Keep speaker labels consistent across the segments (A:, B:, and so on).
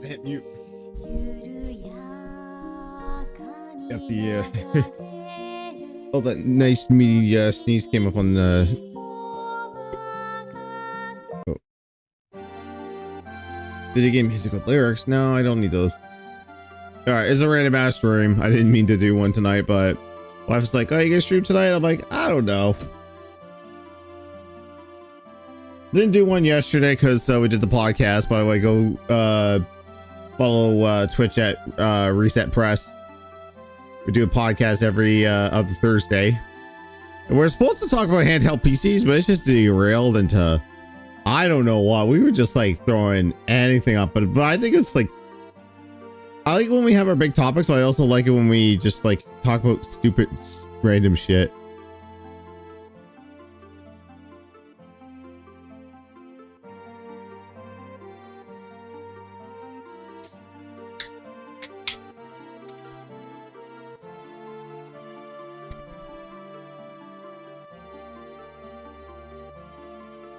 A: Hit mute. Got the oh, that nice meaty sneeze came up on the video game music with lyrics. No, I don't need those. All right, it's a random ass stream. I didn't mean to do one tonight, but wife's like, "Oh, you gonna stream tonight?" I'm like, "I don't know." Didn't do one yesterday because we did the podcast. By the way, go follow Twitch at Reset Press. We do a podcast every other Thursday. And we're supposed to talk about handheld PCs, but it's just derailed into I don't know what. We were just like throwing anything up, but I think it's like I like when we have our big topics, but I also like it when we just like talk about stupid random shit.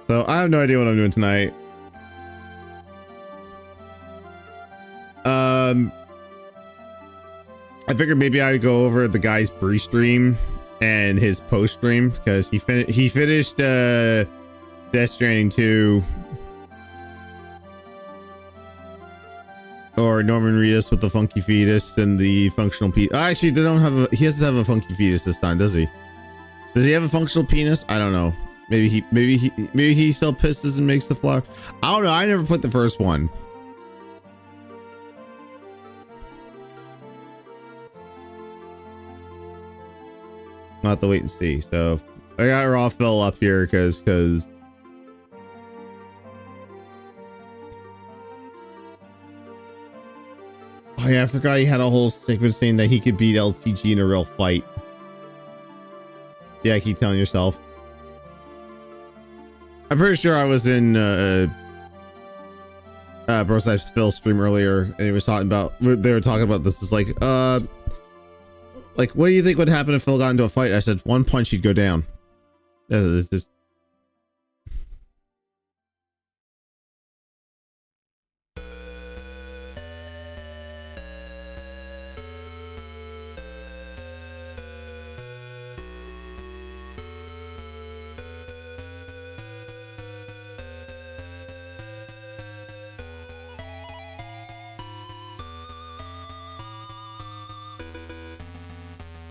A: So I have no idea what I'm doing tonight. I figured maybe I'd go over the guy's pre-stream and his post-stream because he finished Death Stranding 2, or Norman Reedus with the funky fetus and the functional penis. Actually, they don't have he has to have a funky fetus this time, does he? Does he have a functional penis? I don't know. Maybe he still pisses and makes the flower. I don't know. I never put the first one. I'll have to wait and see. So I got raw fill up here because oh yeah, I forgot he had a whole segment saying that he could beat LTG in a real fight. Yeah, keep telling yourself. I'm pretty sure I was in Brosife's Phil stream earlier, and he was talking about, they were talking about this. It's like what do you think would happen if Phil got into a fight? I said one punch he'd go down. It's just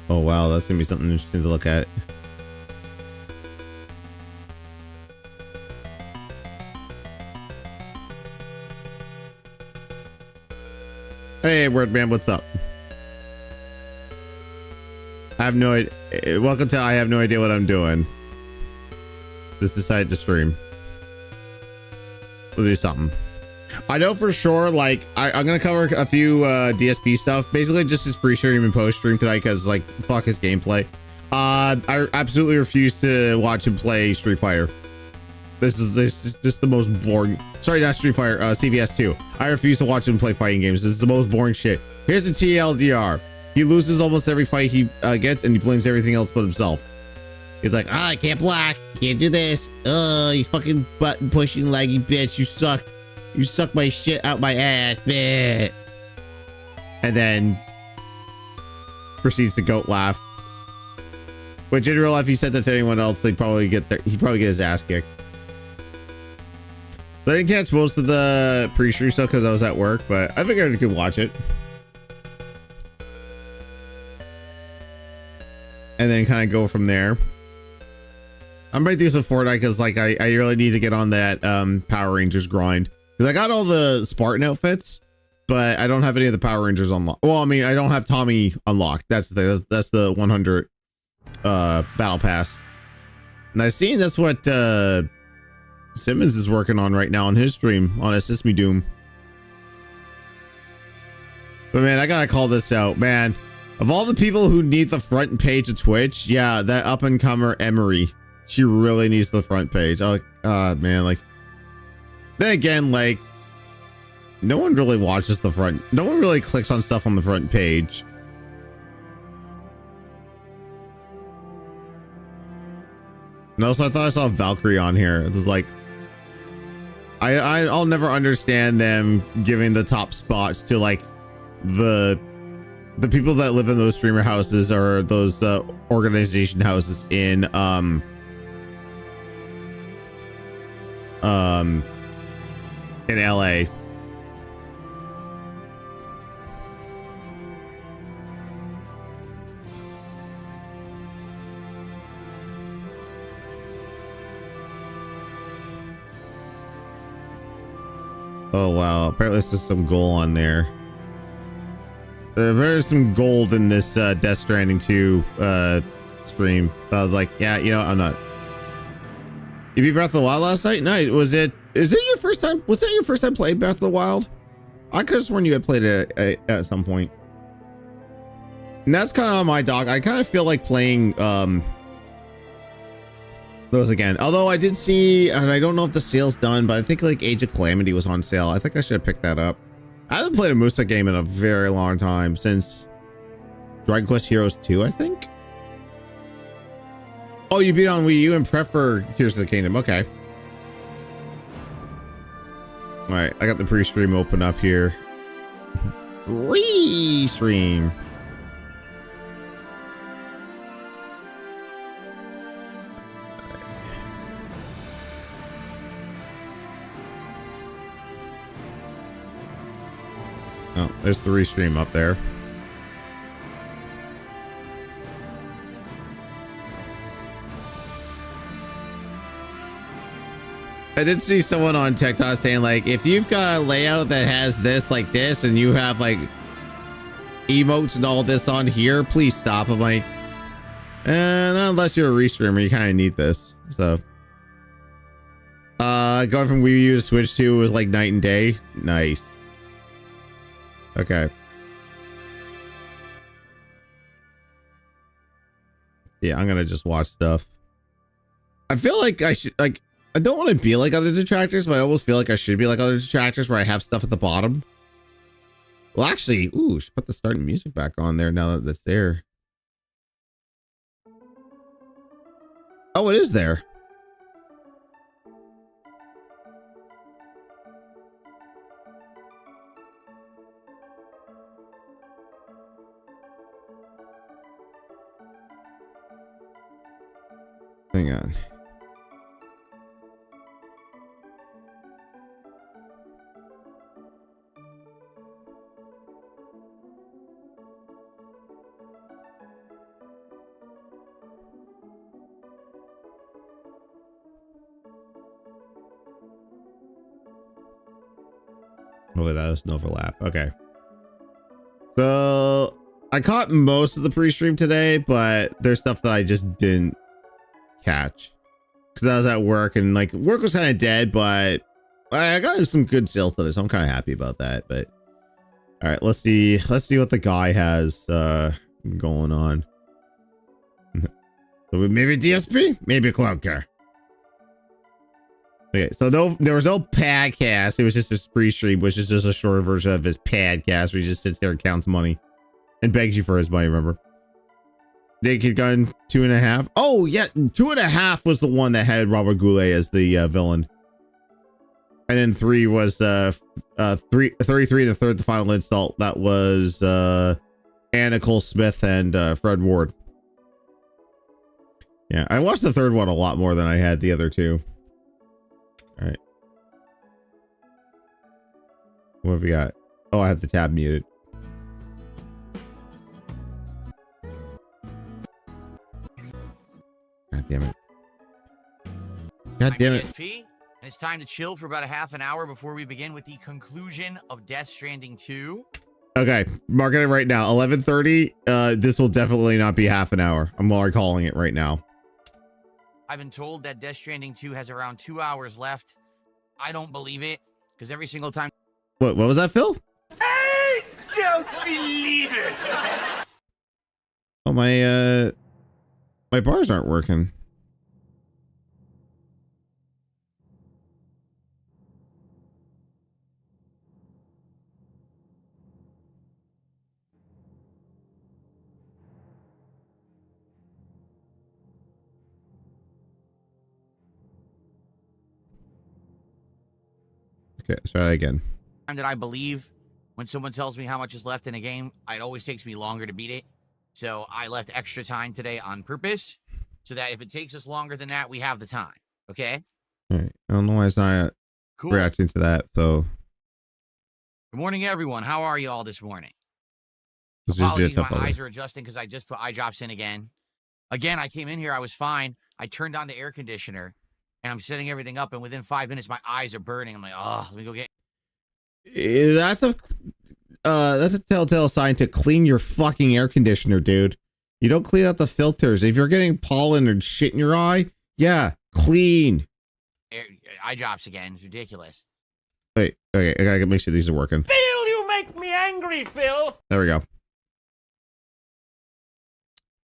A: oh wow, that's gonna be something interesting to look at. Hey, Wordman, what's up? I have no idea. Welcome to I have no idea what I'm doing. Just decided to stream. We'll do something. I know for sure, like, I'm gonna cover a few DSP stuff, basically just his pre-stream and post-stream tonight, because, like, fuck his gameplay. I absolutely refuse to watch him play Street Fighter. This is just the most boring. Sorry, not Street Fighter, CVS 2. I refuse to watch him play fighting games. This is the most boring shit. Here's the TLDR. He loses almost every fight he gets, and he blames everything else but himself. He's like, I can't block, can't do this. He's fucking button pushing laggy bitch. You suck. You suck my shit out my ass, bitch. And then proceeds to goat laugh. Which in real life, he said that to anyone else, he'd probably get his ass kicked. I didn't catch most of the pre-stream stuff because I was at work, but I figured I could watch it. And then kind of go from there. I might do some Fortnite because like I really need to get on that Power Rangers grind. Because I got all the Spartan outfits, but I don't have any of the Power Rangers unlocked. Well, I mean, I don't have Tommy unlocked. That's the 100 battle pass. And I've seen that's what Simmons is working on right now on his stream on Assist Me Doom. But man, I gotta call this out, man. Of all the people who need the front page of Twitch, yeah, that up and comer Emery, she really needs the front page. I'm like, man, like. Then again, like, no one really watches the front. No one really clicks on stuff on the front page. And also, I thought I saw Valkyrie on here. It was like, I'll never understand them giving the top spots to like the people that live in those streamer houses or those organization houses in LA. Oh wow, apparently there's some gold on there. There's some gold in this Death Stranding 2 stream. I was like, yeah, you know, I'm not. You beat Breath of the Wild last night? No, is it your first time? Was that your first time playing Breath of the Wild? I could have sworn you had played it at some point. And that's kind of on my dog. I kind of feel like playing those again. Although I did see, and I don't know if the sale's done, but I think like Age of Calamity was on sale. I think I should have picked that up. I haven't played a Musa game in a very long time, since Dragon Quest Heroes 2, I think. Oh, you beat on Wii U and prefer Tears of the Kingdom. Okay. All right, I got the pre-stream open up here. Re-stream. Oh, there's the restream up there. I did see someone on TikTok saying like, if you've got a layout that has this like this and you have like emotes and all this on here, please stop. I'm like, unless you're a restreamer, you kind of need this. So going from Wii U to Switch 2 was like night and day. Nice. Okay. Yeah, I'm gonna just watch stuff. I feel like I should, like, I don't want to be like other detractors, but I almost feel like I should be like other detractors where I have stuff at the bottom. Well, actually, ooh, should put the starting music back on there now that it's there. Oh, it is there. Hang on. Oh, that is an overlap. Okay. So I caught most of the pre-stream today, but there's stuff that I just didn't catch because I was at work and like work was kind of dead, but I got some good sales today, so I'm kind of happy about that. But all right, let's see what the guy has going on. So maybe DSP, maybe Cloud Car. Okay, so there was no podcast. It was just his free stream, which is just a shorter version of his podcast where he just sits there and counts money and begs you for his money, remember? Naked Gun 2.5. Oh, yeah, 2.5 was the one that had Robert Goulet as the villain. And then 3 was 33, the third, the final install. That was Anna Cole Smith and Fred Ward. Yeah, I watched the third one a lot more than I had the other two. All right. What have we got? Oh, I have the tab muted. God damn it. God damn it.
B: DSP, and it's time to chill for about a half an hour before we begin with the conclusion of Death Stranding 2.
A: Okay, marking it right now. 11:30. This will definitely not be half an hour. I'm already calling it right now.
B: I've been told that Death Stranding 2 has around 2 hours left. I don't believe it, because every single time...
A: What was that, Phil?
C: I don't believe it.
A: Oh, my bars aren't working. Okay, let's try that again.
B: Time that I believe when someone tells me how much is left in a game, it always takes me longer to beat it. So I left extra time today on purpose so that if it takes us longer than that, we have the time. Okay?
A: All right. I don't know why it's not reacting to that, so.
B: Good morning, everyone. How are you all this morning?
A: Let's just do
B: Apologies,
A: it
B: my
A: top
B: eyes are adjusting because I just put eye drops in again. Again, I came in here, I was fine. I turned on the air conditioner and I'm setting everything up, and within 5 minutes, my eyes are burning. I'm like, oh, let me go get.
A: That's a telltale sign to clean your fucking air conditioner, dude. You don't clean out the filters. If you're getting pollen or shit in your eye, yeah, clean.
B: Eye drops again. It's ridiculous.
A: Wait, okay, I gotta make sure these are working.
C: Phil, you make me angry, Phil.
A: There we go.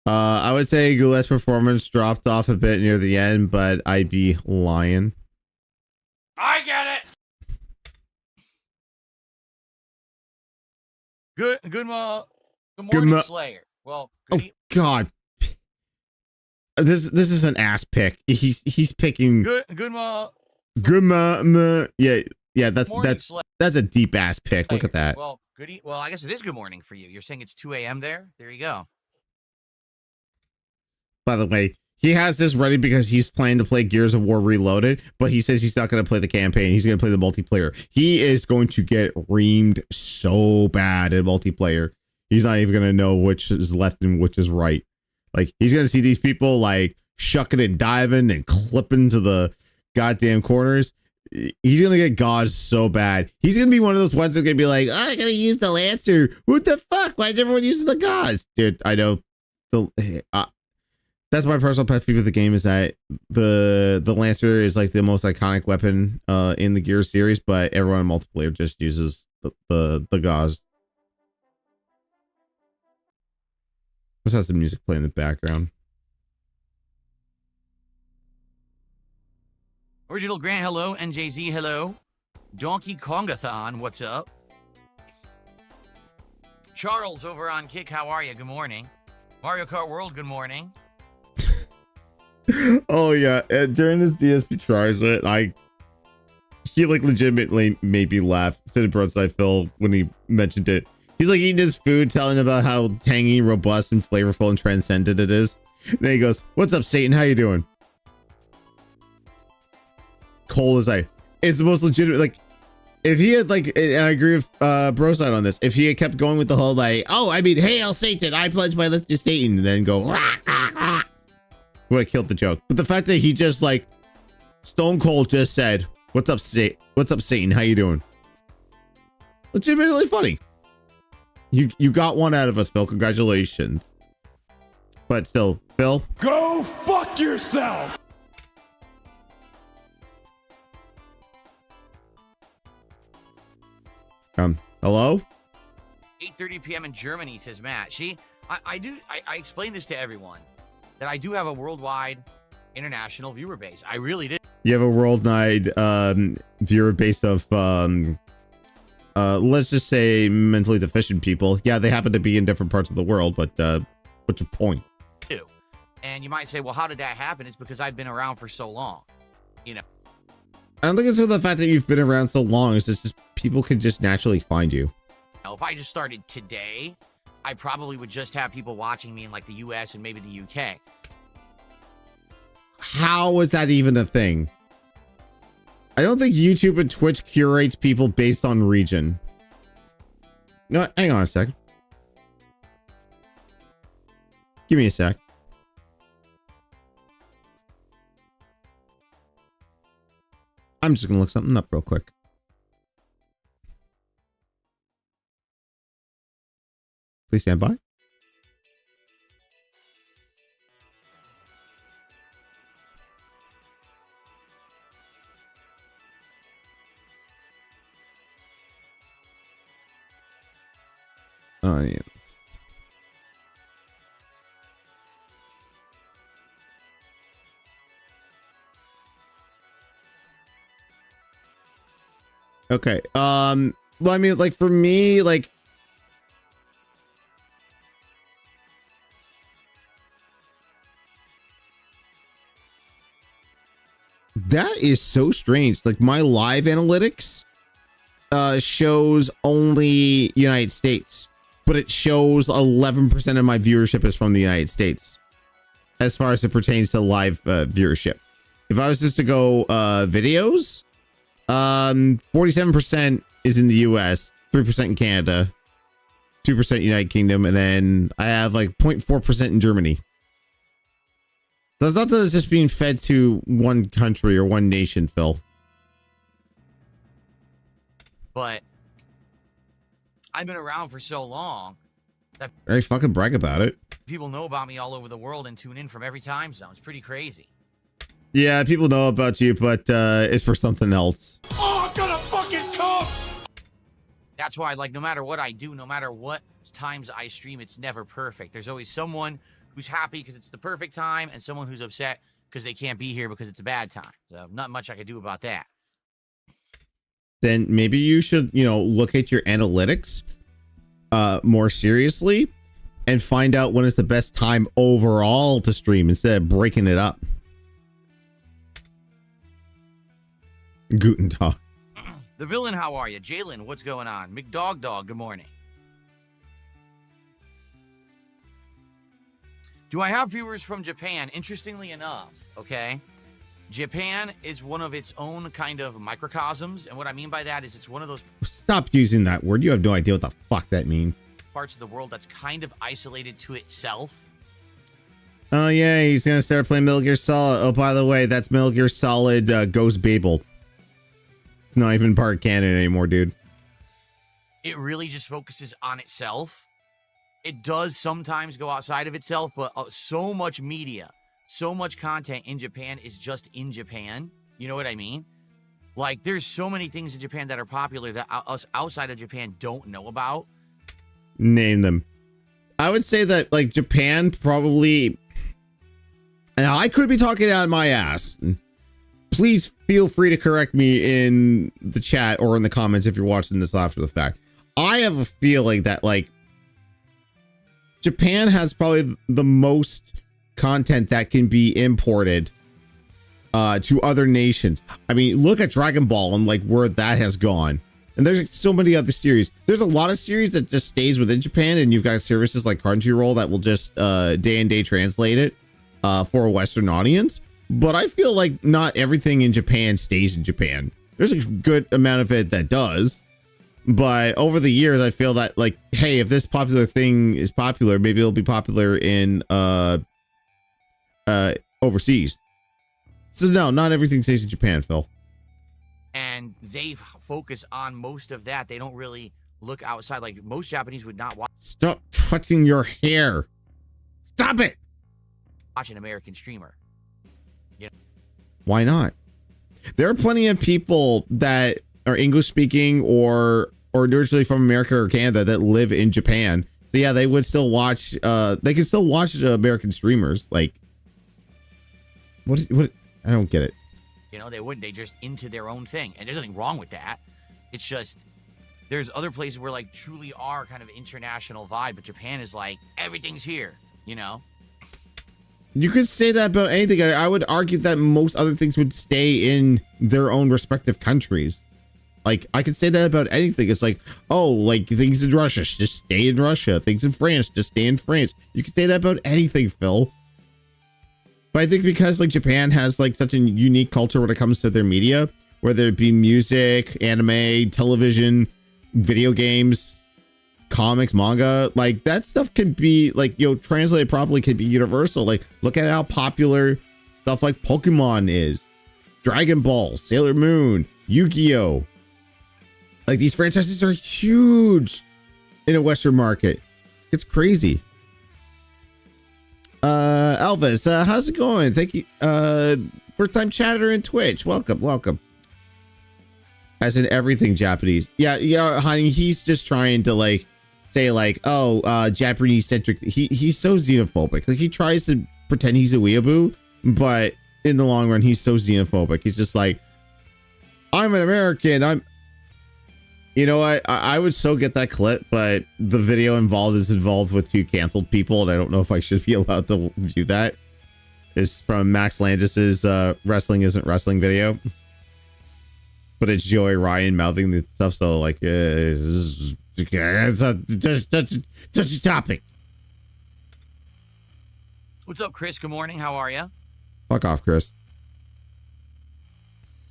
A: I would say Goulet's performance dropped off a bit near the end, but I'd be lying.
C: I get it.
B: Good morning, Slayer. Well,
A: God. This is an ass pick. He's picking
B: good
A: yeah, that's a deep ass pick.
B: Slayer.
A: Look at that.
B: Well, well, I guess it is good morning for you. You're saying it's 2 a.m. there? There you go.
A: By the way, he has this ready because he's planning to play Gears of War Reloaded, but he says he's not going to play the campaign. He's going to play the multiplayer. He is going to get reamed so bad in multiplayer. He's not even going to know which is left and which is right. Like, he's going to see these people, like, shucking and diving and clipping to the goddamn corners. He's going to get gauzed so bad. He's going to be one of those ones that's going to be like, oh, I got to use the Lancer. What the fuck? Why is everyone using the gauze? Dude, I know. That's my personal pet peeve of the game, is that the Lancer is like the most iconic weapon in the Gears series, but everyone in multiplayer just uses the gauze. Let's have some music play in the background.
B: Original Grant, hello. NJZ, hello. Donkey Kongathon, what's up? Charles over on Kick, how are you? Good morning. Mario Kart World, good morning.
A: Oh yeah, during this DSP tries it, he like legitimately made me laugh. Said Broadside Phil when he mentioned it. He's like eating his food, telling about how tangy, robust, and flavorful and transcendent it is. And then he goes, "What's up, Satan? How you doing?" Cole is like, it's the most legitimate. Like, if he had like, and I agree with Broadside on this. If he had kept going with the whole like, oh, I mean, hail Satan, I pledge my allegiance to Satan, and then go, rah, rah, rah, would have killed the joke. But the fact that he just like Stone Cold just said, "What's up, Satan? How you doing?" Legitimately funny. You got one out of us, Phil. Congratulations. But still, Phil,
C: Go fuck yourself.
A: hello?
B: 8:30 p.m. in Germany, says Matt. I explain this to everyone, that I do have a worldwide international viewer base. I really do.
A: You have a worldwide viewer base of let's just say mentally deficient people. Yeah, they happen to be in different parts of the world, but what's your point?
B: And you might say, well, how did that happen? It's because I've been around for so long. You know,
A: I don't think it's for the fact that you've been around so long. It's just people can just naturally find you.
B: now, if I just started today, I probably would just have people watching me in like the US and maybe the UK.
A: How is that even a thing? I don't think YouTube and Twitch curates people based on region. No, hang on a sec. Give me a sec. I'm just gonna look something up real quick. Please stand by. Oh, yes. Okay. Well, I mean, like for me, like that is so strange. Like my live analytics shows only United States, but it shows 11% of my viewership is from the United States as far as it pertains to live viewership. If I was just to go videos, 47% is in the US, 3% in Canada, 2% United Kingdom, and then I have like 0.4% in Germany. So it's not that it's just being fed to one country or one nation, Phil.
B: But I've been around for so long that
A: Very fucking brag about it.
B: people know about me all over the world and tune in from every time zone. It's pretty crazy.
A: Yeah, people know about you, but it's for something else.
C: Oh, I'm gonna fucking come!
B: That's why, like, no matter what I do, no matter what times I stream, it's never perfect. There's always someone who's happy because it's the perfect time and someone who's upset because they can't be here because it's a bad time. So not much I could do about that.
A: Then maybe you should, you know, look at your analytics more seriously and find out when is the best time overall to stream instead of breaking it up. Guten Tag.
B: The villain, how are you? Jalen, what's going on? McDog Dog, good morning. Do I have viewers from Japan? Interestingly enough, okay, Japan is one of its own kind of microcosms. And what I mean by that is it's one of those
A: Stop using that word. You have no idea what the fuck that means.
B: parts of the world that's kind of isolated to itself.
A: Oh, yeah, he's going to start playing Metal Gear Solid. Oh, by the way, that's Metal Gear Solid Ghost Babel. It's not even part of canon anymore, dude.
B: It really just focuses on itself. It does sometimes go outside of itself, but so much media, so much content in Japan is just in Japan. You know what I mean? Like, there's so many things in Japan that are popular that us outside of Japan don't know about.
A: Name them. I would say that, like, Japan probably... And I could be talking out of my ass. Please feel free to correct me in the chat or in the comments if you're watching this after the fact. I have a feeling that, like, Japan has probably the most content that can be imported to other nations. I mean, look at Dragon Ball and, like, where that has gone. And there's so many other series. There's a lot of series that just stays within Japan, and you've got services like Crunchyroll that will just day and day translate it for a Western audience. But I feel like not everything in Japan stays in Japan. There's a good amount of it that does. But over the years, I feel that, like, hey, if this popular thing is popular, maybe it'll be popular in overseas. So no, not everything stays in Japan, Phil.
B: And they focus on most of that. They don't really look outside. Like, most Japanese would not
A: Stop touching your hair. Stop it.
B: watch an American streamer.
A: Why not? There are plenty of people that are English speaking or originally from America or Canada that live in Japan. So yeah, they would still watch. They can still watch American streamers. Like, what? I don't get it.
B: You know, they wouldn't. They just into their own thing, and there's nothing wrong with that. It's just there's other places where like truly are kind of international vibe, but Japan is like everything's here. You know.
A: You could say that about anything. I would argue that most other things would stay in their own respective countries. Like, I could say that about anything. It's like, oh, like things in Russia, just stay in Russia. Things in France, just stay in France. You could say that about anything, Phil. But I think because like Japan has like such a unique culture when it comes to their media, whether it be music, anime, television, video games, comics, manga, like that stuff can be like, you know, translated properly can be universal. Like, look at how popular stuff like Pokemon is, Dragon Ball, Sailor Moon, Yu-Gi-Oh. Like, these franchises are huge in a Western market. It's crazy. Elvis, how's it going? Thank you. First time chatter in Twitch. Welcome. As in everything Japanese. Yeah, honey, he's just trying to like say like, oh, Japanese centric. He's so xenophobic. Like, he tries to pretend he's a weeaboo, but in the long run, he's so xenophobic. He's just like, I'm an American. You know, I would so get that clip, but the video is involved with 2 canceled people, and I don't know if I should be allowed to view that. It's from Max Landis's Wrestling Isn't Wrestling video. But it's Joey Ryan mouthing the stuff, so like, it's a touchy topic.
B: What's up, Chris? Good morning. How are you?
A: Fuck off, Chris.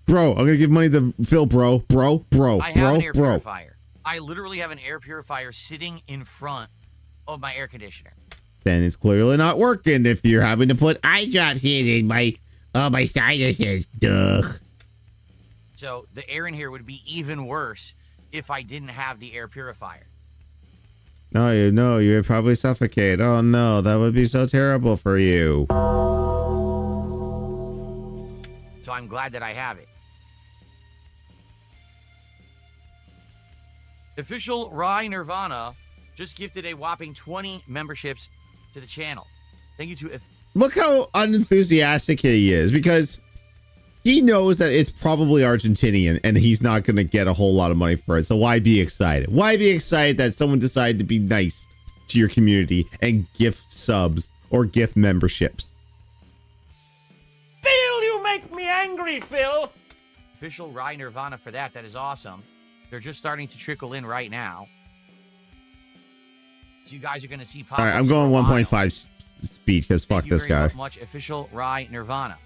A: Bro, I'm gonna give money to Phil, bro.
B: I have an air purifier. I literally have an air purifier sitting in front of my air conditioner.
A: Then it's clearly not working if you're having to put eye drops in my sinuses. Duh.
B: So the air in here would be even worse if I didn't have the air purifier.
A: No, you would probably suffocate. Oh no, that would be so terrible for you.
B: So I'm glad that I have it. Official Rye Nirvana just gifted a whopping 20 memberships to the channel. Thank you to...
A: Look how unenthusiastic he is, because he knows that it's probably Argentinian and he's not going to get a whole lot of money for it. So why be excited? Why be excited that someone decided to be nice to your community and gift subs or gift memberships?
C: Phil, you make me angry, Phil.
B: Official Rye Nirvana for that. That is awesome. They're just starting to trickle in right now. So you guys are going to see pop.
A: All right, I'm going 1.5 speed because fuck this guy.
B: Thank you very much, Official Rye Nirvana.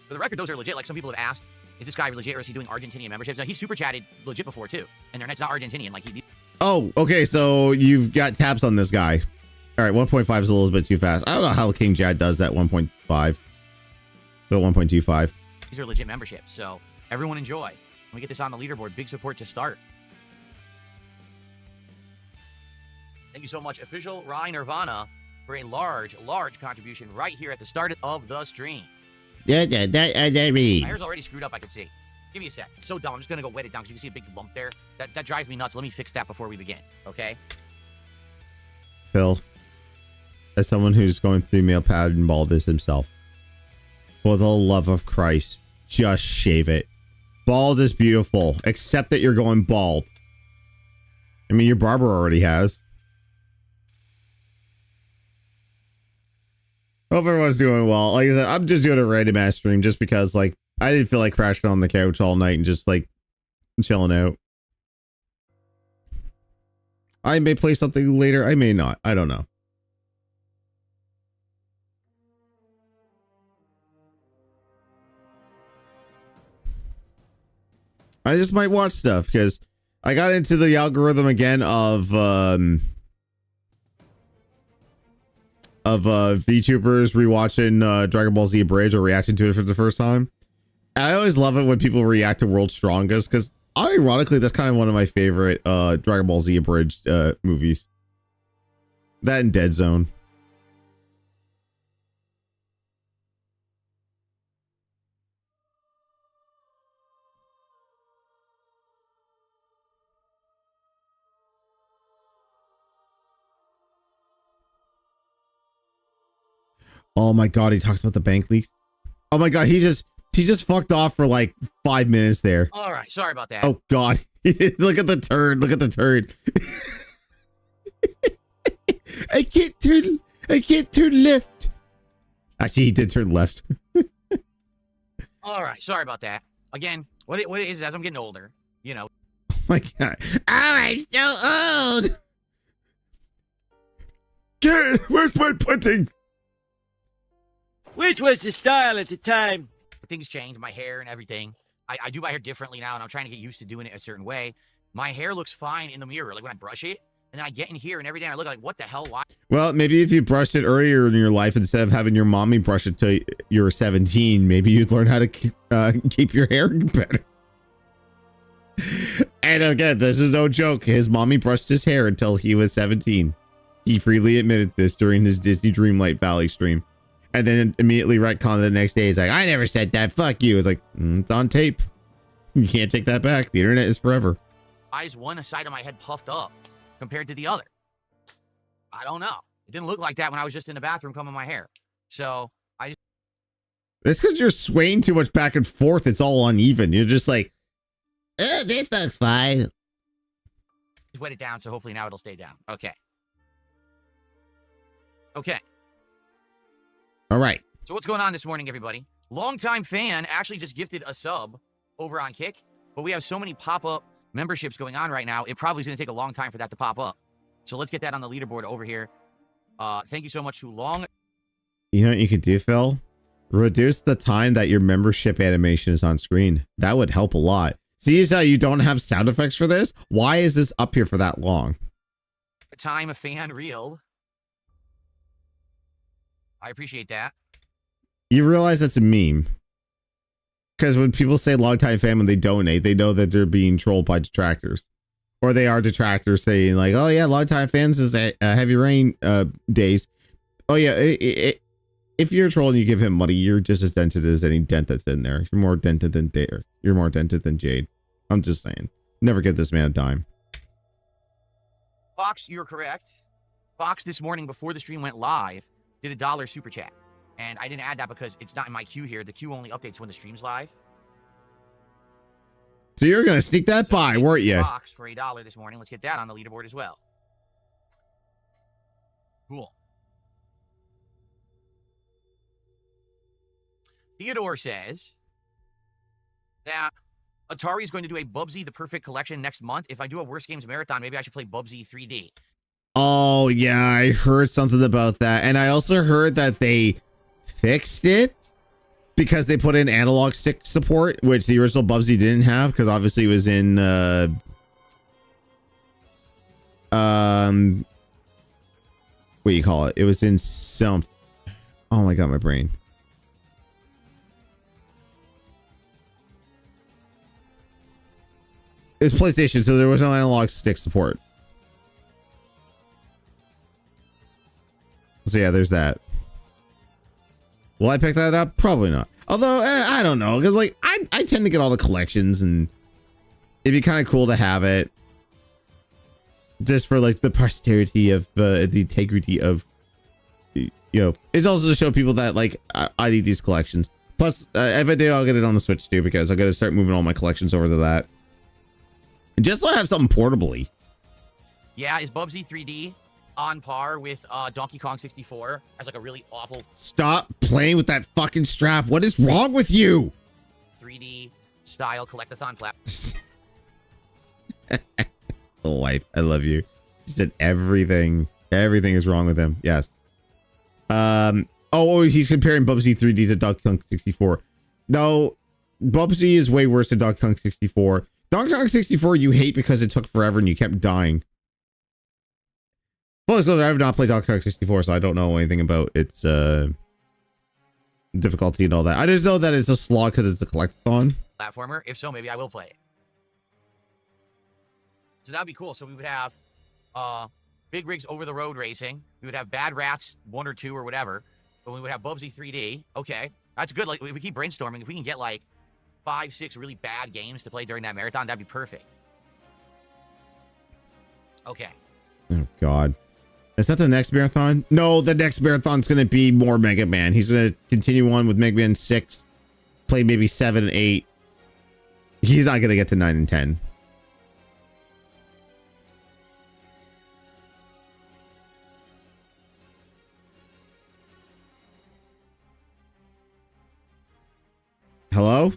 B: For the record, those are legit. Like, some people have asked, is this guy legit or is he doing Argentinian memberships? Now, he's super chatted legit before too, and their net's not Argentinian. Like he.
A: Oh, okay. So you've got tabs on this guy. All right, 1.5 is a little bit too fast. I don't know how King Jad does that 1.5, but 1.25.
B: These are legit memberships, so everyone enjoy. When we get this on the leaderboard, big support to start. Thank you so much, Official Rye Nirvana, for a large contribution right here at the start of the stream. My hair's already screwed up, I can see. Give me a sec. So dumb. I'm just going to go wet it down because you can see a big lump there. That drives me nuts. Let me fix that before we begin, okay?
A: Phil, as someone who's going through male pattern baldness himself, for the love of Christ, just shave it. Bald is beautiful, except that you're going bald. I mean, your barber already has. Hope everyone's doing well. Like I said, I'm just doing a random ass stream just because, like, I didn't feel like crashing on the couch all night and just, like, chilling out. I may play something later. I may not. I don't know. I just might watch stuff because I got into the algorithm again of VTubers rewatching Dragon Ball Z Bridge or reacting to it for the first time. And I always love it when people react to World's Strongest because ironically that's kind of one of my favorite Dragon Ball Z Abridged movies. That and Dead Zone. Oh my god, he talks about the bank leaks. Oh my god, he just fucked off for like 5 minutes there.
B: All right, sorry about that.
A: Oh god, look at the turn. Look at the turn. I can't turn left. Actually, he did turn left.
B: All right, sorry about that. Again, what it is as I'm getting older, you know.
A: Oh my god. Oh, I'm so old. Kid, where's my pudding?
C: Which was the style at the time?
B: Things change, my hair and everything. I do my hair differently now, and I'm trying to get used to doing it a certain way. My hair looks fine in the mirror, like when I brush it, and then I get in here, and every day I look like, what the hell? Why?
A: Well, maybe if you brushed it earlier in your life instead of having your mommy brush it till you were 17, maybe you'd learn how to keep your hair better. And again, this is no joke. His mommy brushed his hair until he was 17. He freely admitted this during his Disney Dreamlight Valley stream. And then immediately retconned the next day. He's like, I never said that. Fuck you. It's like, it's on tape. You can't take that back. The internet is forever.
B: Eyes one side of my head puffed up compared to the other. I don't know. It didn't look like that when I was just in the bathroom combing my hair. So I just...
A: It's because you're swaying too much back and forth. It's all uneven. You're just like, this looks fine.
B: Just wet it down, so hopefully now it'll stay down. Okay. Okay.
A: All right.
B: So what's going on this morning, everybody? Longtime fan actually just gifted a sub over on Kick, but we have so many pop-up memberships going on right now, it probably is going to take a long time for that to pop up. So let's get that on the leaderboard over here. Thank you so much to Long.
A: You know what you could do, Phil? Reduce the time that your membership animation is on screen. That would help a lot. See how you don't have sound effects for this? Why is this up here for that long?
B: Time a fan real. I appreciate that.
A: You realize that's a meme. Because when people say longtime fan when they donate, they know that they're being trolled by detractors. Or they are detractors saying like, oh yeah, longtime fans is heavy rain days. Oh yeah, if you're a troll and you give him money, you're just as dented as any dent that's in there. You're more dented than Dare. You're more dented than Jade. I'm just saying. Never give this man a dime.
B: Fox, you're correct. Fox this morning before the stream went live did $1 super chat. And I didn't add that because it's not in my queue here. The queue only updates when the stream's live.
A: So you're going to sneak that by, weren't you?
B: Fox for $1 this morning. Let's get that on the leaderboard as well. Cool. Theodore says that Atari is going to do a Bubsy The Perfect Collection next month. If I do a Worst Games Marathon, maybe I should play Bubsy 3D.
A: Oh, yeah, I heard something about that. And I also heard that they fixed it because they put in analog stick support, which the original Bubsy didn't have because obviously it was in what do you call it? It was in some... Oh my god, my brain. It's PlayStation, so there was no analog stick support. So yeah, there's that. Will I pick that up? Probably not. Although, I don't know. Because, like, I tend to get all the collections. And it'd be kind of cool to have it. Just for, like, the posterity of, the integrity of, you know. It's also to show people that, like, I need these collections. Plus, if I do, I'll get it on the Switch, too. Because I'm going to start moving all my collections over to that. And just so I have something portably.
B: Yeah, is Bubsy 3D on par with Donkey Kong 64 as like a really awful...
A: Stop playing with that fucking strap. What is wrong with you?
B: 3D style collectathon platform.
A: Oh, wife, I love you. She said everything is wrong with him. Yes. Oh, he's comparing Bubsy 3D to Donkey Kong 64. No, Bubsy is way worse than Donkey Kong 64. Donkey Kong 64 you hate because it took forever and you kept dying. Full disclosure, I have not played Donkey Kong 64, so I don't know anything about its difficulty and all that. I just know that it's a slog because it's a collectathon.
B: Platformer. If so, maybe I will play it. So that'd be cool. So we would have Big Rigs Over the Road Racing. We would have Bad Rats 1 or 2 or whatever. But we would have Bubsy 3D. Okay, that's good. Like if we keep brainstorming, if we can get like 5, 6 really bad games to play during that marathon, that'd be perfect. Okay.
A: Oh God. Is that the next marathon? No, the next marathon's going to be more Mega Man. He's going to continue on with Mega Man 6, play maybe 7 and 8. He's not going to get to 9 and 10. Hello?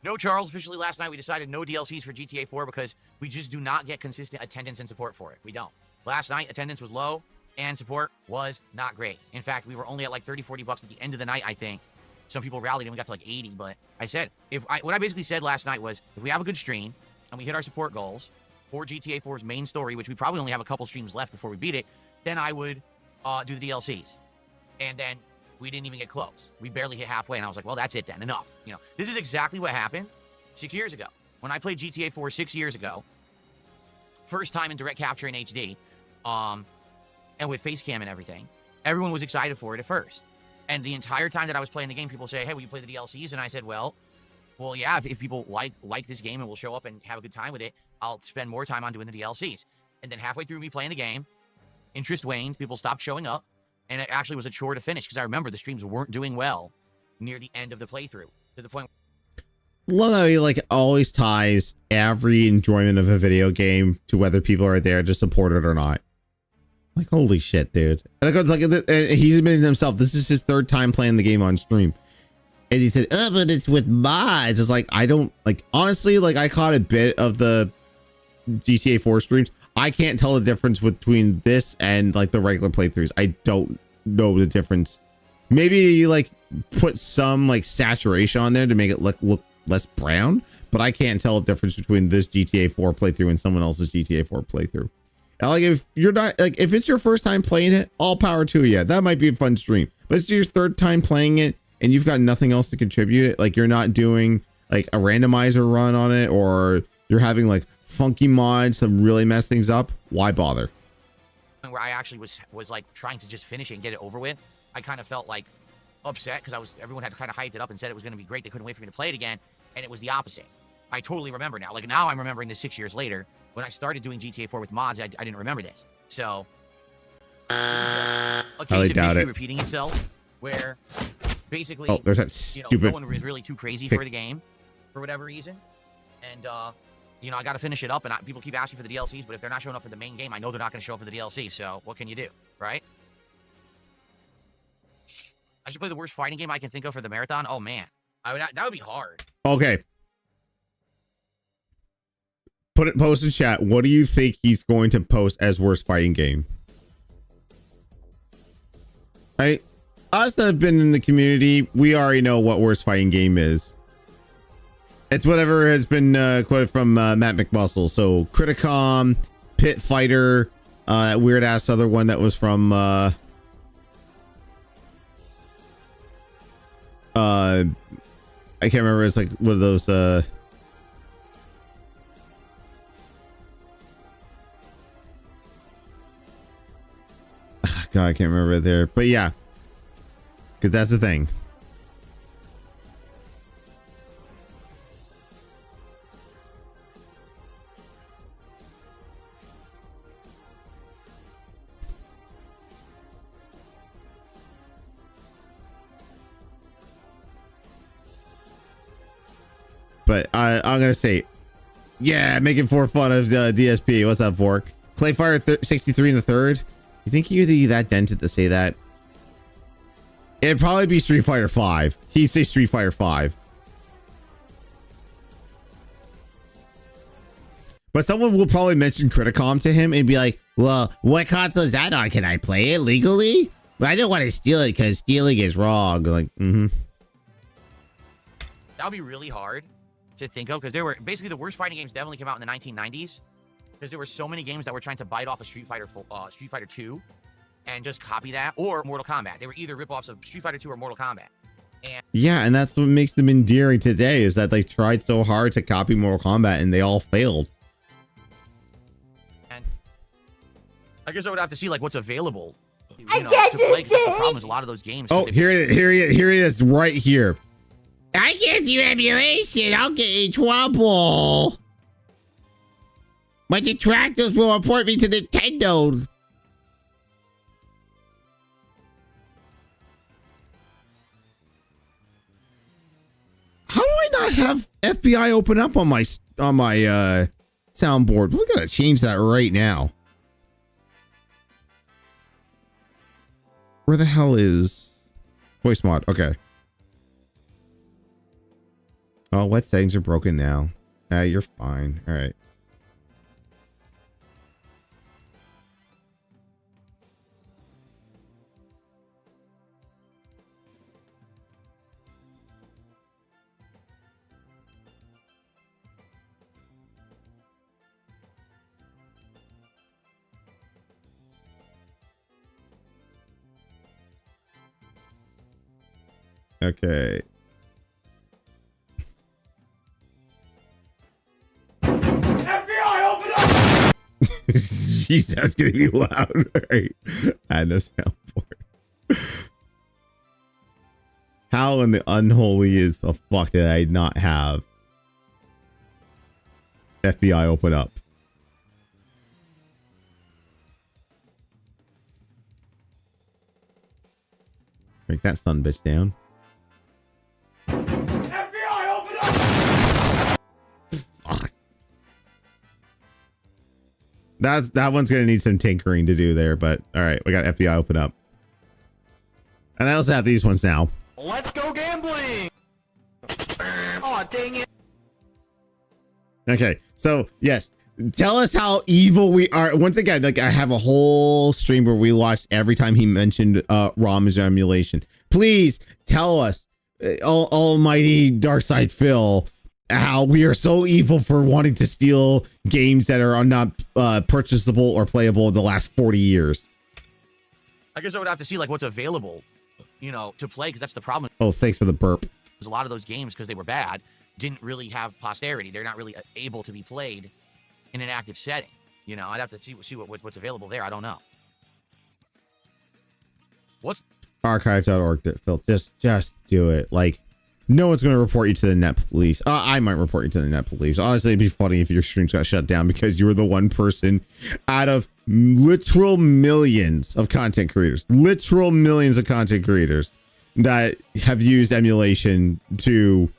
B: No, Charles. Officially last night we decided no DLCs for GTA 4 because we just do not get consistent attendance and support for it. We don't. Last night attendance was low and support was not great. In fact, we were only at like 30, 40 bucks at the end of the night, I think. Some people rallied and we got to like 80, but I said, what I basically said last night was, if we have a good stream and we hit our support goals for GTA 4's main story, which we probably only have a couple streams left before we beat it, then I would do the DLCs. And then we didn't even get close. We barely hit halfway, and I was like, well, that's it then. Enough. You know, this is exactly what happened 6 years ago. When I played GTA 4 6 years ago, first time in direct capture in HD, and with face cam and everything, everyone was excited for it at first. And the entire time that I was playing the game, people say, hey, will you play the DLCs? And I said, well, yeah, if people like this game and will show up and have a good time with it, I'll spend more time on doing the DLCs. And then halfway through me playing the game, interest waned, people stopped showing up, and it actually was a chore to finish because I remember the streams weren't doing well near the end of the playthrough, to the point.
A: Love how he like always ties every enjoyment of a video game to whether people are there to support it or not. Like, holy shit, dude. And he's admitting to himself, this is his third time playing the game on stream. And he said, oh, but it's with mods. It's like, I don't, like, honestly, like, I caught a bit of the GTA 4 streams. I can't tell the difference between this and, like, the regular playthroughs. I don't know the difference. Maybe you, like, put some, like, saturation on there to make it look less brown. But I can't tell the difference between this GTA 4 playthrough and someone else's GTA 4 playthrough. Like, if you're not, like, if it's your first time playing it, all power to you. That might be a fun stream. But it's your third time playing it and you've got nothing else to contribute it. Like, you're not doing, like, a randomizer run on it, or you're having, like, funky mods to really mess things up. Why bother?
B: Where I actually was like trying to just finish it and get it over with. I kind of felt like upset because everyone had kind of hyped it up and said it was going to be great. They couldn't wait for me to play it again. And it was the opposite. I totally remember now. Like, now I'm remembering this 6 years later. When I started doing GTA 4 with mods, I didn't remember this. So, a case of history repeating itself, where basically,
A: there's that stupid,
B: no one was really too crazy for the game, for whatever reason. And, I got to finish it up, and people keep asking for the DLCs, but if they're not showing up for the main game, I know they're not going to show up for the DLC, so what can you do, right? I should play the worst fighting game I can think of for the marathon? Oh, man. That would be hard.
A: Okay. Post in chat. What do you think he's going to post as worst fighting game? Us that have been in the community, we already know what worst fighting game is. It's whatever has been quoted from Matt McMuscle. So Criticom, Pit Fighter, that weird ass other one that was from I can't remember. It's like one of those God, I can't remember it there, but yeah, because that's the thing. But I'm gonna say, yeah, making for fun of the DSP. What's up, for Clayfire 63 in the third? You think you'd be that dented to say that? It'd probably be Street Fighter 5. He'd say Street Fighter 5. But someone will probably mention Criticom to him and be like, well, what console is that on? Can I play it legally? But I don't want to steal it because stealing is wrong. Like, That
B: would be really hard to think of, because there were basically the worst fighting games definitely came out in the 1990s, because there were so many games that were trying to bite off of Street Fighter 2 and just copy that, or Mortal Kombat. They were either ripoffs of Street Fighter 2 or Mortal Kombat. And
A: yeah, and that's what makes them endearing today, is that they tried so hard to copy Mortal Kombat and they all failed.
B: And I guess I would have to see like what's available, to play, because that's the problem is a lot of those games.
A: Oh, here it is right here. I can't do emulation. I'll get in trouble. My detractors will report me to Nintendo. have FBI open up on my soundboard. We gotta change that right now. Where the hell is voice mod? Okay. Oh, what settings are broken now? You're fine. All right. Okay.
C: FBI, open up!
A: Jeez, that's gonna be loud. All right. Add no soundboard. How in the unholy is the fuck did I not have FBI open up? Break that son bitch down.
C: FBI, open up!
A: Fuck. That one's gonna need some tinkering to do there, but all right, we got FBI open up. And I also have these ones now.
D: Let's go gambling! Oh, dang it.
A: Okay, so yes, tell us how evil we are. Once again, like I have a whole stream where we watched every time he mentioned ROM as emulation. Please tell us, almighty Darkside Phil, how we are so evil for wanting to steal games that are not purchasable or playable in the last 40 years.
B: I guess I would have to see like what's available, you know, to play, because that's the problem.
A: Oh, thanks for the burp.
B: A lot of those games, because they were bad, didn't really have posterity. They're not really able to be played in an active setting. You know, I'd have to see what's available there. I don't know. What's
A: Archive.org, Phil. Just do it. Like, no one's going to report you to the net police. I might report you to the net police. Honestly, it'd be funny if your streams got shut down because you were the one person out of literal millions of content creators, that have used emulation to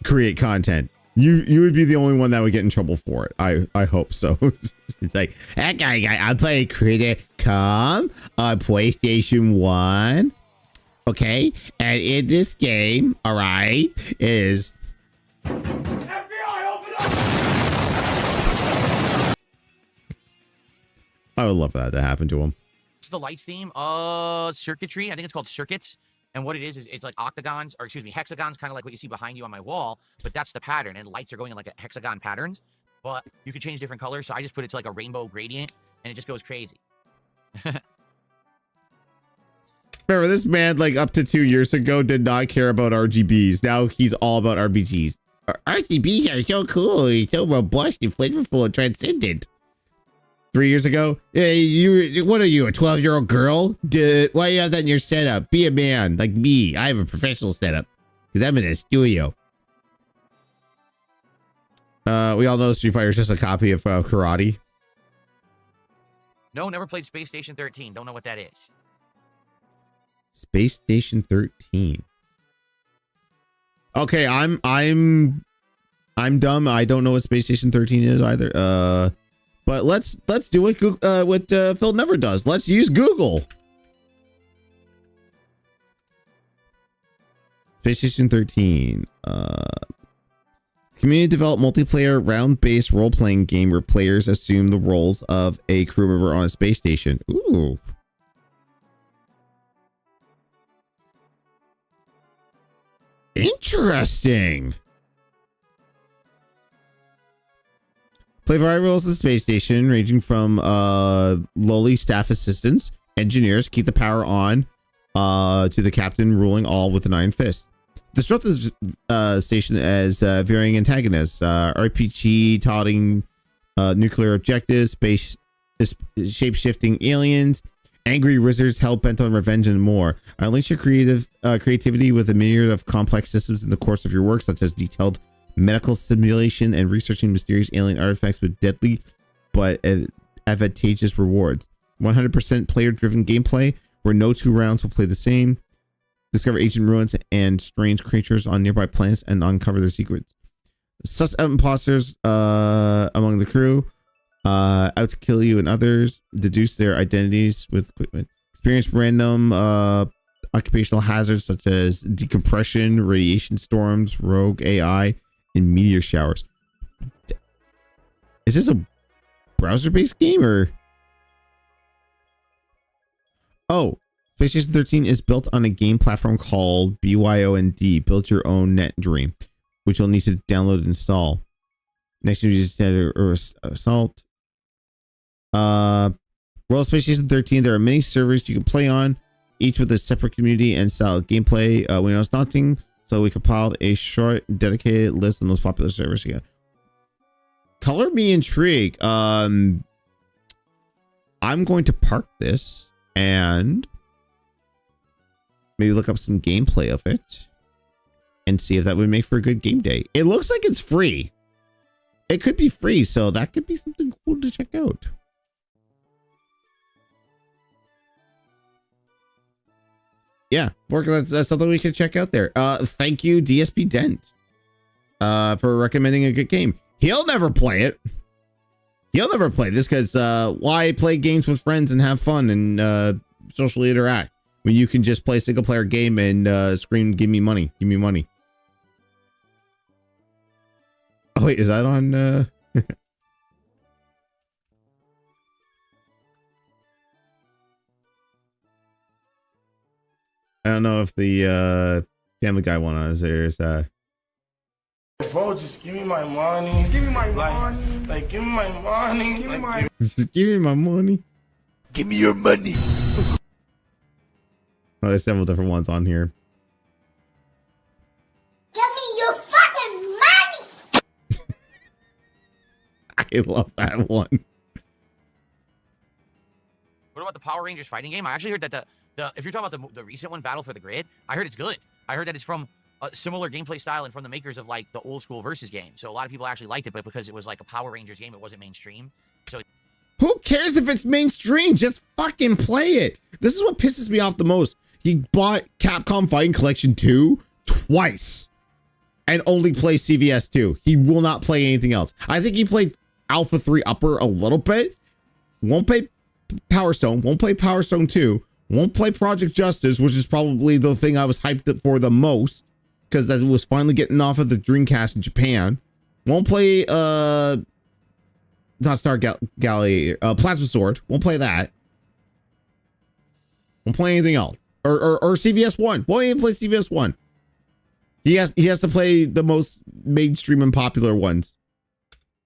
A: create content. You would be the only one that would get in trouble for it. I hope so. It's like, that guy, I play Criticom on PlayStation 1. Okay, and in this game, all right, is
C: FBI, open up!
A: I would love that to happen to him.
B: What's the lights theme? Circuitry. I think it's called circuits. And what it is it's like octagons, or excuse me, hexagons, kind of like what you see behind you on my wall. But that's the pattern, and lights are going in like a hexagon patterns. But you could change different colors, so I just put it to like a rainbow gradient, and it just goes crazy.
A: Remember, this man, like up to 2 years ago, did not care about RGBs. Now he's all about RBGs. RGBs are so cool. You're so robust and flavorful and transcendent. 3 years ago, hey, what are you, a 12-year-old girl? Why do you have that in your setup? Be a man like me. I have a professional setup because I'm in a studio. We all know Street Fighter is just a copy of Karate.
B: No, never played Space Station 13. Don't know what that is.
A: Space Station 13. Okay, I'm dumb. I don't know what Space Station 13 is either. But let's do what Phil never does. Let's use Google. Space Station 13. Community developed multiplayer round-based role-playing game where players assume the roles of a crew member on a space station. Ooh. Interesting. Play variety roles at the space station, ranging from lowly staff assistants, engineers, keep the power on, to the captain ruling all with an iron fist. Disrupt this station as varying antagonists, RPG, taunting nuclear objectives, space shape-shifting aliens, angry wizards hell-bent on revenge, and more. Unleash your creativity with a myriad of complex systems in the course of your work, such as detailed medical simulation and researching mysterious alien artifacts with deadly but advantageous rewards. 100% player-driven gameplay where no two rounds will play the same. discover ancient ruins and strange creatures on nearby planets and uncover their secrets. Suss out imposters among the crew, out to kill you and others. Deduce their identities with equipment. Experience random occupational hazards such as decompression, radiation storms, rogue AI, and meteor showers. Is this a browser-based game or? Oh, Space Station 13 is built on a game platform called BYOND. Build your own net dream, which you'll need to download and install. Next, you just or assault. World Space Station 13. There are many servers you can play on, each with a separate community and style of gameplay. We know it's daunting, so we compiled a short, dedicated list of the most popular servers again. Color me intrigued. I'm going to park this and maybe look up some gameplay of it and see if that would make for a good game day. It looks like it's free. It could be free, so that could be something cool to check out. Yeah, that's something we can check out there. Thank you, DSP Dent, for recommending a good game. He'll never play it. He'll never play this because why play games with friends and have fun and socially interact when you can just play a single player game and scream, "Give me money, give me money." Oh wait, is that on? I don't know if the Family Guy one is there. Is
D: Bro, just give me my money. Give me my money. Like, give me my money. Give me my.
A: Just give me my money.
D: Give me your money.
A: Oh, there's several different ones on here.
E: Give me your fucking money!
A: I love that one.
B: What about the Power Rangers fighting game? I actually heard that if you're talking about the recent one, Battle for the Grid, I heard it's good. I heard that it's from a similar gameplay style and from the makers of like the old school versus game. So a lot of people actually liked it, but because it was like a Power Rangers game, it wasn't mainstream. So
A: who cares if it's mainstream? Just fucking play it. This is what pisses me off the most. He bought Capcom Fighting Collection 2 twice and only plays CVS 2. He will not play anything else. I think he played Alpha 3 Upper a little bit. Won't play Power Stone. Won't play Power Stone 2. Won't play Project Justice, which is probably the thing I was hyped up for the most because that was finally getting off of the Dreamcast in Japan. Won't play not Star Galley, Plasma Sword. Won't play that. Won't play anything else. Or CVS 1. Won't even play CVS 1. He has to play the most mainstream and popular ones.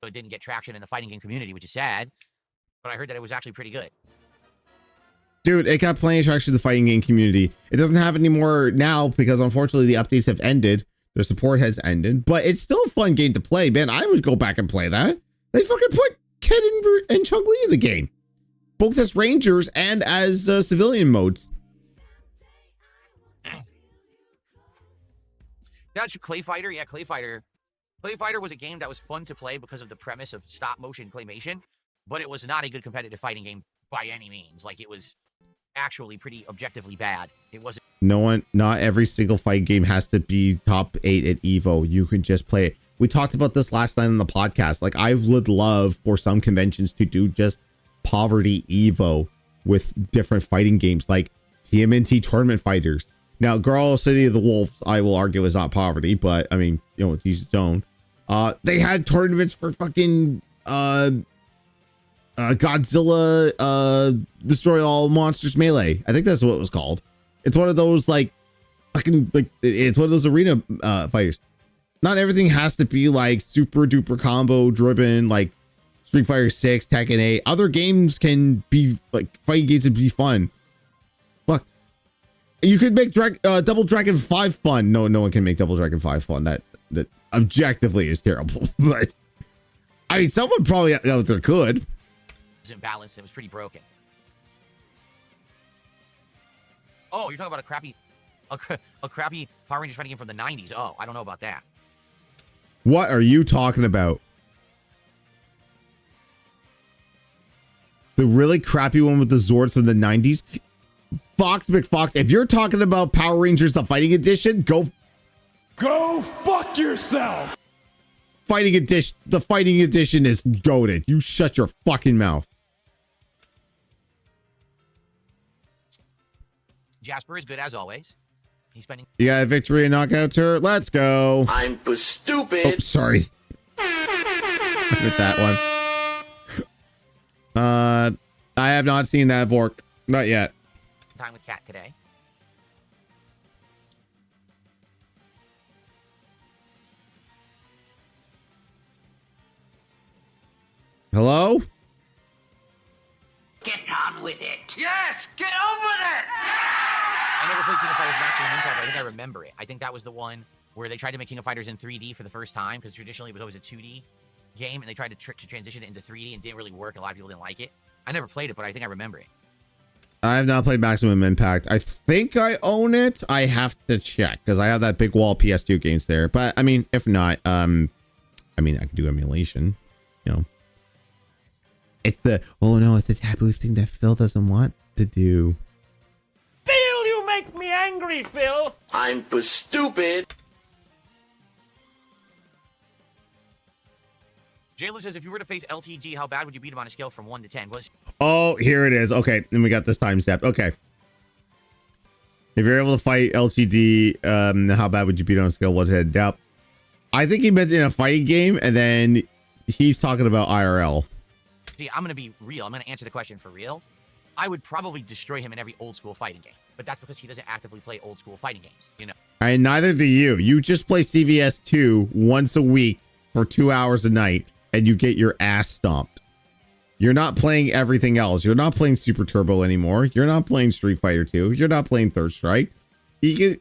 B: it didn't get traction in the fighting game community, which is sad. But I heard that it was actually pretty good.
A: Dude, it got plenty of traction in the fighting game community. It doesn't have any more now because unfortunately the updates have ended. Their support has ended, but it's still a fun game to play, man. I would go back and play that. They fucking put Ken and Chun-Li in the game, both as Rangers and as civilian modes.
B: That's Clay Fighter. Yeah, Clay Fighter. Clay Fighter was a game that was fun to play because of the premise of stop motion claymation, but it was not a good competitive fighting game by any means. Like, it was actually pretty objectively bad. It wasn't. Not every single fight game has to be top 8 at Evo. You can just play it. We talked about this last night on the podcast. Like, I would love for some conventions to do just poverty Evo with different fighting games, like TMNT Tournament Fighters. Now, Girl City of the Wolves, I will argue, is not poverty, but I mean, you know, it's each its own. They had tournaments for fucking Godzilla Destroy All Monsters Melee. I think that's what it was called. It's one of those like fucking like it's one of those arena fighters. Not everything has to be like super duper combo driven like Street Fighter 6, Tekken 8. Other games can be like fighting games and be fun. Fuck. You could make Double Dragon 5 fun. No one can make Double Dragon 5 fun. That objectively is terrible. But I mean, someone probably out there could. It was imbalanced. It was pretty broken. Oh, you're talking about a crappy Power Rangers fighting game from the 90s. Oh, I don't know about that.
A: What are you talking about? The really crappy one with the Zords from the 90s? McFox, if you're talking about Power Rangers the Fighting Edition, go
C: fuck yourself.
A: Fighting Edition. The Fighting Edition is goated. You shut your fucking mouth.
B: Jasper is good as always. He's spending.
A: You got a victory and knockout tour. Let's go.
D: I'm stupid.
A: Oh, sorry. With that one. I have not seen that Vork. Not yet.
B: Time with Cat today.
A: Hello?
E: Get on with it. Yes, get on with it.
B: I never played King of Fighters Maximum Impact, but I think I remember it. I think that was the one where they tried to make King of Fighters in 3D for the first time, because traditionally it was always a 2D game, and they tried to transition it into 3D and didn't really work. A lot of people didn't like it. I never played it, but I think I remember it.
A: I have not played Maximum Impact. I think I own it. I have to check because I have that big wall of PS2 games there. But I mean, if not, I mean, I can do emulation, you know. It's the, oh no, it's the taboo thing that Phil doesn't want to do.
C: Phil, you make me angry, Phil.
D: I'm stupid.
B: Jayla says, if you were to face LTG, how bad would you beat him on a scale from 1 to 10? Was
A: Oh, here it is. Okay, then we got this time step. Okay. If you're able to fight LTD, how bad would you beat on a scale of 1 to 10? Yep. I think he meant in a fighting game, and then he's talking about IRL.
B: See, I'm going to be real. I'm going to answer the question for real. I would probably destroy him in every old school fighting game, but that's because he doesn't actively play old school fighting games, you know?
A: And neither do you. You just play CVS 2 once a week for 2 hours a night, and you get your ass stomped. You're not playing everything else. You're not playing Super Turbo anymore. You're not playing Street Fighter 2. You're not playing Third Strike. I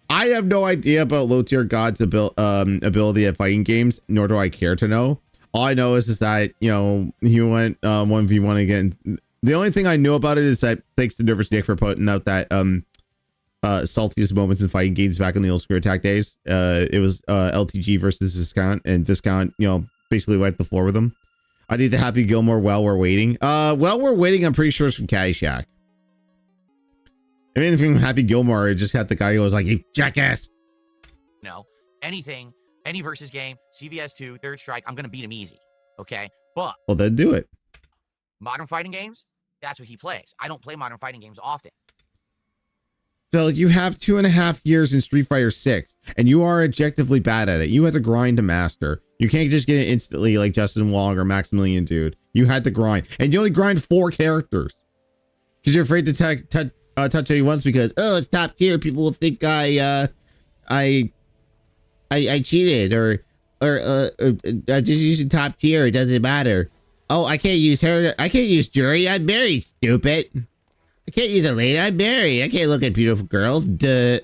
A: have no idea about low tier God's ability at fighting games, nor do I care to know. All I know is that, you know, he went 1v1 again. The only thing I know about it is that thanks to Nervous Nick for putting out that saltiest moments in fighting games back in the old Screw Attack days. It was LTG versus Viscount, and Viscount, you know, basically wiped the floor with him. I need the Happy Gilmore while we're waiting. While we're waiting, I'm pretty sure it's from Caddyshack. I mean, from Happy Gilmore, it just had the guy who was like, "You jackass."
B: No, anything, any versus game, CVS 2, Third Strike, I'm going to beat him easy. Okay. But
A: Well, then do it.
B: modern fighting games, that's what he plays. I don't play modern fighting games often.
A: Phil, you have 2.5 years in Street Fighter 6, and you are objectively bad at it. You had to grind to master. You can't just get it instantly like Justin Wong or Maximilian Dude. You had to grind, and you only grind 4 characters because you're afraid to touch any once because, oh, it's top tier. People will think I cheated or I'm just using top tier. It doesn't matter. Oh, I can't use her. I can't use Jury. I'm married, stupid. I can't use a lady. I'm married. I can't look at beautiful girls. Duh.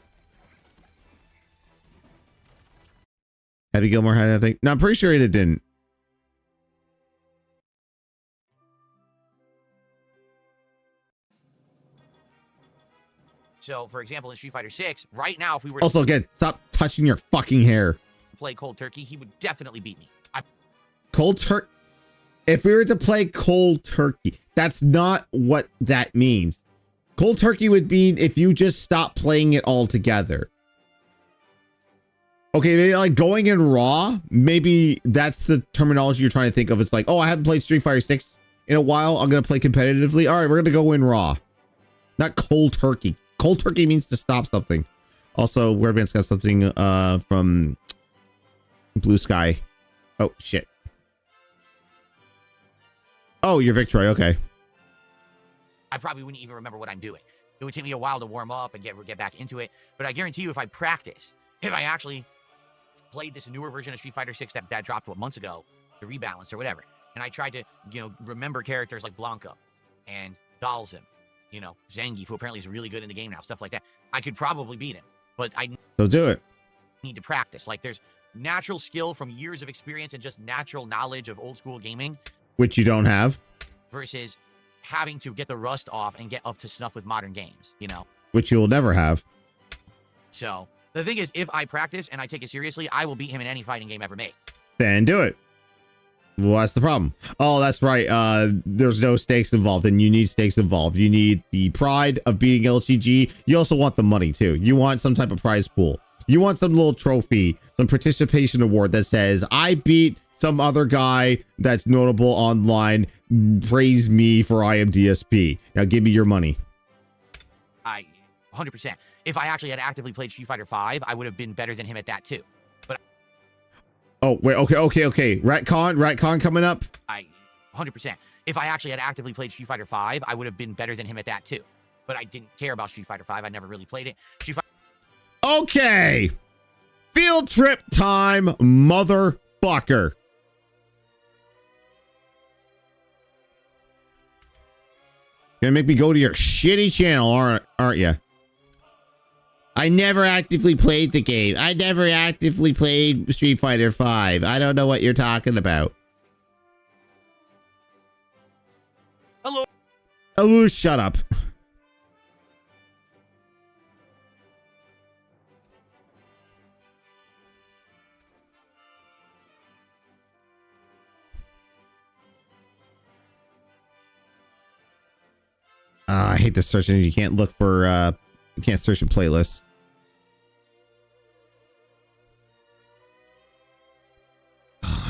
A: Happy Gilmore had anything? No, I'm pretty sure it didn't.
B: So, for example, in Street Fighter 6, right now, if we were
A: Also, again, stop touching your fucking hair.
B: to play Cold Turkey, he would definitely beat me.
A: Cold turkey. If we were to play cold turkey, that's not what that means. Cold turkey would be if you just stop playing it altogether. Okay, maybe like going in raw, maybe that's the terminology you're trying to think of. It's like, oh, I haven't played Street Fighter 6 in a while. I'm going to play competitively. All right, we're going to go in raw. Not cold turkey. Cold turkey means to stop something. Also, Weirdman's got something from Blue Sky. Oh, shit. Oh, your victory. Okay.
B: I probably wouldn't even remember what I'm doing. It would take me a while to warm up and get back into it. But I guarantee you, if I practice, if I actually played this newer version of Street Fighter 6 that dropped months ago, the rebalance or whatever, and I tried to, you know, remember characters like Blanca and Dalsim, you know, Zangief, who apparently is really good in the game now, stuff like that, I could probably beat him. But I
A: So do it.
B: need to practice. Like, there's natural skill from years of experience and just natural knowledge of old school gaming
A: Which you don't have.
B: versus having to get the rust off and get up to snuff with modern games, you know?
A: Which you'll never have.
B: So the thing is, if I practice and I take it seriously, I will beat him in any fighting game ever made.
A: Then do it. Well, that's the problem. Oh, that's right. There's no stakes involved, and you need stakes involved. You need the pride of beating LGG. You also want the money too. You want some type of prize pool. You want some little trophy, some participation award that says, I beat some other guy that's notable online. Praise me for I am DSP. Now give me your money.
B: 100%. If I actually had actively played Street Fighter 5, I would have been better than him at that too. But
A: oh, wait, okay. Retcon coming up.
B: 100%. If I actually had actively played Street Fighter 5, I would have been better than him at that too. But I didn't care about Street Fighter 5. I never really played it.
A: Okay. Field trip time, motherfucker. Gonna make me go to your shitty channel, aren't you? I never actively played the game. I never actively played Street Fighter 5. I don't know what you're talking about.
B: Hello.
A: Oh, shut up. I hate the search engine. You can't look for, you can't search in playlists.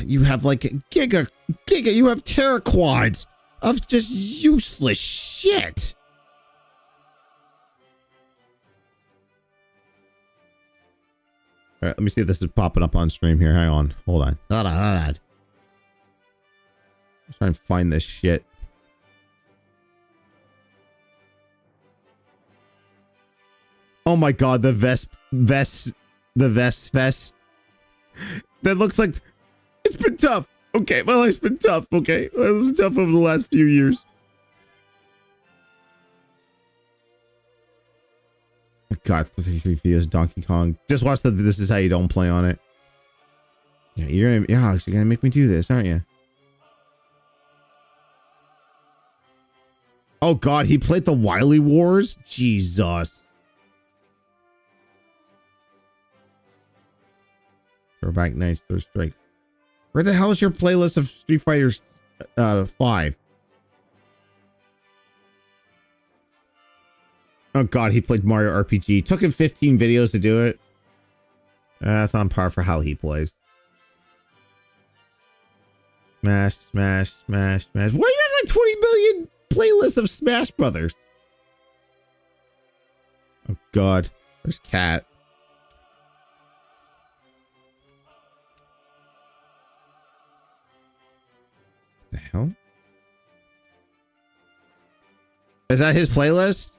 A: You have like giga, you have teraquads of just useless shit. All right, let me see if this is popping up on stream here. Hang on. Hold on. Hold on. Let's try and find this shit. Oh my god, the vest fest. That looks like it's been tough. Okay, my life's been tough. Okay, it was tough over the last few years. God, 33 videos, Donkey Kong. Just watch the This Is How You Don't Play on it. Yeah, you're gonna make me do this, aren't you? Oh god, he played the Wily Wars? Jesus. Throwback nice, third strike. Where the hell is your playlist of Street Fighter 5? Oh god, he played Mario RPG. Took him 15 videos to do it. That's on par for how he plays. Smash, smash, smash, smash. Why do you have like 20 million playlists of Smash Brothers? Oh god, there's Cat. The hell? Is that his playlist?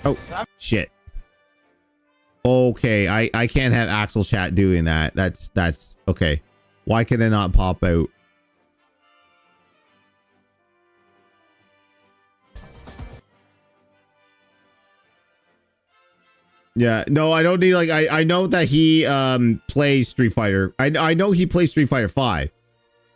A: Oh shit. Okay, I can't have Axel chat doing that. That's okay. Why can it not pop out? Yeah, no, I don't need like I know that he plays Street Fighter. I know he plays Street Fighter 5.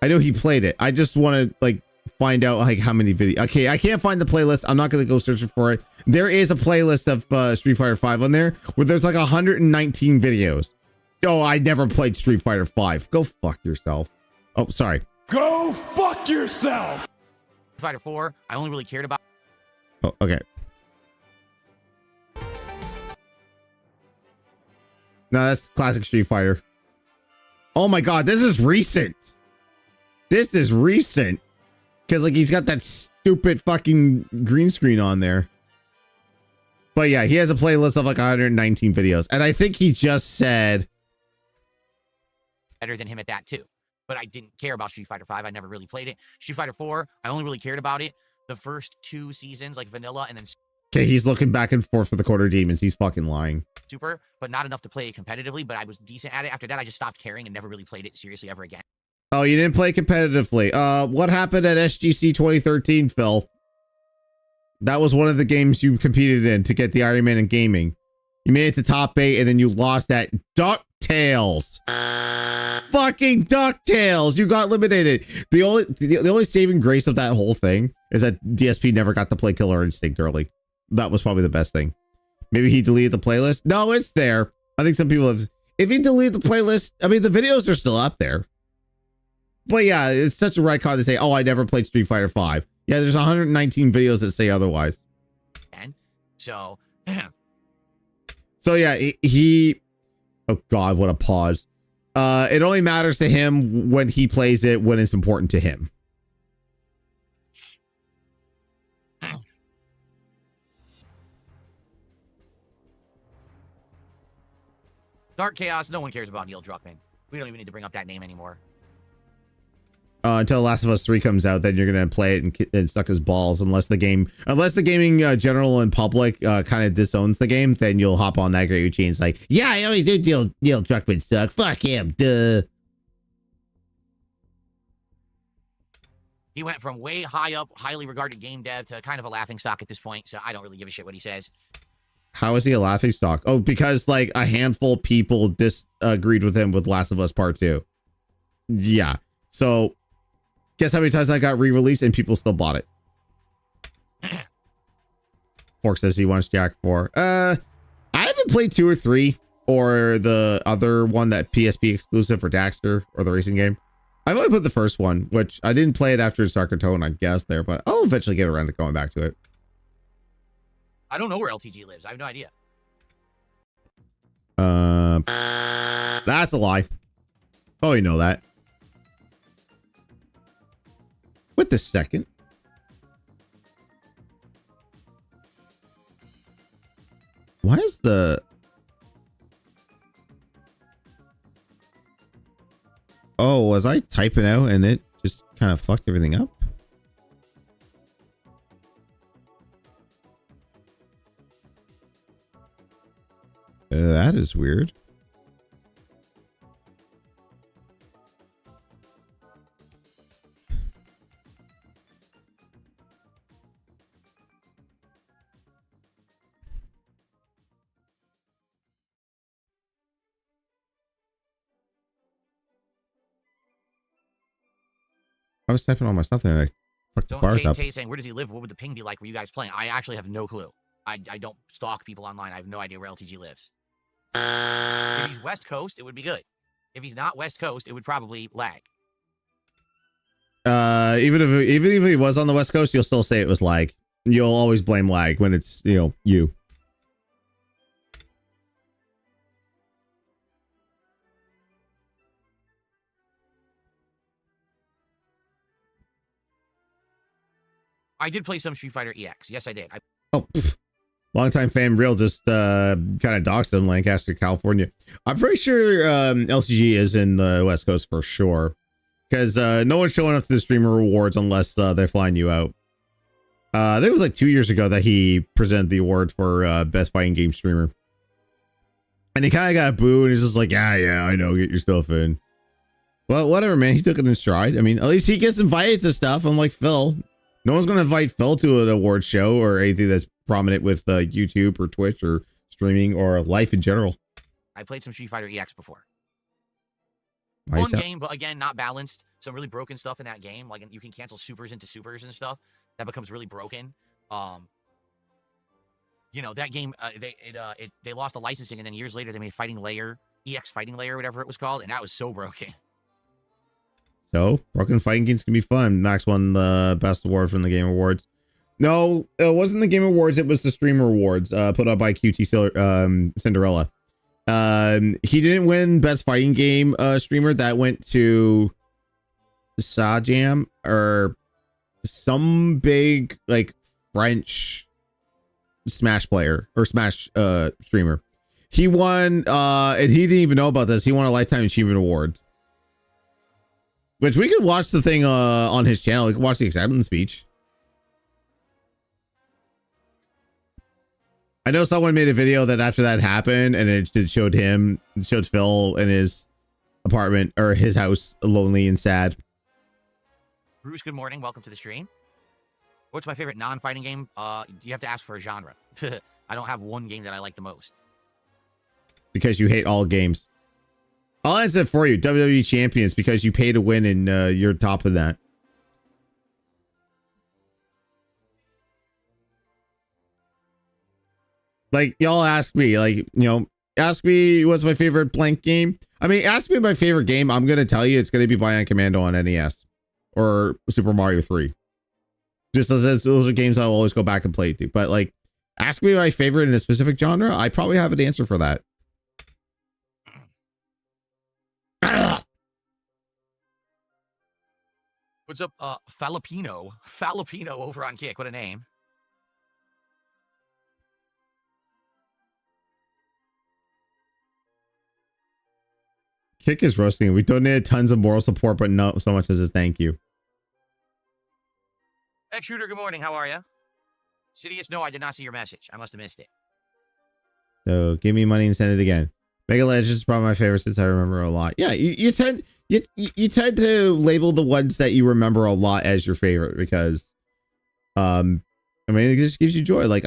A: I know he played it. I just want to like find out like how many videos. Okay, I can't find the playlist. I'm not gonna go searching for it. There is a playlist of Street Fighter 5 on there where there's like 119 videos. Oh, I never played Street Fighter 5. Go fuck yourself. Oh, sorry.
D: Go fuck yourself.
B: Street Fighter 4, I only really cared about.
A: Oh, okay. No, that's classic Street Fighter. Oh my god, this is recent. This is recent. Because, like, he's got that stupid fucking green screen on there. But yeah, he has a playlist of like 119 videos. And I think he just said...
B: better than him at that too. But I didn't care about Street Fighter 5. I never really played it. Street Fighter 4, I only really cared about it the first 2 seasons, like vanilla and then
A: okay, he's looking back and forth for the Quarter Demons. He's fucking lying.
B: super, but not enough to play it competitively. But I was decent at it. After that, I just stopped caring and never really played it seriously ever again.
A: Oh, you didn't play competitively. What happened at SGC 2013, Phil? That was one of the games you competed in to get the Iron Man in gaming. You made it to top 8 and then you lost at DuckTales. Fucking DuckTales. You got eliminated. The only saving grace of that whole thing is that DSP never got to play Killer Instinct early. That was probably the best thing. Maybe he deleted the playlist. No, it's there. I think some people have. If he deleted the playlist, I mean, the videos are still up there. But yeah, it's such a right call to say, oh, I never played Street Fighter 5. Yeah, there's 119 videos that say otherwise.
B: And so,
A: So yeah, he oh God, what a pause. It only matters to him when he plays it, when it's important to him.
B: Dark Chaos, no one cares about Neil Druckmann. We don't even need to bring up that name anymore.
A: Until Last of Us 3 comes out, then you're gonna play it and suck his balls. Unless the gaming general and public kind of disowns the game, then you'll hop on that great routine. It's like, yeah, I always do. Neil Druckmann suck. Fuck him. Duh.
B: He went from way high up, highly regarded game dev to kind of a laughingstock at this point. So I don't really give a shit what he says.
A: How is he a laughingstock? Oh, because like a handful of people disagreed with him with Last of Us Part 2. Yeah. So guess how many times that got re-released and people still bought it? Fork says he wants Jack 4. I haven't played 2 or 3 or the other one, that PSP exclusive for Daxter, or the racing game. I've only put the first one, which I didn't play it after Sarkatone, I guess there, but I'll eventually get around to going back to it.
B: I don't know where LTG lives. I have no idea.
A: That's a lie. Oh, you know that. Wait a second. Why is the... Oh, was I typing out and it just kind of fucked everything up? That is weird. I was typing all my stuff there and I fucked the bars up.
B: Tay saying, where does he live? What would the ping be like? Were you guys playing? I actually have no clue. I don't stalk people online. I have no idea where LTG lives. If he's West Coast, it would be good. If he's not West Coast, it would probably lag.
A: Even if he was on the West Coast, you'll still say it was lag. You'll always blame lag when it's, you.
B: I did play some Street Fighter EX. Yes, I did.
A: Longtime fan real just kind of doxed him, Lancaster, California. I'm pretty sure LCG is in the West Coast for sure, because no one's showing up to the streamer rewards unless they're flying you out. I think it was like 2 years ago that he presented the award for best fighting game streamer, and he kind of got a boo, and he's just like, yeah, I know, get your stuff in. Well, whatever, man. He took it in stride. I mean, at least he gets invited to stuff, unlike Phil. No one's going to invite Phil to an award show or anything that's prominent with YouTube or Twitch or streaming or life in general.
B: I played some Street Fighter EX before.
A: Nice.
B: Fun game, but again, not balanced. Some really broken stuff in that game. Like, you can cancel supers into supers and stuff. That becomes really broken. That game, they lost the licensing, and then years later they made Fighting Layer, EX Fighting Layer, whatever it was called, and that was so broken.
A: So, broken fighting games can be fun. Max won the best award from the Game Awards. No, it wasn't the Game Awards. It was the Streamer Awards put up by QT Cinderella. He didn't win best fighting game streamer. That went to Sajam or some big like French Smash player or Smash streamer. He won and he didn't even know about this. He won a Lifetime Achievement Award. Which we could watch the thing on his channel. We could watch the acceptance speech. I know someone made a video that after that happened, and it showed Phil in his apartment or his house, lonely and sad.
B: Bruce, good morning. Welcome to the stream. What's my favorite non-fighting game? You have to ask for a genre. I don't have one game that I like the most.
A: Because you hate all games. I'll answer it for you. WWE Champions, because you pay to win and you're top of that. Like, y'all ask me, like, ask me what's my favorite blank game. I mean, ask me my favorite game. I'm gonna tell you it's gonna be Bionic Commando on NES or Super Mario 3. Just as those are games I'll always go back and play. But like, ask me my favorite in a specific genre. I probably have an answer for that.
B: What's up, Falapino? Falapino over on Kick. What a name.
A: Kick is roasting. We donated tons of moral support, but no, so much as a thank you.
B: X Shooter, good morning. How are you? Sidious, no, I did not see your message. I must have missed it.
A: So give me money and send it again. Mega Legends is probably my favorite since I remember a lot. Yeah, you tend to label the ones that you remember a lot as your favorite because, I mean, it just gives you joy. Like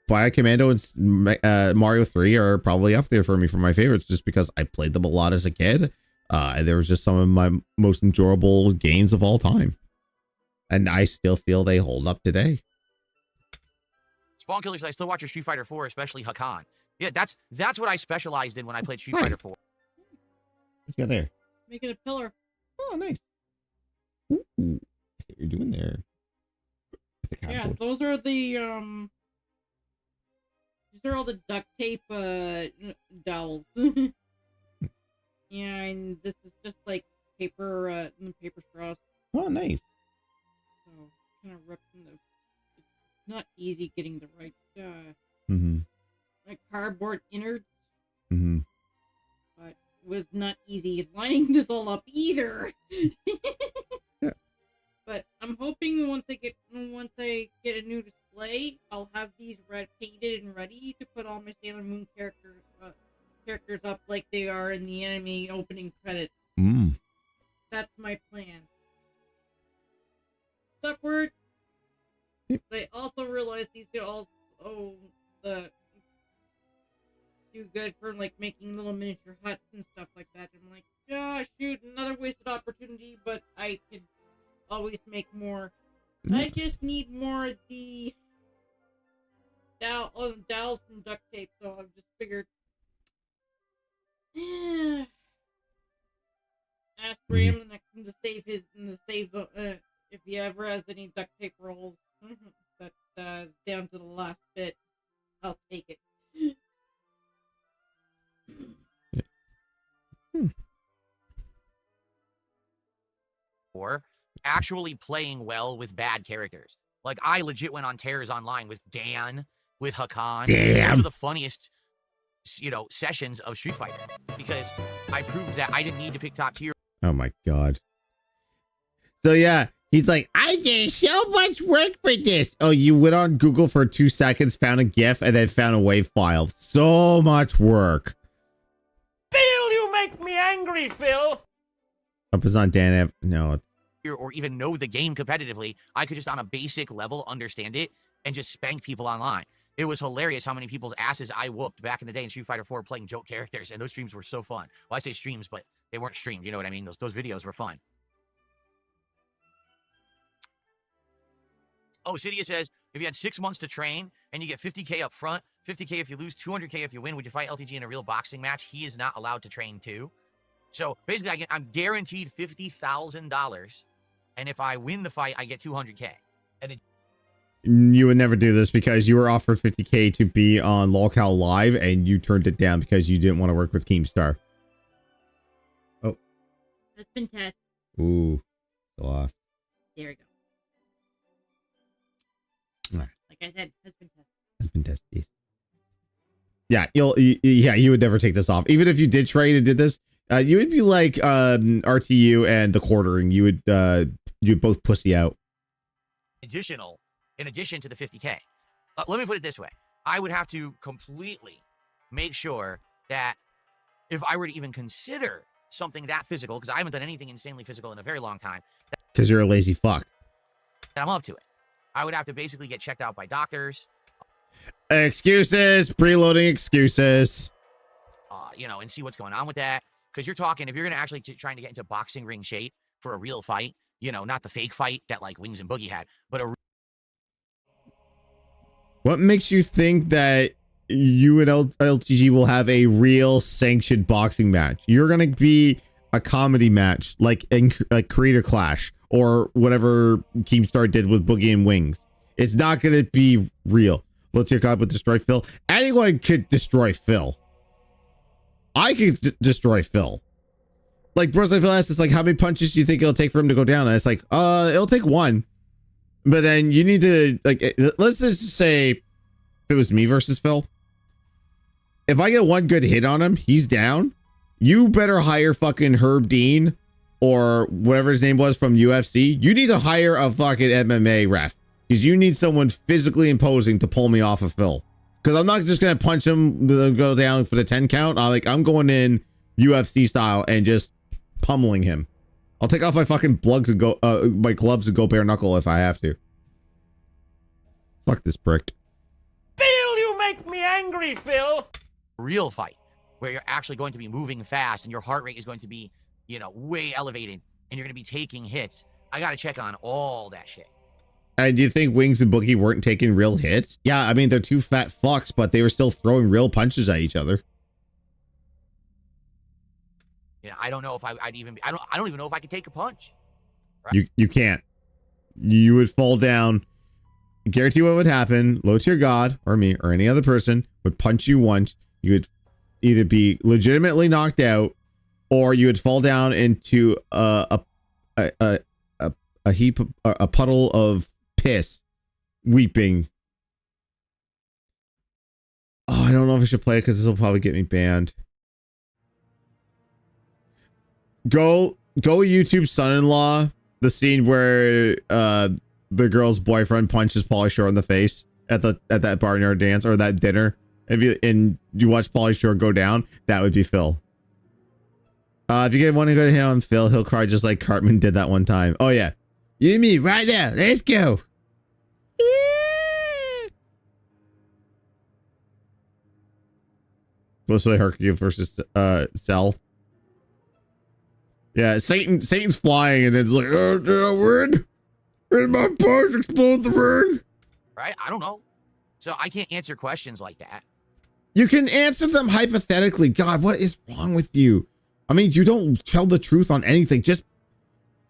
A: Bionic Commando and Mario 3 are probably up there for me for my favorites just because I played them a lot as a kid. And there was just some of my most enjoyable games of all time. And I still feel they hold up today.
B: Spawn Killers, I still watch your Street Fighter 4, especially Hakan. Yeah, that's what I specialized in when I played Street Fighter 4.
A: What's got there?
F: Making a pillar.
A: Oh, nice. Ooh, what you're doing there?
F: Yeah, those are the these are all the duct tape dowels. Yeah, and this is just like paper paper straws.
A: Oh, nice.
F: So kind of ripping the. It's not easy getting the right like cardboard innards. But it was not easy lining this all up either.
A: Yeah.
F: But I'm hoping once I get a new display, I'll have these red painted and ready to put all my Sailor Moon characters up like they are in the anime opening credits. That's my plan. Upward. But I also realized these could also do good for like making little miniature huts and stuff like that. I'm like, yeah, shoot, another wasted opportunity, but I could always make more. I just need more of the dowels from duct tape, so I've just figured ask Graham to save if he ever has any duct tape rolls that down to the last bit, I'll take it.
B: Or actually playing well with bad characters. Like, I legit went on tears online with Dan, with Hakan.
A: Damn.
B: Those are the funniest, sessions of Street Fighter. Because I proved that I didn't need to pick top tier.
A: Oh my god. So yeah, he's like, I did so much work for this. Oh, you went on Google for 2 seconds, found a GIF, and then found a WAV file. So much work.
C: Phil, you make me angry, Phil.
A: Up is on Dan. No.
B: Or even know the game competitively. I could just on a basic level understand it and just spank people online. It was hilarious how many people's asses I whooped back in the day in Street Fighter 4 playing joke characters, and those streams were so fun. Well, I say streams, but they weren't streamed. You know what I mean? Those videos were fun. Oh, Cydia says, if you had 6 months to train and you get 50K up front, 50K if you lose, 200K if you win, would you fight LTG in a real boxing match? He is not allowed to train too. So basically, I'm guaranteed $50,000. And if I win the fight, I get 200K. And
A: you would never do this because you were offered 50K to be on LOLCal Live and you turned it down because you didn't want to work with Keemstar. Oh.
F: Husband test.
A: Ooh. So off.
F: There we go.
A: Right.
F: Like I said, husband test.
A: Husband test. Yeah, you would never take this off. Even if you did trade and did this, you would be like RTU and the quartering. You would you'd both pussy out.
B: In addition to the 50K. Let me put it this way. I would have to completely make sure that if I were to even consider something that physical, because I haven't done anything insanely physical in a very long time.
A: Because you're a lazy fuck.
B: I'm up to it. I would have to basically get checked out by doctors.
A: Excuses. Preloading excuses.
B: And see what's going on with that. Because you're talking, if you're going to actually trying to get into boxing ring shape for a real fight, not the fake fight that like Wings and Boogie had, but
A: What makes you think that you and LTG will have a real sanctioned boxing match. You're gonna be a comedy match, like in like Creator Clash or whatever Keemstar did with Boogie and Wings. It's not gonna be real. Let's your God would destroy Phil. Anyone could destroy Phil. I could destroy Phil. Like Bros, I feel it's like, how many punches do you think it'll take for him to go down? And it's like, it'll take one. But then you need to, like, let's just say if it was me versus Phil. If I get one good hit on him, he's down. You better hire fucking Herb Dean or whatever his name was from UFC. You need to hire a fucking MMA ref because you need someone physically imposing to pull me off of Phil. Because I'm not just gonna punch him, go down for the 10 count. I'm going in UFC style and just pummeling him. I'll take off my fucking plugs and go, my gloves and go bare knuckle if I have to. Fuck this prick.
C: Phil, you make me angry, Phil.
B: Real fight where you're actually going to be moving fast and your heart rate is going to be, you know, way elevated and you're going to be taking hits. I got to check on all that shit.
A: And do you think Wings and Boogie weren't taking real hits? Yeah, I mean, they're two fat fucks, but they were still throwing real punches at each other.
B: Yeah, I don't know if I'd even be, I don't even know if I could take a punch. Right?
A: You can't. You would fall down. I guarantee what would happen. Low tier God or me or any other person would punch you once. You would either be legitimately knocked out, or you would fall down into a heap, a puddle of piss, weeping. Oh, I don't know if I should play it because this will probably get me banned. Go YouTube son-in-law, the scene where the girl's boyfriend punches Pauly Shore in the face at that barnyard dance or that dinner. And you watch Pauly Shore go down, that would be Phil. If you get one to go to him on Phil, he'll cry just like Cartman did that one time. Oh yeah. You and me right now. Let's go. Supposed to play Hercules versus Cell. Yeah, Satan's flying and it's like, oh, no, we're in my parts, explode the ring.
B: Right? I don't know. So I can't answer questions like that.
A: You can answer them hypothetically. God, what is wrong with you? I mean, you don't tell the truth on anything. Just,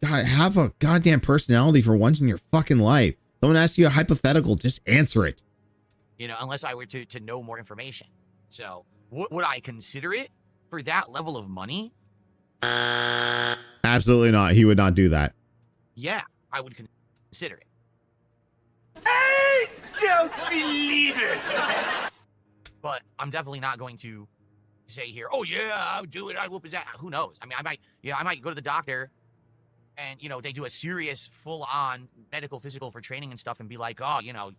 A: God, have a goddamn personality for once in your fucking life. Someone asks you a hypothetical, just answer it.
B: You know, unless I were to know more information. So, would I consider it for that level of money?
A: Absolutely not. He would not do that.
B: Yeah, I would consider it.
C: I don't believe it.
B: But I'm definitely not going to say here, oh yeah, I'll do it, I whoop his ass. Who knows? I mean, I might go to the doctor and, you know, they do a serious full-on medical physical for training and stuff and be like, oh, you know,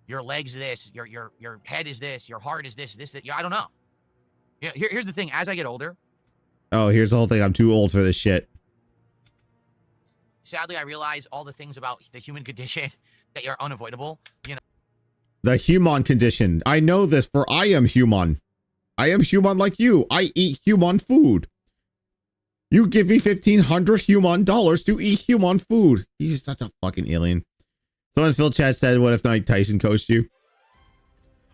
B: your leg's this, your head is this, your heart is this. Yeah, I don't know. Yeah, here's the thing. As I get older.
A: Oh, here's the whole thing. I'm too old for this shit.
B: Sadly, I realize all the things about the human condition that are unavoidable, you know.
A: The human condition. I know this, for I am human. I am human like you. I eat human food. You give me $1,500 human dollars to eat human food. He's such a fucking alien. Someone in Phil chat said, what if Mike Tyson coached you?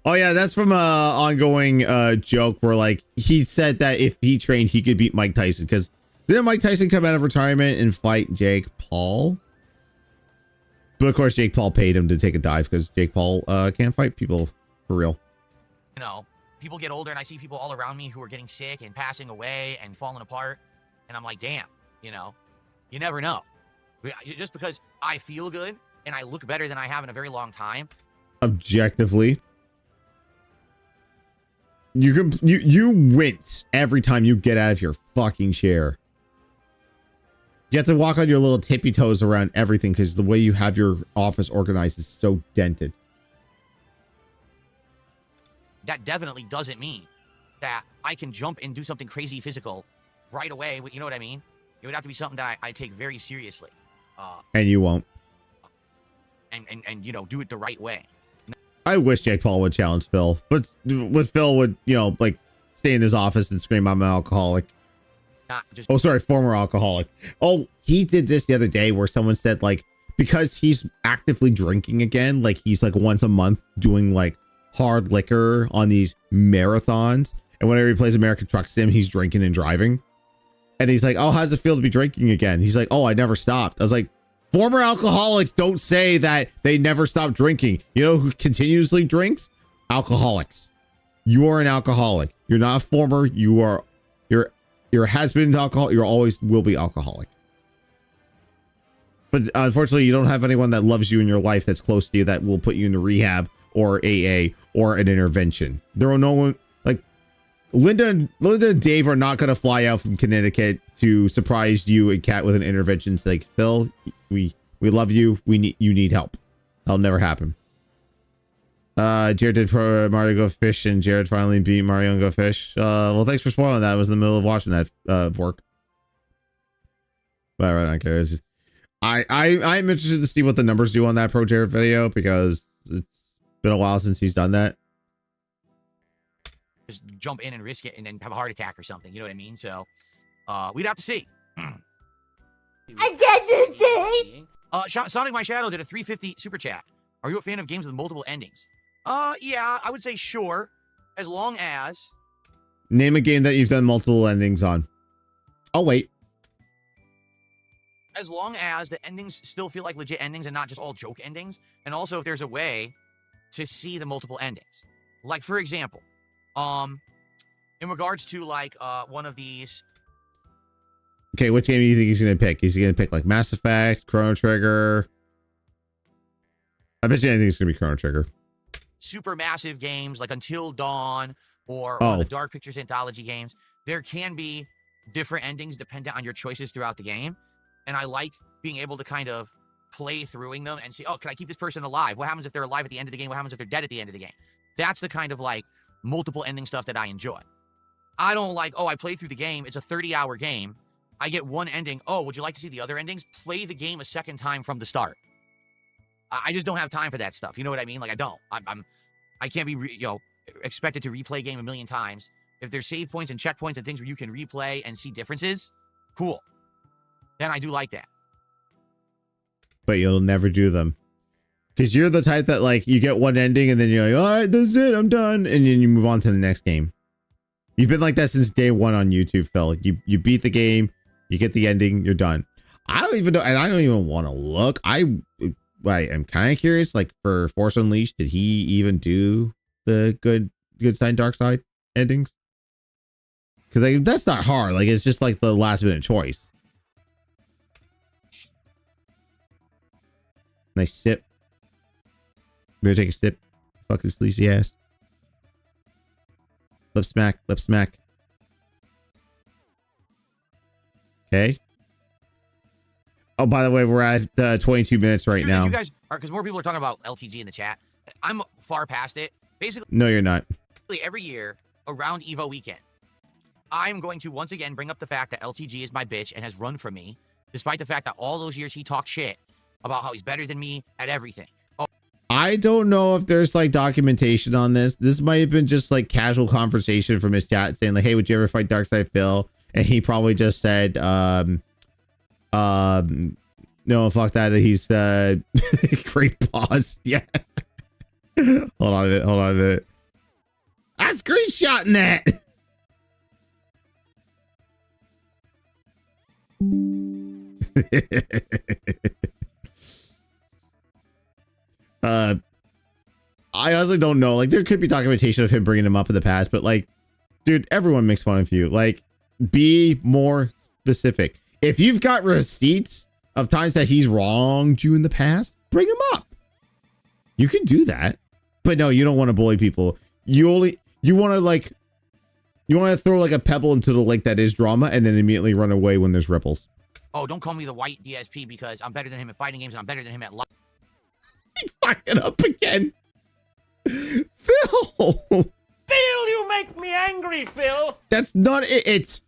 A: Oh yeah, that's from a ongoing joke where like he said that if he trained, he could beat Mike Tyson. Because didn't Mike Tyson come out of retirement and fight Jake Paul? But of course, Jake Paul paid him to take a dive because Jake Paul can't fight people for real.
B: You know, people get older and I see people all around me who are getting sick and passing away and falling apart. And I'm like, damn, you know, you never know. Just because I feel good and I look better than I have in a very long time.
A: Objectively. You wince every time you get out of your fucking chair. You have to walk on your little tippy toes around everything because the way you have your office organized is so dented.
B: That definitely doesn't mean that I can jump and do something crazy physical right away. You know what I mean? It would have to be something that I take very seriously.
A: And you won't.
B: And you know, do it the right way.
A: I wish Jake Paul would challenge Phil, but with Phil would, you know, like stay in his office and scream, I'm an alcoholic.
B: Not just
A: oh, sorry, former alcoholic. Oh, he did this the other day where someone said like, because he's actively drinking again, like he's like once a month doing like hard liquor on these marathons. And whenever he plays American Truck Sim, he's drinking and driving. And he's like, oh, how's it feel to be drinking again? He's like, oh, I never stopped. I was like, former alcoholics don't say that they never stop drinking. You know who continuously drinks? Alcoholics. You are an alcoholic. You're not a former. You're has been alcohol. You always will be alcoholic. But unfortunately, you don't have anyone that loves you in your life that's close to you that will put you into rehab or AA or an intervention. There are no one like Linda and Dave are not going to fly out from Connecticut to surprise you and Kat with an intervention. It's like, Phil, we love you. You need help. That'll never happen. Jared did Mario Go Fish, and Jared finally beat Mario and Go Fish. Well, thanks for spoiling that. I was in the middle of watching that work. But I don't care. I'm interested to see what the numbers do on that Pro Jared video, because it's been a while since he's done that.
B: Just jump in and risk it and then have a heart attack or something. You know what I mean? So we'd have to see.
E: I get to see.
B: Sonic My Shadow did a 350 super chat. Are you a fan of games with multiple endings? Yeah, I would say sure, as long as...
A: Name a game that you've done multiple endings on. Oh, wait.
B: As long as the endings still feel like legit endings and not just all joke endings. And also if there's a way to see the multiple endings. Like, for example, in regards to, like, one of these...
A: Okay, which game do you think he's going to pick? Is he going to pick, like, Mass Effect, Chrono Trigger? I bet you anything's going to be Chrono Trigger.
B: Super massive games like Until Dawn or one of the Dark Pictures anthology games. There can be different endings dependent on your choices throughout the game. And I like being able to kind of play throughing them and see, oh, can I keep this person alive? What happens if they're alive at the end of the game? What happens if they're dead at the end of the game? That's the kind of like multiple ending stuff that I enjoy. I don't like, oh, I played through the game. It's a 30-hour game. I get one ending. Oh, would you like to see the other endings? Play the game a second time from the start. I just don't have time for that stuff. You know what I mean? Like, I don't. I can't be, expected to replay a game a million times. If there's save points and checkpoints and things where you can replay and see differences, cool. Then I do like that.
A: But you'll never do them. Because you're the type that, like, you get one ending and then you're like, all right, that's it, I'm done. And then you move on to the next game. You've been like that since day one on YouTube, Phil. You beat the game, you get the ending, you're done. I don't even know, and I don't even want to look. I am kind of curious, like, for Force Unleashed, did he even do the good side, dark side endings? Because like, that's not hard. Like, it's just like the last minute choice. Nice sip. Better take a sip. Fucking sleazy ass. Lip smack. Lip smack. Okay. Oh, by the way, we're at 22 minutes right now.
B: You guys are, because more people are talking about LTG in the chat. I'm far past it. Basically,
A: no, you're not.
B: Every year around Evo weekend, I'm going to once again bring up the fact that LTG is my bitch and has run from me, despite the fact that all those years he talked shit about how he's better than me at everything. Oh.
A: I don't know if there's like documentation on this. This might have been just like casual conversation from his chat saying like, hey, would you ever fight Darkside Phil? And he probably just said, no, fuck that. He's great pause. Yeah. Hold on a minute. I'm screenshotting that. I honestly don't know. Like, there could be documentation of him bringing him up in the past, but like, dude, everyone makes fun of you. Like, be more specific. If you've got receipts of times that he's wronged you in the past, bring him up. You can do that. But no, you don't want to bully people. You want to throw like a pebble into the lake that is drama and then immediately run away when there's ripples.
B: Oh, don't call me the white DSP because I'm better than him at fighting games and I'm better than him at life.
A: Fuck it up again. Phil!
C: Phil, you make me angry, Phil!
A: That's not it.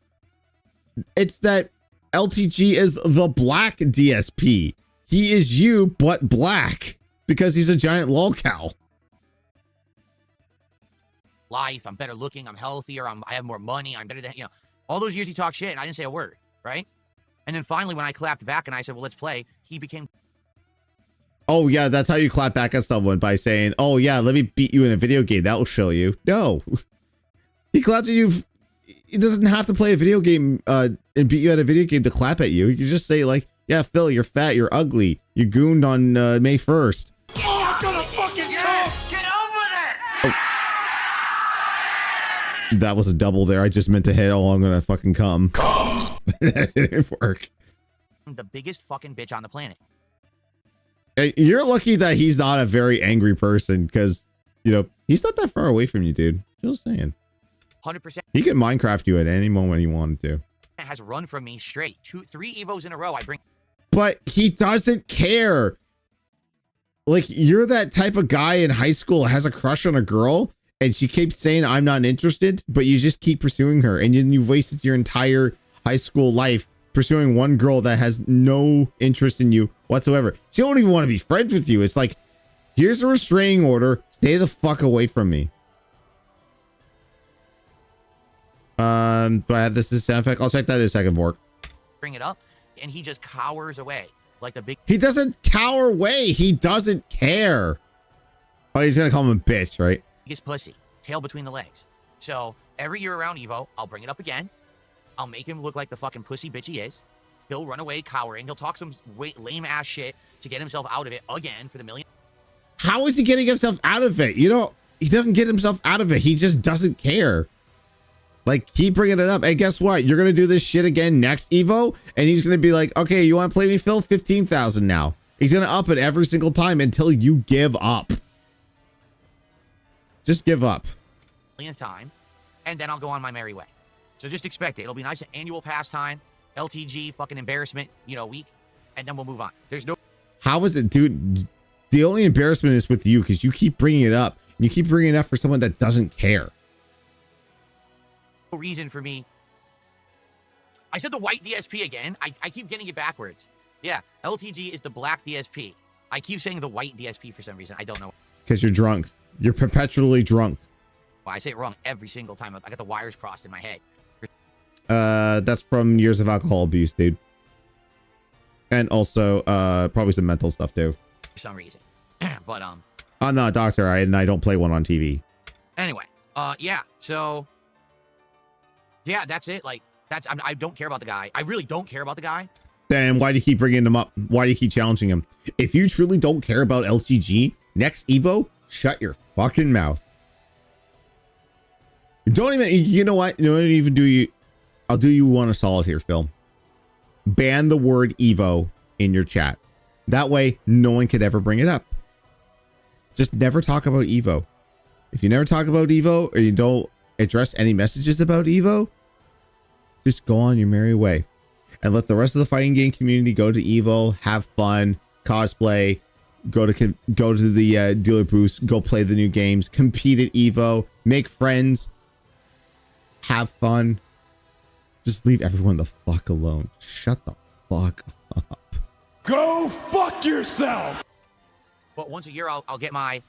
A: It's that LTG is the black DSP. He is you, but black. Because he's a giant lolcow.
B: Life, I'm better looking, I'm healthier, I have more money, I'm better than, all those years he talked shit and I didn't say a word, right? And then finally when I clapped back and I said, well, let's play, he became...
A: Oh yeah, that's how you clap back at someone, by saying, "Oh yeah, let me beat you in a video game. That will show you." No, he claps at you. He doesn't have to play a video game and beat you at a video game to clap at you. You can just say like, "Yeah, Phil, you're fat, you're ugly, you gooned on May 1st."
D: Oh, I'm gonna fucking come.
C: Get over it!
A: That was a double there. I just meant to hit. Oh, I'm gonna fucking come. That didn't work.
B: I'm the biggest fucking bitch on the planet.
A: Hey, you're lucky that he's not a very angry person, because you know he's not that far away from you, dude. Just saying.
B: 100%
A: He could Minecraft you at any moment he wanted to.
B: has run from me straight. 3 Evos in a row. I bring.
A: But he doesn't care. Like, you're that type of guy in high school who has a crush on a girl, and she keeps saying, "I'm not interested," but you just keep pursuing her, and then you've wasted your entire high school life pursuing one girl that has no interest in you whatsoever. She don't even want to be friends with you. It's like, here's a restraining order. Stay the fuck away from me. Do I have this as a sound effect? I'll check that in a second, Vork.
B: Bring it up, and he just cowers away like the big.
A: He doesn't cower away. He doesn't care. Oh, he's gonna call him a bitch, right?
B: Biggest pussy, tail between the legs. So every year around Evo, I'll bring it up again. I'll make him look like the fucking pussy bitch he is. He'll run away cowering. He'll talk some lame ass shit to get himself out of it again for the million.
A: How is he getting himself out of it? You know, he doesn't get himself out of it. He just doesn't care. Like, keep bringing it up. And guess what? You're going to do this shit again next Evo. And he's going to be like, "Okay, you want to play me, Phil? 15,000 now." He's going to up it every single time until you give up. Just give up.
B: Millionth time, and then I'll go on my merry way. So just expect it. It'll be nice annual pastime, LTG, fucking embarrassment, week, and then we'll move on. There's no.
A: How is it, dude? The only embarrassment is with you because you keep bringing it up. And you keep bringing it up for someone that doesn't care.
B: Reason for me. I said the white DSP again. I keep getting it backwards. Yeah, LTG is the black DSP. I keep saying the white DSP for some reason. I don't know.
A: Because you're drunk. You're perpetually drunk.
B: Well, I say it wrong every single time. I got the wires crossed in my head.
A: That's from years of alcohol abuse, dude. And also, probably some mental stuff too.
B: For some reason. But
A: I'm not a doctor, and I don't play one on TV.
B: Anyway, yeah. So yeah, that's it. Like, I don't care about the guy. I really don't care about the guy.
A: Then why do you keep bringing him up? Why do you keep challenging him? If you truly don't care about LTG, next Evo, shut your fucking mouth. Don't even, you know what? Don't even do you. I'll do you one a solid here, Phil. Ban the word Evo in your chat. That way, no one could ever bring it up. Just never talk about Evo. If you never talk about Evo, or you don't address any messages about Evo, just go on your merry way and let the rest of the fighting game community go to Evo, have fun, cosplay, go to the dealer booths, go play the new games, compete at Evo, make friends, have fun. Just leave everyone the fuck alone. Shut the fuck up.
D: Go fuck yourself.
B: But once a year, I'll get my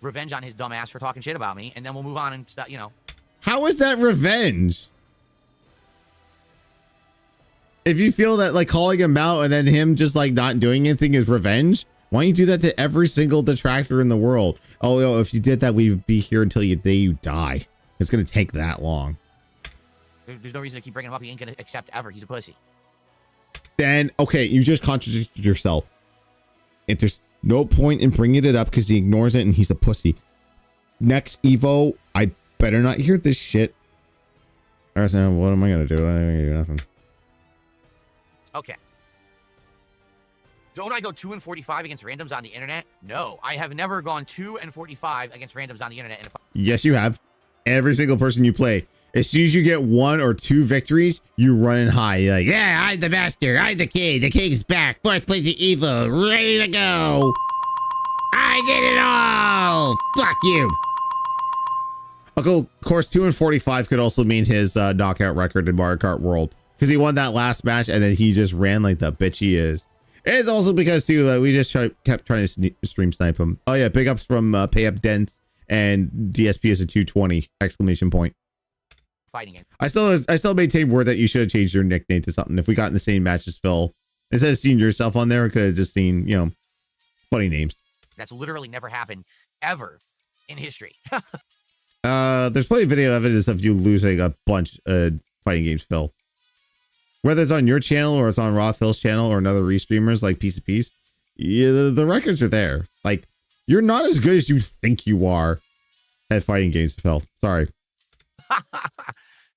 B: revenge on his dumb ass for talking shit about me, and then we'll move on and start,
A: How is that revenge? If you feel that like calling him out and then him just like not doing anything is revenge, why don't you do that to every single detractor in the world? Oh, yo, if you did that, we'd be here until the day you die. It's going to take that long.
B: There's no reason to keep bringing him up. He ain't going to accept ever. He's a pussy.
A: Then, okay, you just contradicted yourself. If there's no point in bringing it up because he ignores it and he's a pussy. Next Evo, I better not hear this shit. All right, so what am I going to do? I ain't gonna do nothing.
B: Okay. Don't I go 2-45 against randoms on the internet? No, I have never gone 2-45 against randoms on the internet.
A: Yes, you have. Every single person you play. As soon as you get 1 or 2 victories, you running high. You're like, "Yeah, I'm the master. I'm the king. The king's back. 4th place of Evo. Ready to go. I did it all. Fuck you." Of course, 2-45 could also mean his knockout record in Mario Kart World. Because he won that last match and then he just ran like the bitch he is. It's also because, too, we just kept trying to stream snipe him. Oh, yeah, big ups from Pay Up Dent and DSP is a 220! Exclamation point.
B: Fighting it.
A: I still maintain word that you should have changed your nickname to something. If we got in the same match as Phil, instead of seeing yourself on there, we could have just seen, Funny names.
B: That's literally never happened ever in history.
A: There's plenty of video evidence of you losing a bunch of fighting games, Phil. Whether it's on your channel or it's on Raw Phil's channel or another restreamers like Piece of Peace, yeah, the records are there. Like, you're not as good as you think you are at fighting games, Phil. Sorry.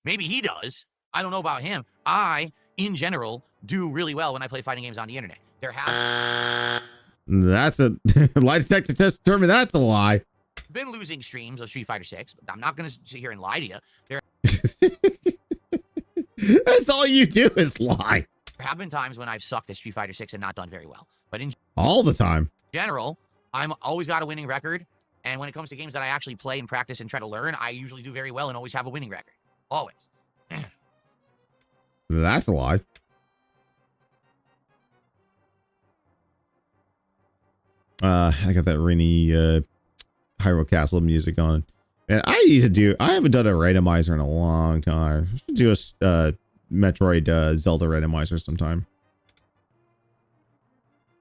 B: Maybe he does. I don't know about him. I, in general, do really well when I play fighting games on the internet. There have
A: That's a lie detector test determined that's a lie.
B: been losing streams of Street Fighter 6, but I'm not going to sit here and lie to you. There
A: That's all you do is lie.
B: have been times when I've sucked at Street Fighter 6 and not done very well. But in
A: All the time.
B: general, I'm always got a winning record. And when it comes to games that I actually play and practice and try to learn, I usually do very well and always have a winning record. Always.
A: That's a lie. I got that rainy Hyrule Castle music on. And I haven't done a randomizer in a long time. I should do a Metroid Zelda randomizer sometime.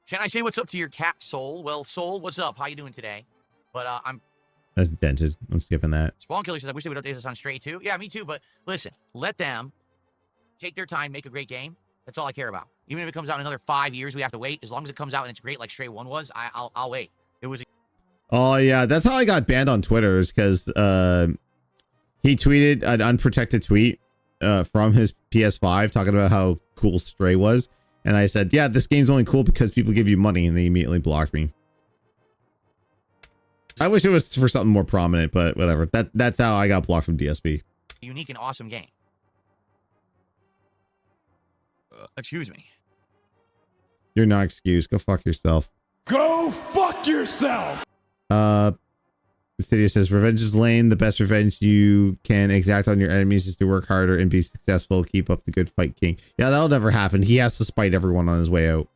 B: Can I say what's up to your cat, Soul? Well, Soul, what's up? How you doing today? But
A: That's dented. I'm skipping that.
B: Spawn Killer says, I wish they would update us on Stray too. Yeah, me too. But listen, let them take their time, make a great game. That's all I care about. Even if it comes out in another 5 years, we have to wait. As long as it comes out and it's great like Stray 1 was, I'll wait. It was
A: Oh yeah, that's how I got banned on Twitter, is because he tweeted an unprotected tweet from his PS5 talking about how cool Stray was, and I said, yeah, this game's only cool because people give you money, and they immediately blocked me. I wish it was for something more prominent, but whatever. That's how I got blocked from DSP.
B: a unique and awesome game. Excuse me.
A: You're not excused. Go fuck yourself.
D: Go fuck yourself.
A: Stadia says, revenge is lame. The best revenge you can exact on your enemies is to work harder and be successful. Keep up the good fight, King. Yeah, that'll never happen. He has to spite everyone on his way out.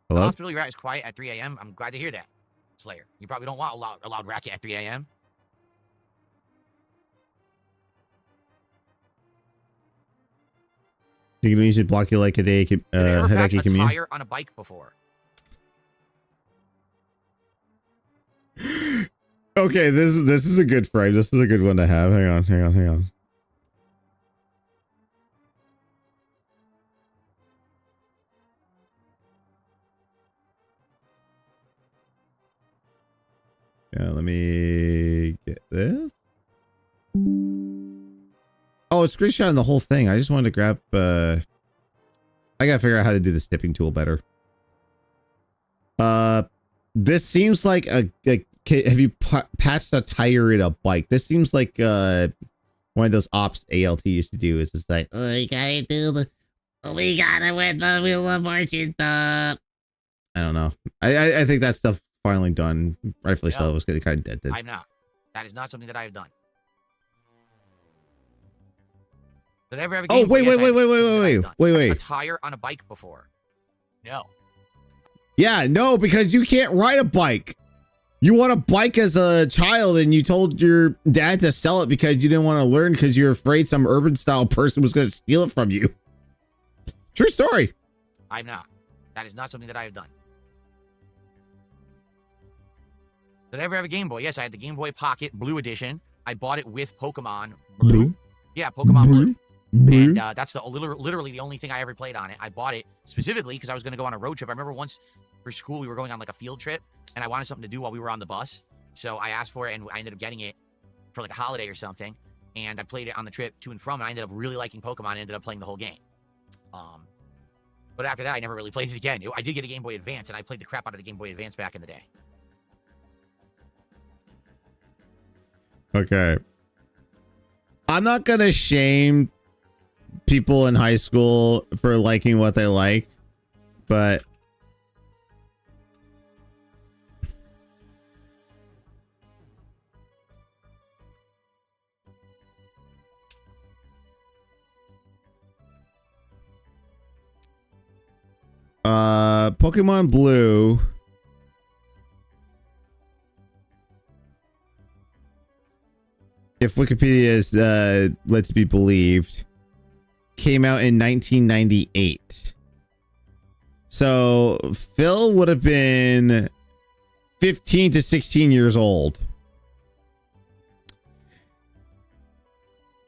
A: Hello?
B: Hospital, you're right. It's quiet at 3 a.m. I'm glad to hear that, Slayer. You probably don't want a loud racket at 3 a.m.
A: You can usually block you like a day.
B: Did they ever patch
A: Hideki
B: a
A: commune.
B: tire on a bike before?
A: Okay, this is a good frame. This is a good one to have. Hang on. Yeah, let me get this. Oh, it's screenshotting the whole thing. I just wanted to grab I gotta figure out how to do the snipping tool better. This seems like have you patched a tire in a bike? This seems like one of those ops ALT used to do. Is just like, oh, we gotta do we gotta win the Wheel of Fortune stuff. I don't know. I think that stuff finally done. Rightfully so. It was getting kind of dented.
B: I'm not. That is not something that I have done. Did I ever have a
A: Oh,
B: game where,
A: wait.
B: Patched a tire on a bike before? No.
A: Yeah, no, because you can't ride a bike. You want a bike as a child and you told your dad to sell it because you didn't want to learn because you're afraid some urban style person was going to steal it from you. True story.
B: I'm not. That is not something that I have done. Did I ever have a Game Boy? Yes, I had the Game Boy Pocket Blue Edition. I bought it with Pokemon Blue. Yeah, Pokemon Blue. And that's literally the only thing I ever played on it. I bought it specifically because I was going to go on a road trip. I remember once for school, we were going on like a field trip, and I wanted something to do while we were on the bus. So I asked for it, and I ended up getting it for like a holiday or something. And I played it on the trip to and from, and I ended up really liking Pokemon and ended up playing the whole game. But after that, I never really played it again. I did get a Game Boy Advance, and I played the crap out of the Game Boy Advance back in the day.
A: Okay. I'm not going to shame people in high school for liking what they like, but Pokemon Blue if Wikipedia is led to be believed, came out in 1998. So Phil would have been 15 to 16 years old.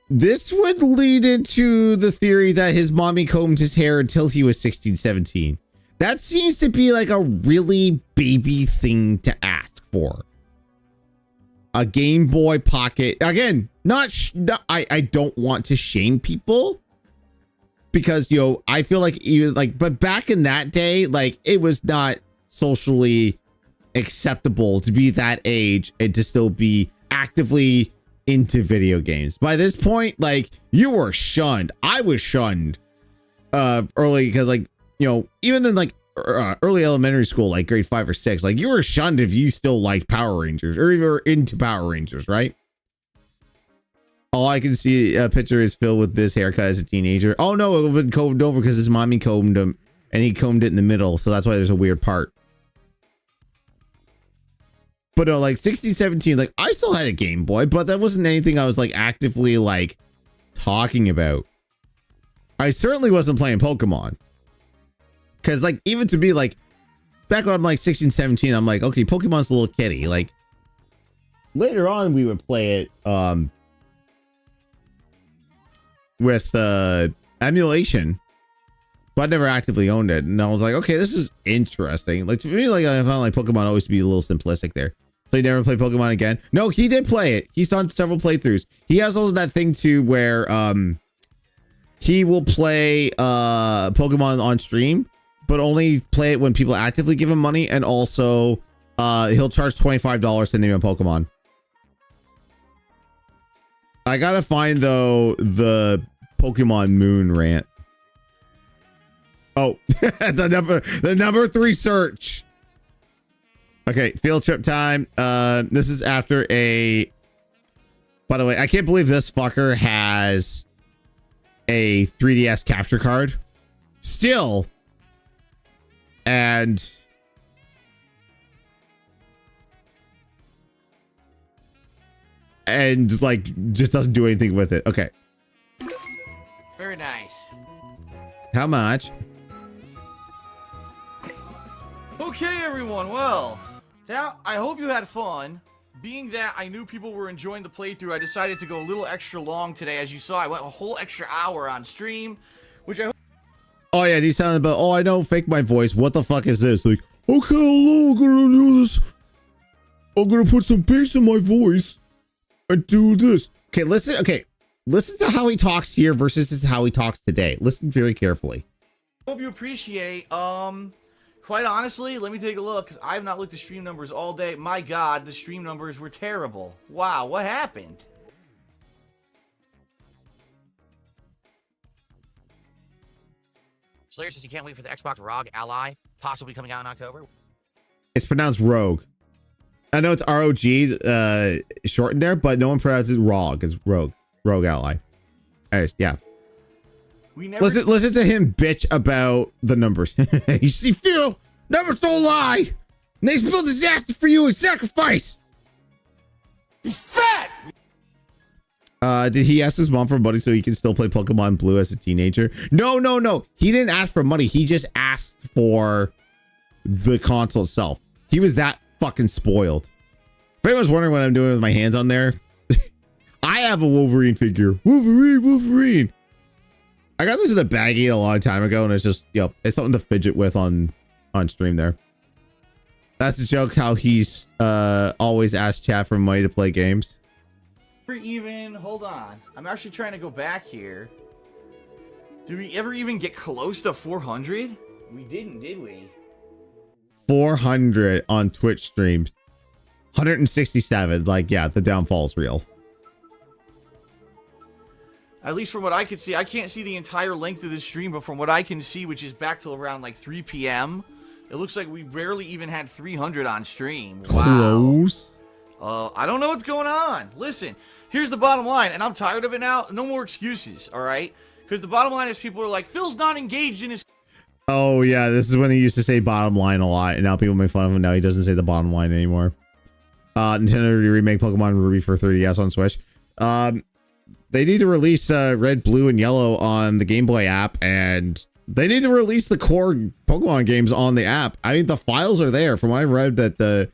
A: This would lead into the theory that his mommy combed his hair until he was 16, 17. That seems to be like a really baby thing to ask for. A Game Boy Pocket. Again, I don't want to shame people because, you know, I feel like even like, but back in that day, like it was not socially acceptable to be that age and to still be actively into video games. By this point, like you were shunned. I was shunned early because, like, you know, even in like early elementary school, like grade 5 or 6, like you were shunned if you still liked Power Rangers or you were into Power Rangers, right? All I can see a picture is Phil with this haircut as a teenager. Oh no, it would have been combed over because his mommy combed him and he combed it in the middle, so that's why there's a weird part. But no, like 16, 17, like I still had a Game Boy, but that wasn't anything I was like actively like talking about. I certainly wasn't playing Pokemon. Cause like even to me, like back when I'm like 16, 17, I'm like, okay, Pokemon's a little kitty. Like later on we would play it with emulation. But I never actively owned it. And I was like, okay, this is interesting. Like to me, like I found like Pokemon always to be a little simplistic there. So he never played Pokemon again. No, he did play it. He's done several playthroughs. He has also that thing too where he will play Pokemon on stream, but only play it when people actively give him money, and also he'll charge $25 to name a Pokemon. I gotta find though the Pokemon Moon rant. Oh, the number 3 search. Okay, field trip time. This is after a. By the way, I can't believe this fucker has a 3DS capture card still, and like just doesn't do anything with it. Okay.
B: Very nice.
A: How much?
G: Okay, everyone. Well, now I hope you had fun. Being that I knew people were enjoying the playthrough, I decided to go a little extra long today. As you saw, I went a whole extra hour on stream, which I hope.
A: Oh yeah, he's sounding about. Oh, I don't fake my voice. What the fuck is this? Like, okay, hello, I'm gonna do this. I'm gonna put some bass in my voice and do this. Okay, listen. Okay, listen to how he talks here versus how he talks today. Listen very carefully.
G: Hope you appreciate. Quite honestly, let me take a look, because I have not looked at stream numbers all day. My God, the stream numbers were terrible. Wow, what happened?
B: Slayer says he can't wait for the Xbox ROG Ally, possibly coming out in October.
A: It's pronounced Rogue. I know it's ROG shortened there, but no one pronounces it ROG. It's Rogue. Rogue Ally. Anyways, yeah.
G: We never
A: Listen to him bitch about the numbers. You see, Phil, numbers don't lie. And they spell disaster for you and sacrifice.
D: He's fat!
A: Did he ask his mom for money so he can still play Pokemon Blue as a teenager? No. He didn't ask for money. He just asked for the console itself. He was that fucking spoiled. If anyone's wondering what I'm doing with my hands on there, I have a Wolverine figure. Wolverine. I got this in a baggie a long time ago, and it's just, you know, it's something to fidget with on stream there. That's a joke how he's always asked chat for money to play games.
G: even, hold on. I'm actually trying to go back here. Did we ever even get close to 400? We didn't, did we?
A: 400 on Twitch streams. 167. Like, yeah, the downfall's real.
G: At least from what I could see. I can't see the entire length of the stream, but from what I can see, which is back till around like 3 p.m., it looks like we barely even had 300 on stream. Wow.
A: Close.
G: I don't know what's going on. Listen, here's the bottom line, and I'm tired of it now. No more excuses, all right? Because the bottom line is people are like, Phil's not engaged in his...
A: Oh, yeah, this is when he used to say bottom line a lot, and now people make fun of him. Now he doesn't say the bottom line anymore. Nintendo remake Pokemon Ruby for 3DS on Switch. They need to release red, blue, and yellow on the Game Boy app, and they need to release the core Pokemon games on the app. I mean, the files are there. From what I read, that the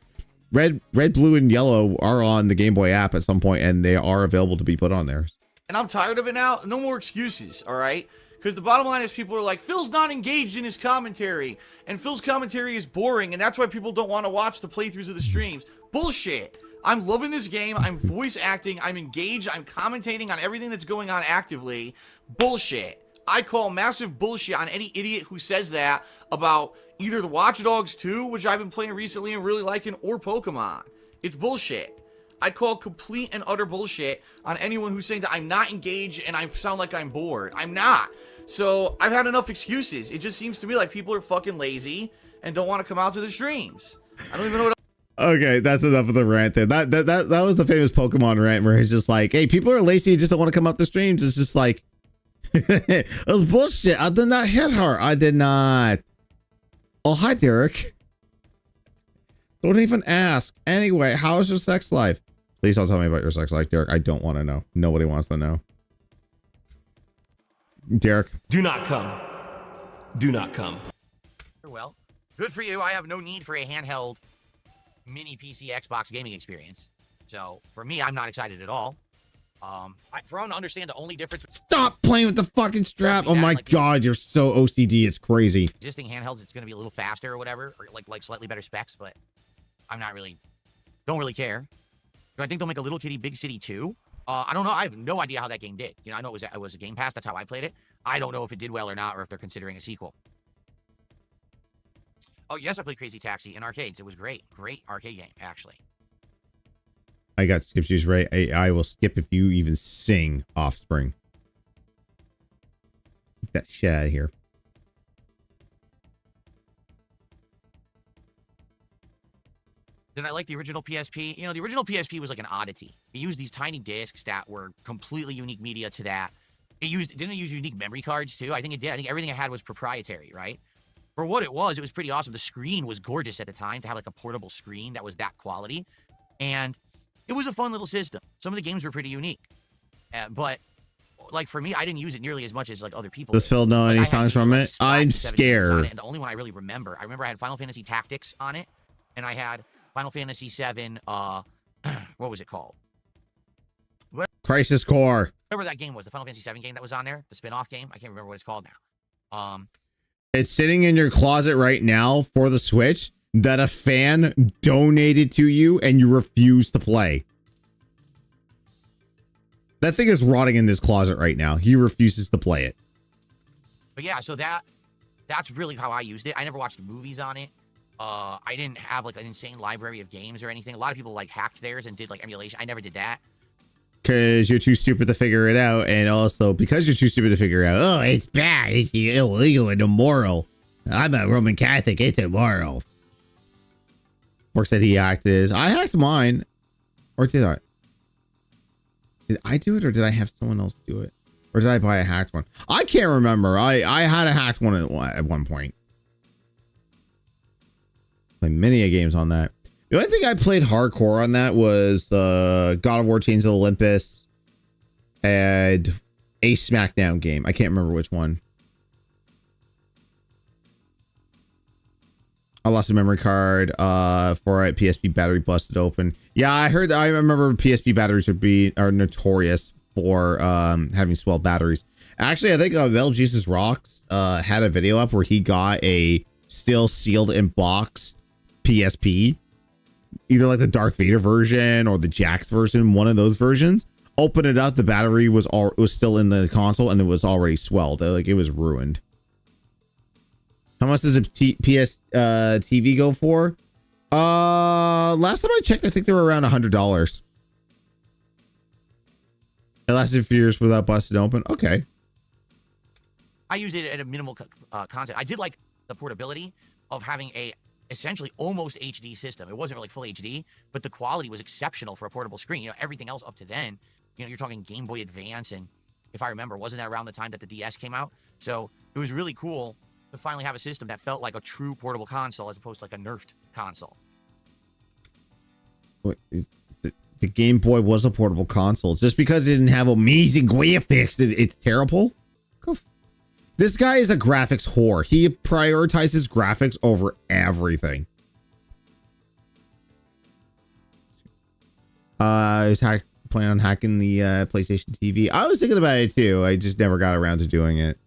A: red, blue, and yellow are on the Game Boy app at some point, and they are available to be put on there.
G: And I'm tired of it now. No more excuses, all right? Because the bottom line is people are like, Phil's not engaged in his commentary, and Phil's commentary is boring, and that's why people don't want to watch the playthroughs of the streams. Bullshit. I'm loving this game. I'm voice acting. I'm engaged. I'm commentating on everything that's going on actively. Bullshit. I call massive bullshit on any idiot who says that about either the Watch Dogs 2, which I've been playing recently and really liking, or Pokemon. It's bullshit. I call complete and utter bullshit on anyone who's saying that I'm not engaged and I sound like I'm bored. I'm not. So I've had enough excuses. It just seems to me like people are fucking lazy and don't want to come out to the streams. I don't even know what.
A: Okay, that's enough of the rant there. That was the famous Pokemon rant where he's just like, hey, people are lazy and just don't want to come up the streams. It's just like, it was bullshit. I did not hit her. I did not. Oh, hi, Derek. Don't even ask. Anyway, how is your sex life? Please don't tell me about your sex life, Derek. I don't want to know. Nobody wants to know. Derek.
H: Do not come. Do not come.
B: Well, good for you. I have no need for a handheld mini PC Xbox gaming experience. So for me, I'm not excited at all. For everyone to understand the only difference.
A: Stop playing with the fucking strap. Oh my God, you're so OCD. It's crazy.
B: Existing handhelds, it's going to be a little faster or whatever, or like slightly better specs, but I'm not really, don't really care. Do I think they'll make a Little Kitty Big City 2? I don't know. I have no idea how that game did. You know, I know it was a Game Pass. That's how I played it. I don't know if it did well or not, or if they're considering a sequel. Oh, yes, I played Crazy Taxi in arcades. It was great. Great arcade game, actually.
A: I got skip juice right. I will skip if you even sing Offspring. Get that shit out of here.
B: Then I like the original PSP. You know, the original PSP was like an oddity. It used these tiny discs that were completely unique media to that. Didn't it use unique memory cards too? I think it did. I think everything it had was proprietary, right? For what it was pretty awesome. The screen was gorgeous at the time to have like a portable screen that was that quality. And it was a fun little system. Some of the games were pretty unique. But like for me, I didn't use it nearly as much as like other people.
A: Does Phil know any songs from it? I'm scared.
B: And the only one I really remember, I had Final Fantasy Tactics on it. And I had Final Fantasy VII, what was it called?
A: Crisis Core.
B: Whatever that game was, the Final Fantasy VII game that was on there, the spin-off game. I can't remember what it's called now.
A: It's sitting in your closet right now for the Switch that a fan donated to you and you refuse to play. That thing is rotting in this closet right now. He refuses to play it.
B: But yeah, so that's really how I used it. I never watched movies on it. I didn't have like an insane library of games or anything. A lot of people like hacked theirs and did like emulation. I never did that.
A: Because you're too stupid to figure it out, and also because you're too stupid to figure it out. Oh, it's bad. It's illegal and immoral. I'm a Roman Catholic. It's immoral. Or said he hacked his. I hacked mine. Or did I? Did I do it, or did I have someone else do it? Or did I buy a hacked one? I can't remember. I had a hacked one at one point. Played many a games on that. The only thing I played hardcore on that was God of War Chains of Olympus and a SmackDown game. I can't remember which one. I lost a memory card for a PSP battery busted open. Yeah, I remember PSP batteries are notorious for having swelled batteries. Actually, I think Metal Jesus Rocks had a video up where he got a still sealed in box PSP. Either like the Darth Vader version or the Jax version, one of those versions. Open it up, the battery was still in the console and it was already swelled. Like it was ruined. How much does a TV go for? Last time I checked, I think they were around $100. It lasted a few years without busting open. Okay.
B: I used it at a minimal content. I did like the portability of having a essentially almost HD system. It wasn't really full HD, but the quality was exceptional for a portable screen. You know, everything else up to then, you know, you're talking Game Boy Advance, and if I remember, wasn't that around the time that the DS came out? So it was really cool to finally have a system that felt like a true portable console as opposed to like a nerfed console.
A: What, The Game Boy was a portable console. Just because it didn't have amazing graphics, it's terrible. This guy is a graphics whore. He prioritizes graphics over everything. He's planning on hacking the PlayStation TV. I was thinking about it too. I just never got around to doing it.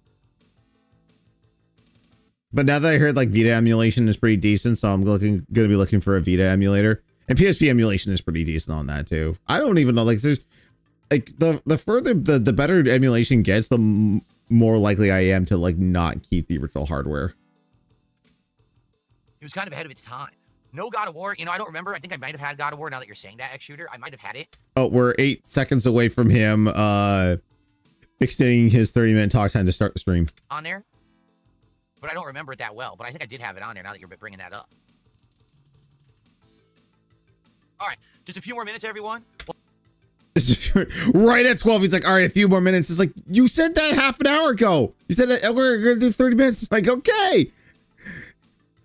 A: But now that I heard like Vita emulation is pretty decent, so I'm gonna be looking for a Vita emulator. And PSP emulation is pretty decent on that too. I don't even know, like there's like the further the better emulation gets, the more likely I am to like not keep the original hardware.
B: It was kind of ahead of its time. No God of War, you know, I don't remember. I think I might have had God of War now that you're saying that, X Shooter. I might have had it.
A: Oh, we're 8 seconds away from him extending his 30-minute talk time to start the stream.
B: On there. But I don't remember it that well. But I think I did have it on there now that you're bringing that up. All right, just a few more minutes, everyone.
A: Right at 12, he's like, all right, a few more minutes. It's like, you said that half an hour ago. You said that we're gonna do 30 minutes. It's like, okay,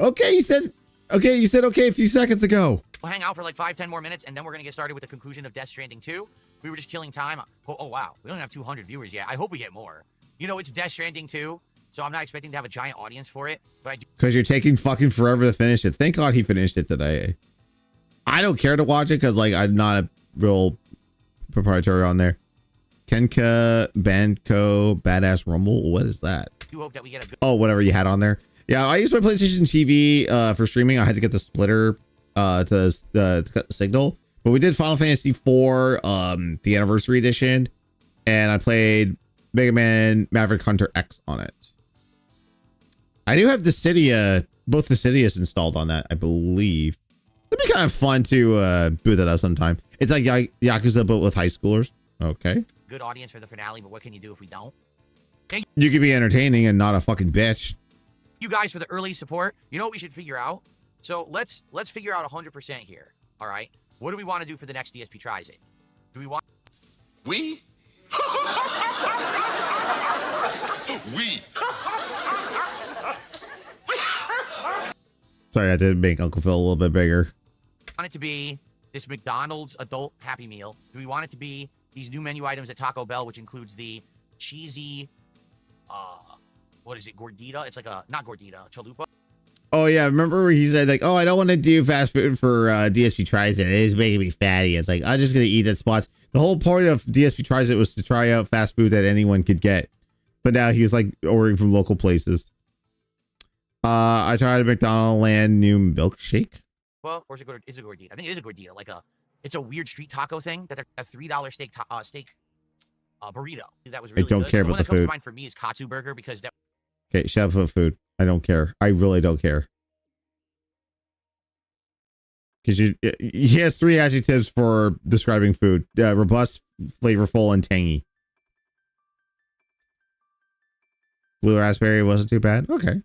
A: you said okay a few seconds ago.
B: We'll hang out for like 5-10 more minutes, and then we're gonna get started with the conclusion of Death Stranding 2. We were just killing time. Oh wow, we don't have 200 viewers yet. I hope we get more. You know, it's Death Stranding 2, so I'm not expecting to have a giant audience for it, but I do.
A: Because you're taking fucking forever to finish it. Thank God he finished it today. I don't care to watch it because like I'm not a real proprietary on there. Kenka Banco Badass Rumble. What is that?
B: Do hope that we get a good.
A: Oh, whatever you had on there. Yeah, I used my PlayStation TV for streaming. I had to get the splitter to cut the signal. But we did Final Fantasy IV, the anniversary edition, and I played Mega Man Maverick Hunter X on it. I do have Dissidia, both Dissidias installed on that, I believe. It'd be kind of fun to boot that up sometime. It's like Yakuza, but with high schoolers. Okay.
B: Good audience for the finale, but what can you do if we don't?
A: You could be entertaining and not a fucking bitch.
B: You guys for the early support. You know what we should figure out? So let's figure out 100% here. All right. What do we want to do for the next DSP Tries It? Do we want?
I: We? We.
A: Sorry, I did make Uncle Phil a little bit bigger.
B: Want it to be this McDonald's adult Happy Meal? Do we want it to be these new menu items at Taco Bell, which includes the cheesy, what is it, gordita? It's like a, not gordita, chalupa.
A: Oh yeah, remember he said like, oh, I don't want to do fast food for DSP Tries It. It's making me fatty. It's like, I'm just going to eat at spots. The whole point of DSP Tries It was to try out fast food that anyone could get. But now he was like ordering from local places. I tried a McDonald's Land new milkshake.
B: Well, or is it a gordita? I think it is a gordita. Like it's a weird street taco thing that they're a $3 steak burrito. That was really
A: I don't
B: good.
A: care
B: the
A: about
B: one
A: the
B: that comes
A: food.
B: to mind for me is Katsu Burger because that.
A: Okay, shut up about food. I don't care. I really don't care. Because he has 3 adjectives for describing food: robust, flavorful, and tangy. Blue raspberry wasn't too bad. Okay.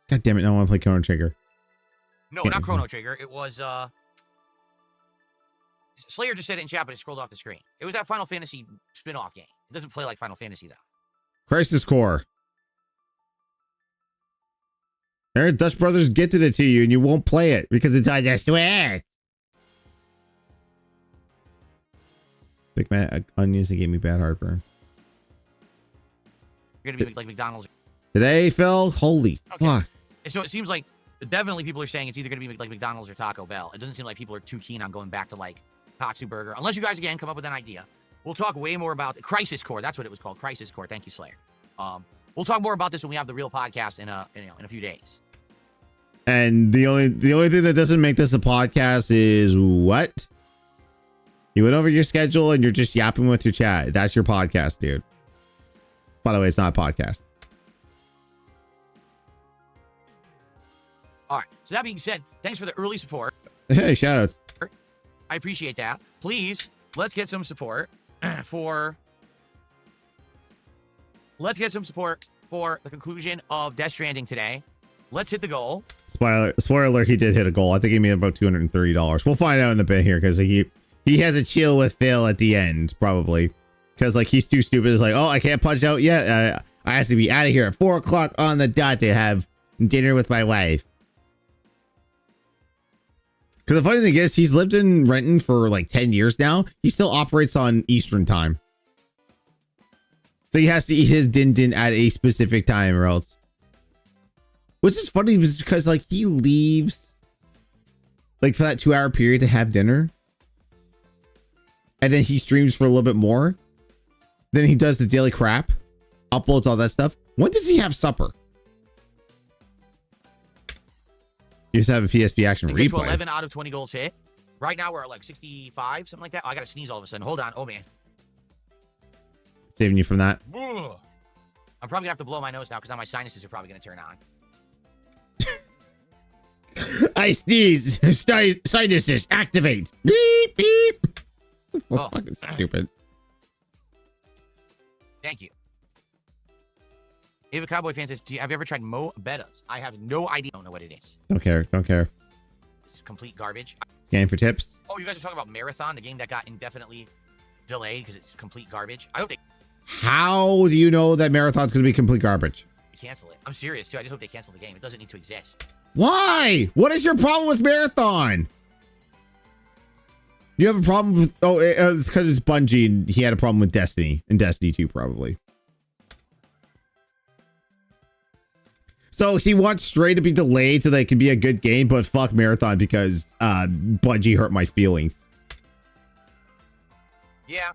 A: God damn it! Now I want to play Chrono Trigger.
B: No, not Chrono Trigger. It was Slayer just said it in chat, but it scrolled off the screen. It was that Final Fantasy spin-off game. It doesn't play like Final Fantasy though.
A: Crisis Core. Aaron, Dutch Brothers gifted it to you, and you won't play it because it's on your Switch. Big Mac onions that gave me bad heartburn.
B: You're gonna be like McDonald's
A: Today, Phil. Holy fuck.
B: So it seems like definitely people are saying it's either gonna be like McDonald's or Taco Bell. It doesn't seem like people are too keen on going back to like Katsu Burger, unless you guys again come up with an idea. We'll talk way more about Crisis Core. That's what it was called, Crisis Core. Thank you, Slayer. We'll talk more about this when we have the real podcast in a few days.
A: And the only thing that doesn't make this a podcast is what? You went over your schedule and you're just yapping with your chat. That's your podcast, dude. By the way, it's not a podcast.
B: All right. So that being said, thanks for the early support.
A: Hey, shoutouts.
B: I appreciate that. Please, let's get some support for the conclusion of Death Stranding today. Let's hit the goal.
A: Spoiler alert, he did hit a goal. I think he made about $230. We'll find out in a bit here because he has a chill with Phil at the end, probably. Because like he's too stupid. It's like, oh, I can't punch out yet. I have to be out of here at 4 o'clock on the dot to have dinner with my wife. Because the funny thing is, he's lived in Renton for like 10 years now. He still operates on Eastern time. So he has to eat his din din at a specific time or else. Which is funny because like he leaves like for that 2-hour period to have dinner. And then he streams for a little bit more. Then he does the daily crap. Uploads all that stuff. When does he have supper? You used to have a PSP action replay.
B: 11 out of 20 goals hit. Right now we're at like 65, something like that. Oh, I gotta sneeze all of a sudden. Hold on. Oh man.
A: Saving you from that.
B: Ugh. I'm probably gonna have to blow my nose now because now my sinuses are probably gonna turn on.
A: I sneeze. Sinuses activate. Beep beep.
B: Oh,
A: fucking stupid.
B: Thank you. Ava Cowboy fan says, have you ever tried Mo Bettas? I have no idea. I don't know what it is.
A: Don't care. Don't care.
B: It's complete garbage.
A: Game for tips.
B: Oh, you guys are talking about Marathon, the game that got indefinitely delayed because it's complete garbage. I hope they
A: How do you know that Marathon's going to be complete garbage?
B: cancel it. I'm serious, too. I just hope they cancel the game. It doesn't need to exist.
A: Why? What is your problem with Marathon? You have a problem with... Oh, it's because it's Bungie and he had a problem with Destiny. And Destiny 2, probably. So he wants Stray to be delayed so that it can be a good game, but fuck Marathon because Bungie hurt my feelings.
B: Yeah.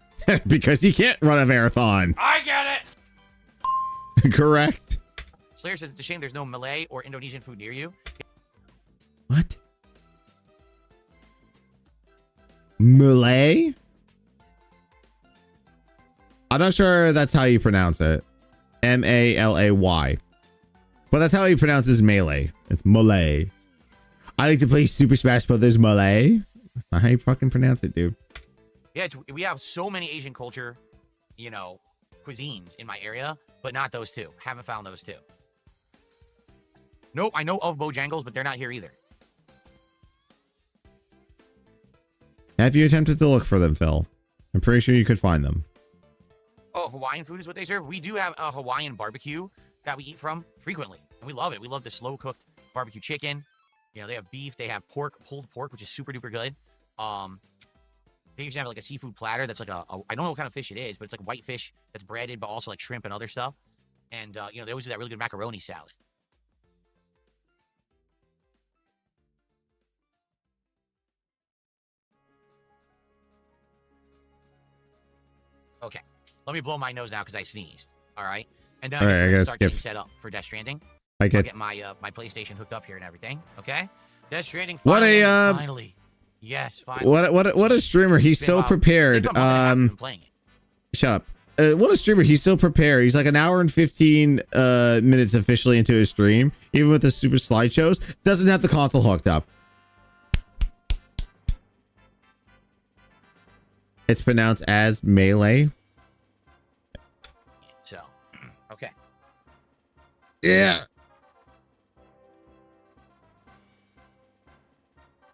A: Because he can't run a marathon.
C: I get it.
A: Correct.
B: Slayer says it's a shame there's no Malay or Indonesian food near you.
A: What? Malay? I'm not sure that's how you pronounce it. M-A-L-A-Y. But that's how he pronounces melee. It's Malay. I like to play Super Smash Brothers Malay. That's not how you fucking pronounce it, dude.
B: Yeah, we have so many Asian culture, you know, cuisines in my area, but not those two. Haven't found those two. Nope, I know of Bojangles, but they're not here either.
A: Have you attempted to look for them, Phil? I'm pretty sure you could find them.
B: Oh, Hawaiian food is what they serve? We do have a Hawaiian barbecue that we eat from frequently, and we love it. We love the slow-cooked barbecue chicken. You know, they have beef. They have pork, pulled pork, which is super duper good. They usually have like a seafood platter that's like I don't know what kind of fish it is, but it's like white fish that's breaded, but also like shrimp and other stuff. And, you know, they always do that really good macaroni salad. Okay, let me blow my nose now because I sneezed. All right, and then I'm gonna start getting set up for Death Stranding. I'll get my my PlayStation hooked up here and everything. Okay, Death Stranding. Finally, finally, yes, finally.
A: What a streamer! He's so prepared. Shut up. What a streamer! He's so prepared. He's like an hour and 15 minutes officially into his stream, even with the super slideshows. Doesn't have the console hooked up. It's pronounced as melee.
B: So, okay.
A: Yeah.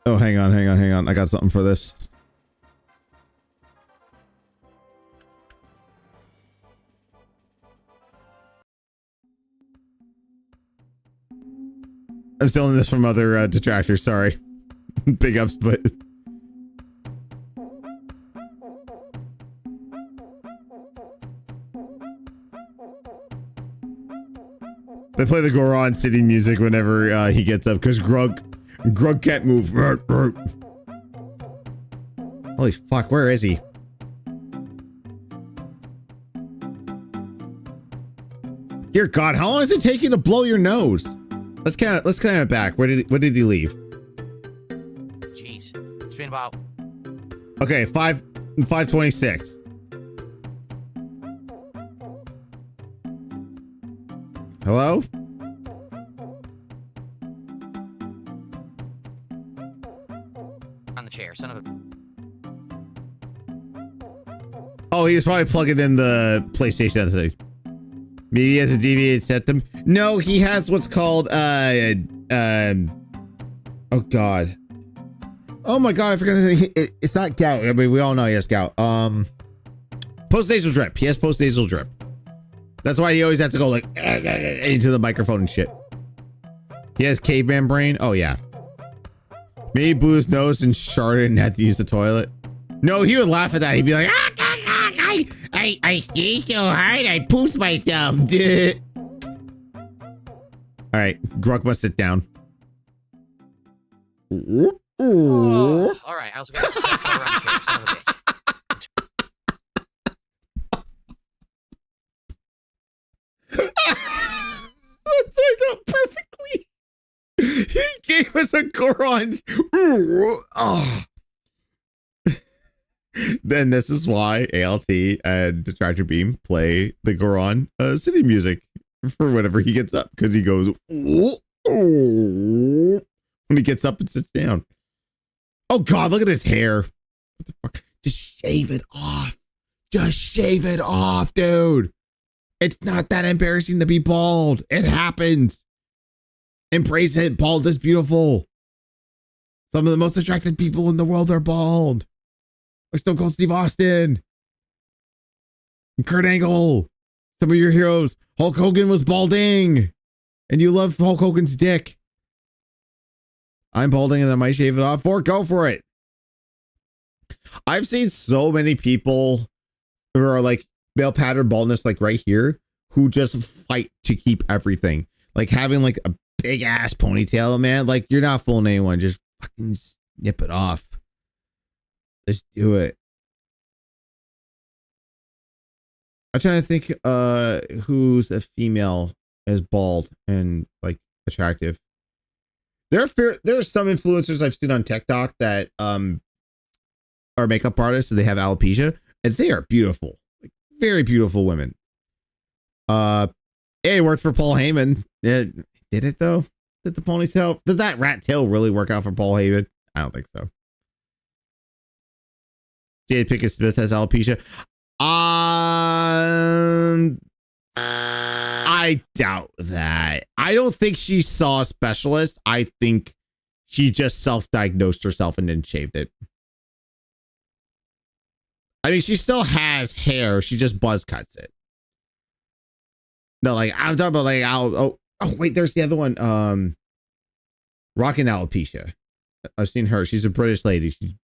A: Oh, hang on. I got something for this. I'm stealing this from other detractors. Sorry. Big ups, but... They play the Goron City music whenever he gets up because Grug can't move. Holy fuck, where is he? Dear God, how long is it taking to blow your nose? Let's count it back. What did he leave?
B: Jeez, it's been about.
A: Okay, 5:26. Hello?
B: On the chair, son of a.
A: Oh, he was probably plugging in the PlayStation. Maybe he has a deviated septum. No, he has what's called oh God. Oh my God, I forgot to say it's not gout. I mean, we all know he has gout. Postnasal drip. He has postnasal drip. That's why he always has to go like into the microphone and shit. He has caveman brain. Oh yeah. Maybe blew his nose and sharted and had to use the toilet. No, he would laugh at that. He'd be like, I stay so hard, I pooped myself. All right, Grug must sit down.
B: Oh, all right, I also got to around here, son of a bitch.
A: That turned out perfectly. He gave us a Goron. Oh. Then this is why ALT and Detractor Beam play the Goron city music for whenever he gets up, because he goes when he gets up and sits down. Oh God, look at his hair. What the fuck? Just shave it off. Just shave it off, dude. It's not that embarrassing to be bald. It happens. Embrace it. Bald is beautiful. Some of the most attractive people in the world are bald. Like Stone Cold Steve Austin. And Kurt Angle. Some of your heroes. Hulk Hogan was balding. And you love Hulk Hogan's dick. I'm balding and I might shave it off. Or go for it. I've seen so many people who are like male pattern baldness, like right here, who just fight to keep everything. Like having like a big ass ponytail, man. Like you're not fooling anyone. Just fucking snip it off. Let's do it. I'm trying to think who's a female is bald and like attractive. There are some influencers I've seen on TikTok that are makeup artists and they have alopecia and they are beautiful. Like very beautiful women. It worked for Paul Heyman. Did it though? Did the ponytail, did that rat tail really work out for Paul Heyman? I don't think so. Jade Pinkett Smith has alopecia. I doubt that. I don't think she saw a specialist. I think she just self-diagnosed herself and then shaved it. I mean, she still has hair. She just buzz cuts it. No, like I'm talking about like oh wait, there's the other one. Rockin' alopecia. I've seen her. She's a British lady. She's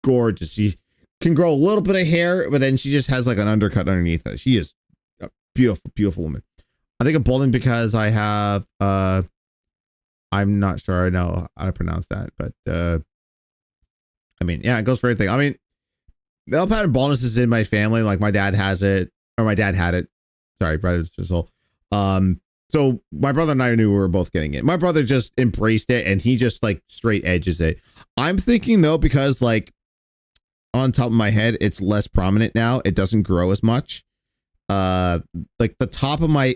A: gorgeous. She can grow a little bit of hair, but then she just has like an undercut underneath it. She is a beautiful, beautiful woman. I think I'm balding because I have I'm not sure I know how to pronounce that, but I mean, yeah, it goes for everything. I mean, male pattern baldness is in my family. Like my dad has it, or my dad had it. Sorry, brother. So my brother and I knew we were both getting it. My brother just embraced it and he just like straight edges it. I'm thinking though, because like on top of my head, it's less prominent now. It doesn't grow as much. Like the top of my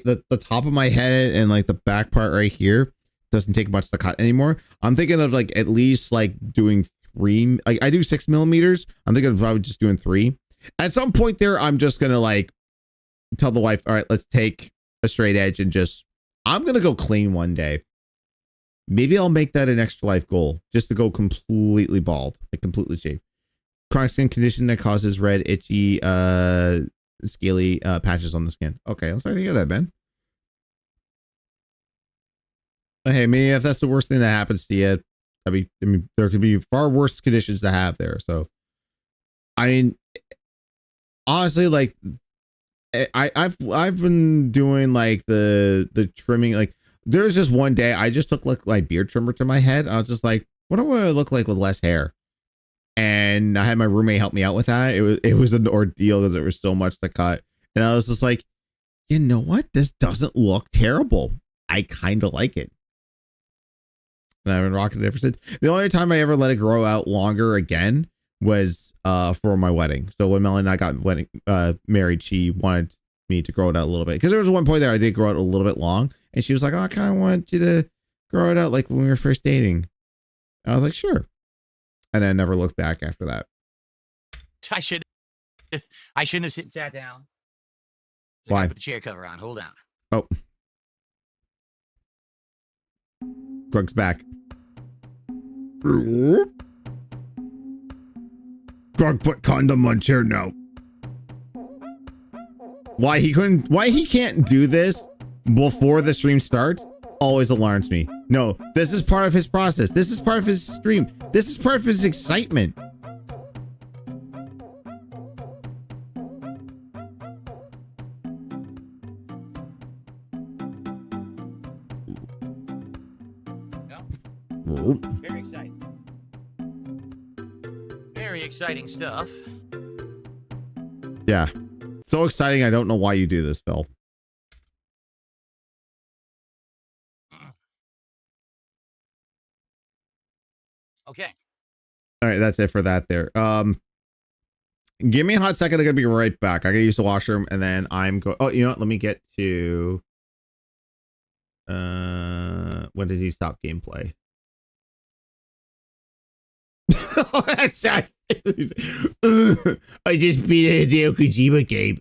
A: head and like the back part right here doesn't take much to cut anymore. I'm thinking of like at least like doing 3. Like I do 6 millimeters. I'm thinking of probably just doing 3. At some point there, I'm just gonna like tell the wife, all right, let's take a straight edge and just, I'm gonna go clean one day. Maybe I'll make that an extra life goal, just to go completely bald, like completely shaved. Chronic skin condition that causes red, itchy, scaly patches on the skin. Okay, I'm sorry to hear that, Ben. But hey, maybe if that's the worst thing that happens to you, I mean, there could be far worse conditions to have there. So, I mean, honestly, like, I've been doing like the trimming. Like, there's just one day I just took like my beard trimmer to my head. I was just like, what do I look like with less hair? And I had my roommate help me out with that. It was an ordeal because there was so much to cut. And I was just like, you know what? This doesn't look terrible. I kind of like it. And I've been rocking it ever since. The only time I ever let it grow out longer again was for my wedding. So when Melanie and I got married, she wanted me to grow it out a little bit. Because there was one point there I did grow it a little bit long. And she was like, oh, I kind of want you to grow it out like when we were first dating. And I was like, sure. And I never looked back after that.
B: I shouldn't have sat down. So
A: Why?
B: I put the chair cover on. Hold on.
A: Oh. Grug's back. Grug put condom on chair now. Why he can't do this before the stream starts always alarms me. No, this is part of his process. This is part of his stream. This is part of his excitement.
B: Very exciting. Very exciting stuff.
A: Yeah. So exciting. I don't know why you do this, Phil.
B: Okay.
A: All right. That's it for that there. Give me a hot second. I'm going to be right back. I got to use the washroom and then I'm going. Oh, you know what? Let me get to. When did he stop gameplay? Oh, that's sad. I just beat a Hideo Kojima game.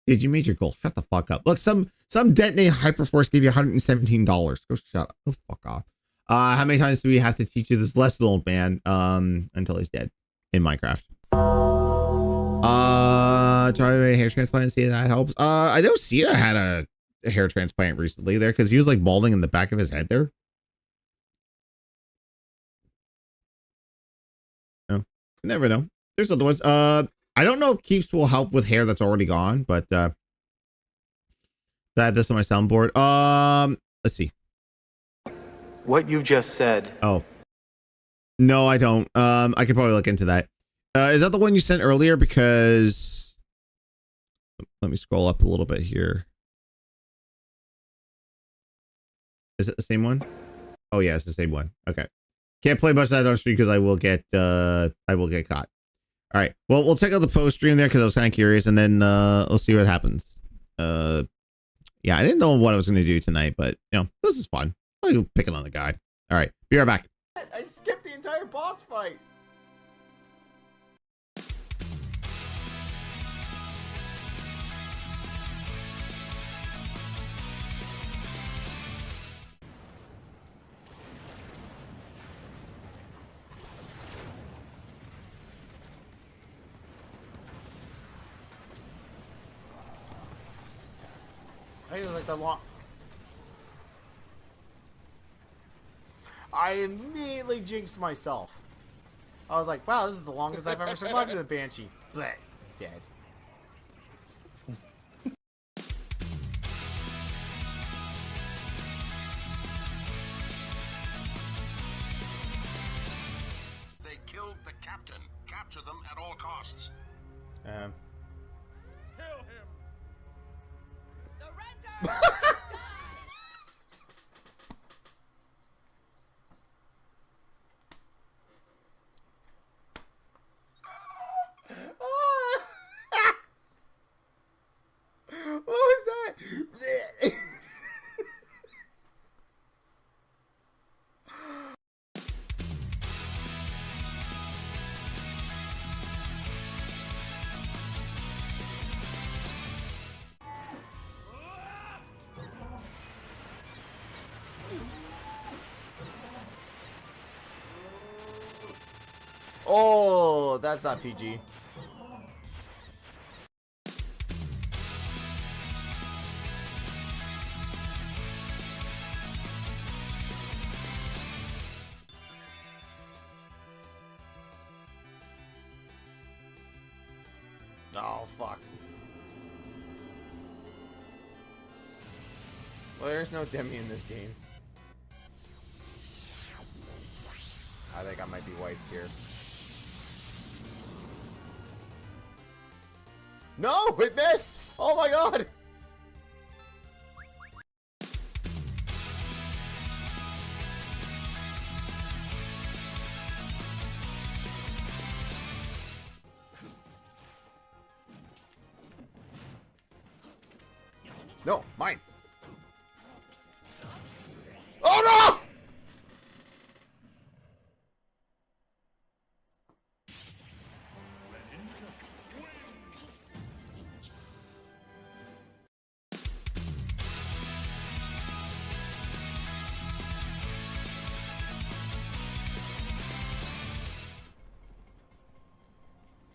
A: Did you meet your goal? Shut the fuck up. Look, some detonated Hyperforce gave you $117. Go shut up. Go fuck off. How many times do we have to teach you this lesson, old man? Until he's dead in Minecraft. Try a hair transplant and see if that helps. I know Sia had a hair transplant recently there because he was like balding in the back of his head there. Never know. There's other ones. I don't know if keeps will help with hair that's already gone, but I had this on my soundboard. Let's see.
J: What you just said.
A: Oh. No, I don't. I could probably look into that. Is that the one you sent earlier? Because let me scroll up a little bit here. Is it the same one? Oh yeah, it's the same one. Okay. Can't play much of that on stream because I will get caught. All right. Well, we'll check out the post stream there because I was kind of curious, and then we'll see what happens. Yeah, I didn't know what I was going to do tonight, but you know, this is fun. I'll pick another guy. All right, be right back.
K: I skipped the entire boss fight. I think it's like the long. I immediately jinxed myself. I was like, wow, this is the longest I've ever survived with a Banshee. Bleh, dead.
I: They killed the captain. Capture them at all costs.
C: Kill him.
K: What was that? Oh, that's not PG. Oh, fuck. Well, there's no Demi in this game. I think I might be wiped here. No, it missed! Oh my god! No, mine. Oh no!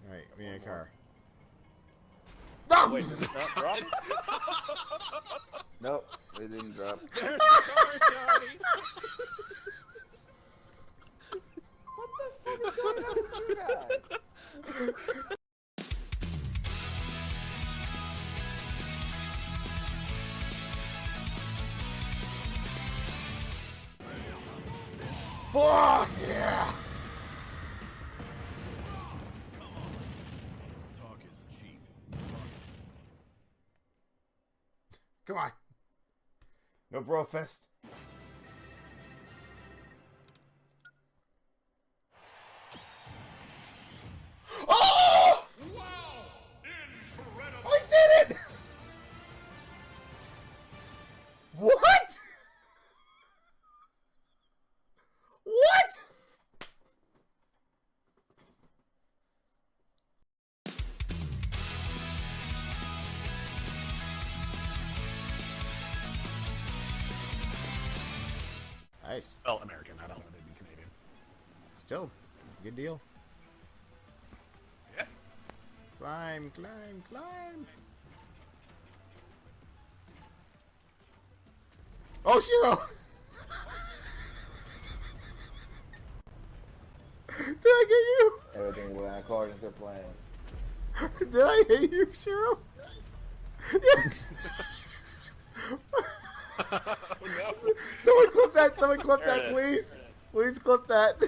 K: Alright, we need a car. No! Oh!
L: Wait, did it not drop? Nope, it didn't drop.
C: There's the car, Johnny.
L: What the fuck is going on with you guys?
K: Fuck yeah! Come on. No bro fest. Oh! I did it! What? What? Nice.
M: Well, American. I don't want to be Canadian.
K: Still, good deal.
M: Yeah.
K: Climb, climb, climb. Oh, Shiro! Did I get you?
L: Everything went according to plan.
K: Did I hit you, Shiro? Yes!
M: No.
K: Someone clip that! Someone clip that, please! Please clip that.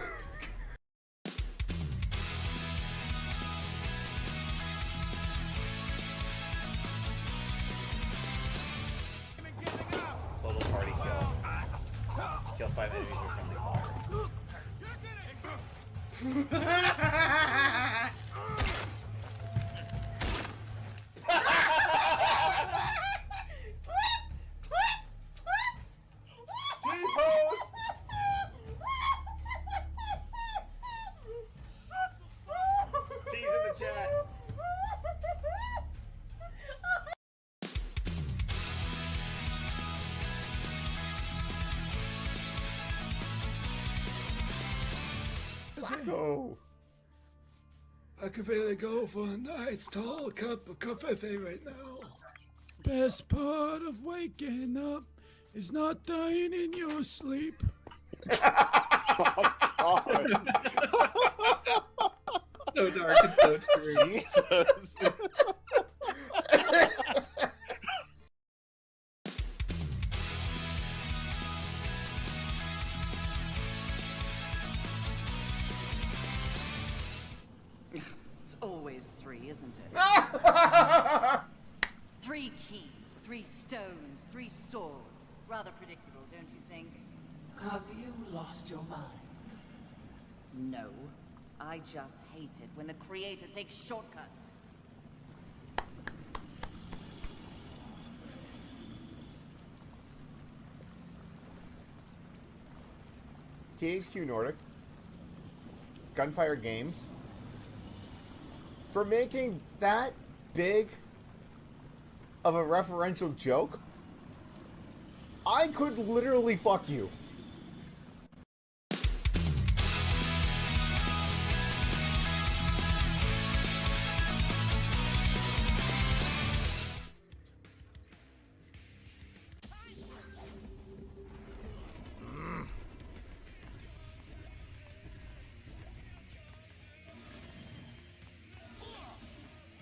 N: Total party kill. Kill 5 enemies with friendly fire. T's in the chat.
K: Sacco!
O: I could really go for a nice tall cup of coffee right now. Best part of waking up is not dying in your sleep.
L: So dark and so true.
P: It's always 3, isn't it? 3 keys, 3 stones, 3 swords. Rather predictable, don't you think?
Q: Have you lost your mind?
P: No. I just hate it when the creator takes shortcuts.
K: THQ Nordic, Gunfire Games, for making that big of a referential joke, I could literally fuck you.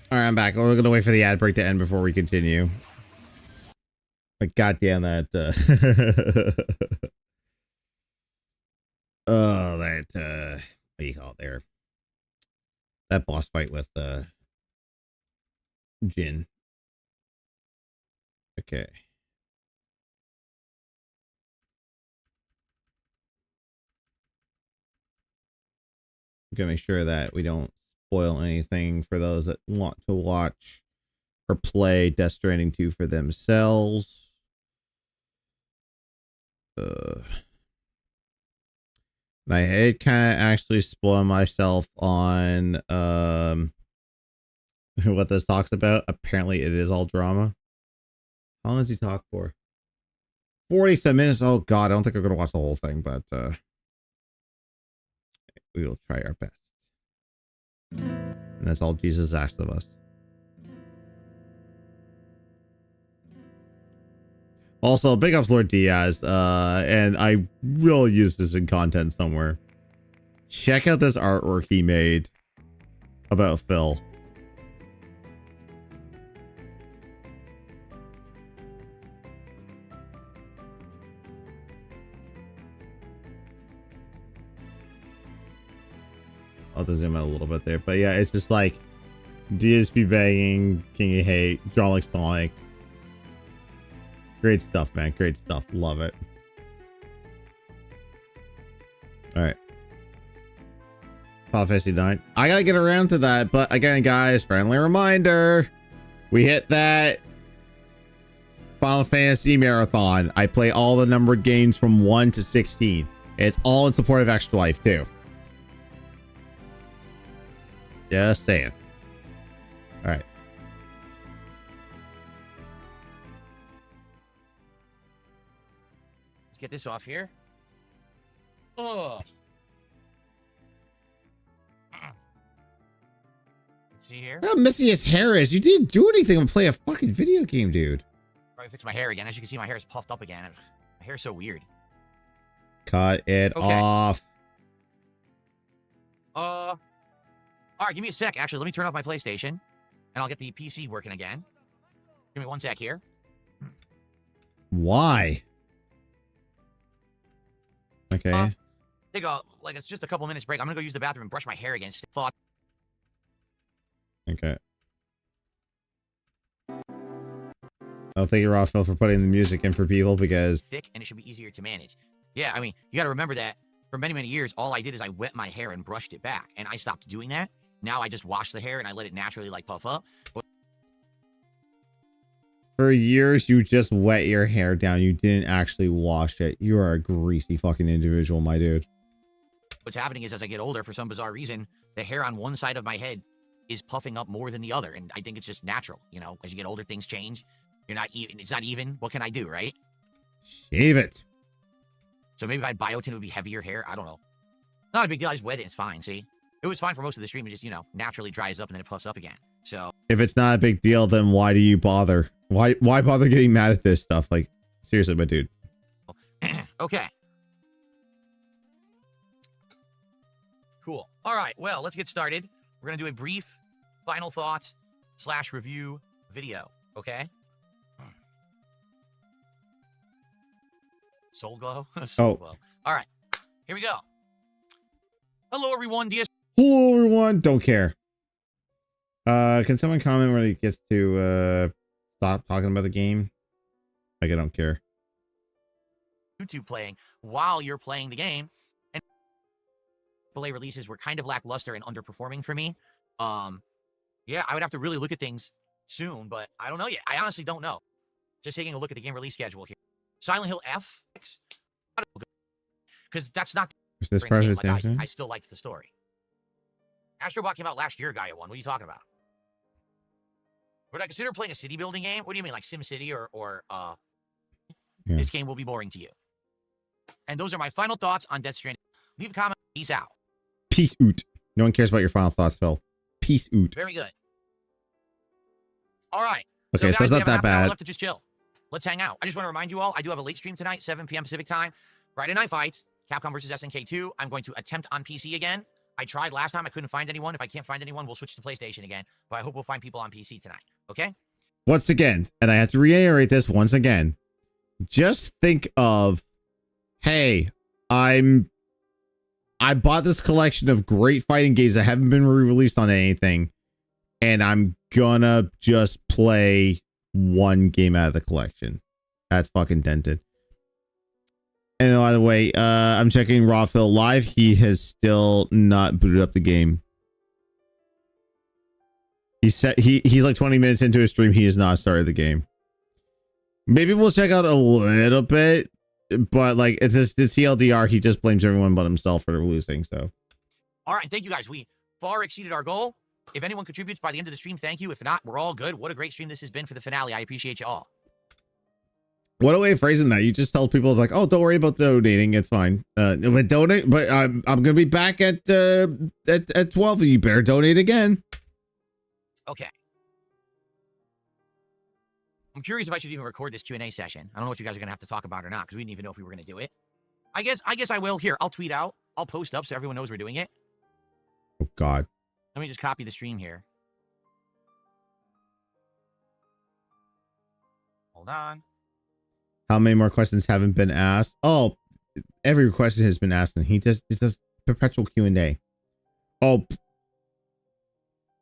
A: All right, I'm back. We're gonna wait for the ad break to end before we continue. But goddamn that! Oh, that what do you call it there? That boss fight with Jin. Okay. I'm gonna make sure that we don't spoil anything for those that want to watch or play Death Stranding 2 for themselves. And I had kind of actually spoil myself on what this talks about. Apparently it is all drama. How long does he talk for? 47 minutes. Oh god, I don't think I'm gonna watch the whole thing, but we will try our best. And that's all Jesus asked of us. Also, big ups Lord Diaz, and I will use this in content somewhere. Check out this artwork he made about Phil. I'll have to zoom out a little bit there, but yeah, it's just like DSP banging, King of Hate, draw like Sonic. Great stuff, man. Great stuff. Love it. All right. Final Fantasy 9. I gotta get around to that, but again, guys, friendly reminder: we hit that Final Fantasy marathon. I play all the numbered games from 1 to 16. It's all in support of Extra Life too. Just saying. All right.
B: Let's get this off here. Oh. Let's see here.
A: How messy his hair is. You didn't do anything but play a fucking video game, dude.
B: Probably fix my hair again. As you can see, my hair is puffed up again. My hair's so weird.
A: Cut it off.
B: All right, give me a sec. Actually, let me turn off my PlayStation, and I'll get the PC working again. Give me one sec here.
A: Why? Okay.
B: Take a, like, it's just a couple minutes break. I'm gonna go use the bathroom and brush my hair again. Thought.
A: Okay. I'll thank you, Phil, for putting the music in for people because
B: thick, and it should be easier to manage. Yeah, I mean, you got to remember that for many, many years, all I did is I wet my hair and brushed it back, and I stopped doing that. Now I just wash the hair and I let it naturally like puff up.
A: for years you just wet your hair down. You didn't actually wash it. You are a greasy fucking individual, my dude.
B: What's happening is as I get older, for some bizarre reason, the hair on one side of my head is puffing up more than the other. And I think it's just natural. You know, as you get older, things change. You're not even, it's not even. What can I do, right?
A: Shave it.
B: So maybe if I had biotin, it would be heavier hair. I don't know. Not a big deal. I just wet it. It's fine. See? It was fine for most of the stream. It just, you know, naturally dries up and then it puffs up again. So
A: if it's not a big deal, then why do you bother? Why bother getting mad at this stuff? Like, seriously, my dude.
B: Okay. Cool. All right. Well, let's get started. We're going to do a brief final thoughts / review video. Okay. Soul Glow? Soul Glow. All right. Here we go. Hello, everyone. DSP.
A: Hello, everyone. Don't care. Can someone comment when it gets to stop talking about the game? Like, I don't care.
B: YouTube playing while you're playing the game, and AAA releases were kind of lackluster and underperforming for me. Yeah, I would have to really look at things soon, but I don't know yet. I honestly don't know. Just taking a look at the game release schedule here. Silent Hill F, because that's not
A: this
B: game. Like, I still liked the story. Astrobot came out last year, Gaia 1. What are you talking about? Would I consider playing a city building game? What do you mean, like SimCity or
A: yeah.
B: This game will be boring to you? And those are my final thoughts on Death Stranding. Leave a comment. Peace out.
A: Peace out. No one cares about your final thoughts, Phil. Peace out.
B: Very good. All right.
A: Okay, so it's not that bad.
B: Left to just chill. Let's hang out. I just want to remind you all, I do have a late stream tonight, 7 p.m. Pacific time. Friday Night Fights, Capcom versus SNK 2. I'm going to attempt on PC again. I tried last time. I couldn't find anyone. If I can't find anyone, we'll switch to PlayStation again. But I hope we'll find people on PC tonight. Okay?
A: Once again, and I have to reiterate this once again, just think of, hey, I bought this collection of great fighting games that haven't been re-released on anything, and I'm gonna just play one game out of the collection. That's fucking dented. And by the way, I'm checking Rawphil live. He has still not booted up the game. He's like 20 minutes into his stream. He has not started the game. Maybe we'll check out a little bit, but like it's the TLDR. He just blames everyone but himself for losing. So,
B: all right, thank you guys. We far exceeded our goal. If anyone contributes by the end of the stream, thank you. If not, we're all good. What a great stream this has been for the finale. I appreciate you all.
A: What a way of phrasing that. You just tell people like, oh, don't worry about donating. It's fine. But donate. But I'm gonna be back at 12. You better donate again.
B: Okay. I'm curious if I should even record this Q&A session. I don't know what you guys are gonna have to talk about or not, because we didn't even know if we were gonna do it. I guess I will. Here, I'll tweet out. I'll post up so everyone knows we're doing it.
A: Oh God.
B: Let me just copy the stream here. Hold on.
A: How many more questions haven't been asked? Oh, every question has been asked, and he does perpetual Q&A. Oh,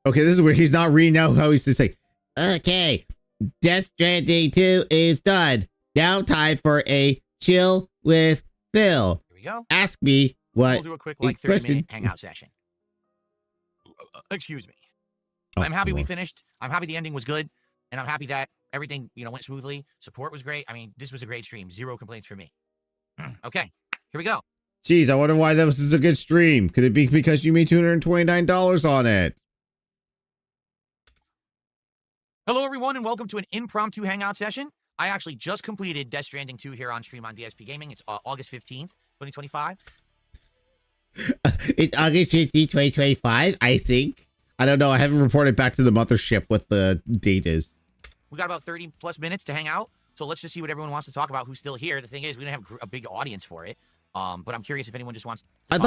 A: okay. This is where he's not reading out how he's to say, okay, Death Stranding 2 is done. Now time for a chill with Phil.
B: Here we go.
A: Ask me what.
B: We'll do a quick, like, 30-minute hangout session. Excuse me.
A: Oh,
B: I'm happy we
A: Lord.
B: finished. I'm happy the ending was good, and I'm happy that everything, went smoothly. Support was great. I mean, this was a great stream. Zero complaints for me. Okay, here we go.
A: Jeez, I wonder why that was a good stream. Could it be because you made $229 on it?
B: Hello, everyone, and welcome to an impromptu hangout session. I actually just completed Death Stranding 2 here on stream on DSP Gaming. It's August 15th, 2025.
A: It's August 15th, 2025, I think. I don't know. I haven't reported back to the mothership what the date is.
B: We got about 30 plus minutes to hang out. So let's just see what everyone wants to talk about who's still here. The thing is, we didn't have a big audience for it. But I'm curious if anyone just wants to
A: I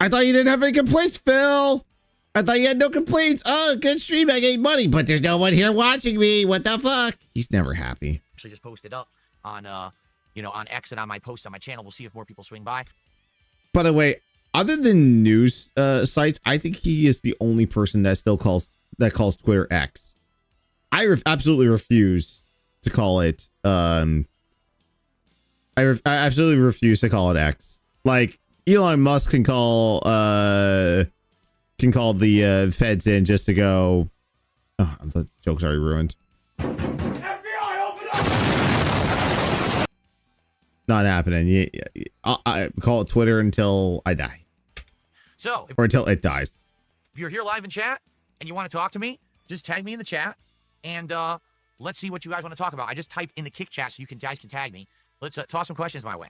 A: thought you didn't have any complaints, Phil. I thought you had no complaints. Oh, good stream. I get money, but there's no one here watching me. What the fuck? He's never happy.
B: Actually just posted up on on X and on my post on my channel. We'll see if more people swing by.
A: By the way, other than news sites, I think he is the only person that still calls Twitter X. I absolutely refuse to call it. I absolutely refuse to call it X. Like Elon Musk can call the feds in just to go. Oh, the joke's already ruined.
C: FBI, open up!
A: Not happening. I call it Twitter until I die.
B: So,
A: or until it dies.
B: If you're here live in chat and you want to talk to me, just tag me in the chat and let's see what you guys want to talk about. I just typed in the kick chat so you guys can tag me. Let's toss some questions my way.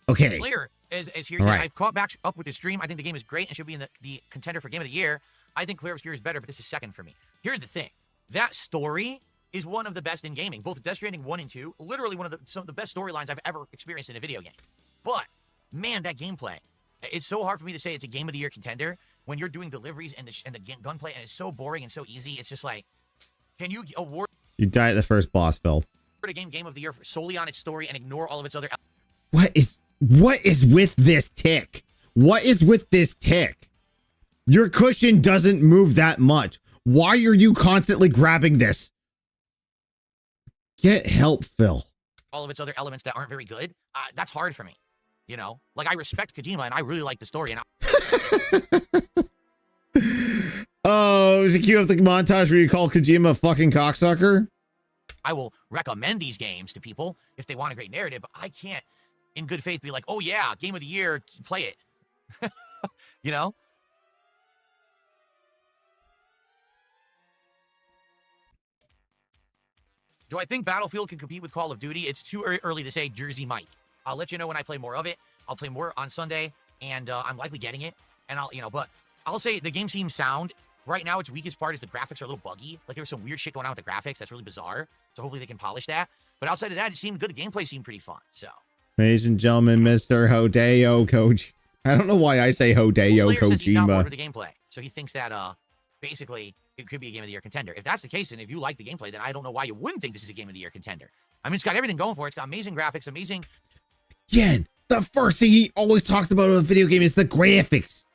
A: Okay.
B: Slayer is here.
A: Right.
B: I've caught back up with the stream. I think the game is great and should be in the contender for Game of the Year. I think Clear Obscure is better, but this is second for me. Here's the thing. That story is one of the best in gaming. Both Death Stranding 1 and 2, literally some of the best storylines I've ever experienced in a video game. But, man, that gameplay. It's so hard for me to say it's a Game of the Year contender when you're doing deliveries and the gunplay, and it's so boring and so easy. It's just like, can you award
A: You die at the first boss, Phil.
B: a Game of the Year solely on its story and ignore all of its other...
A: What is with this tick? What is with this tick? Your cushion doesn't move that much. Why are you constantly grabbing this? Get help, Phil.
B: all of its other elements that aren't very good, that's hard for me. Like, I respect Kojima, and I really like the story, and
A: Oh, is it cue up the montage where you call Kojima a fucking cocksucker?
B: I will recommend these games to people if they want a great narrative, but I can't, in good faith, be like, oh yeah, Game of the Year, play it. Do I think Battlefield can compete with Call of Duty? It's too early to say. Jersey might. I'll let you know when I play more of it. I'll play more on Sunday, and I'm likely getting it. And but I'll say the game seems sound. Right now, its weakest part is the graphics are a little buggy. Like, there's some weird shit going on with the graphics that's really bizarre. So hopefully they can polish that. But outside of that, it seemed good. The gameplay seemed pretty fun. So,
A: ladies and gentlemen, Mr. Hideo Kojima. I don't know why I say Hideo
B: Slayer says he's not bored
A: Kojima.
B: with the gameplay. So he thinks that basically it could be a Game of the Year contender. If that's the case, and if you like the gameplay, then I don't know why you wouldn't think this is a Game of the Year contender. I mean, it's got everything going for it. It's got amazing graphics, amazing...
A: Again, the first thing he always talks about in a video game is the graphics.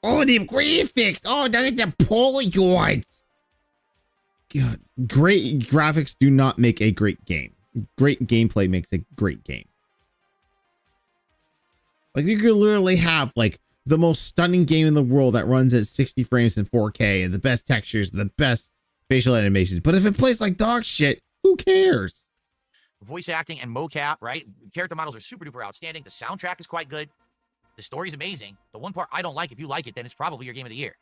A: Oh, the graphics. Oh, the polygons. God, great graphics do not make a great game. Great gameplay makes a great game. Like, you could literally have, like, the most stunning game in the world that runs at 60 frames in 4K and the best textures, the best facial animations. But if it plays like dog shit, who cares?
B: voice acting and mocap, right? Character models are super duper outstanding. The soundtrack is quite good. The story's amazing. The one part I don't like, if you like it, then it's probably your Game of the Year.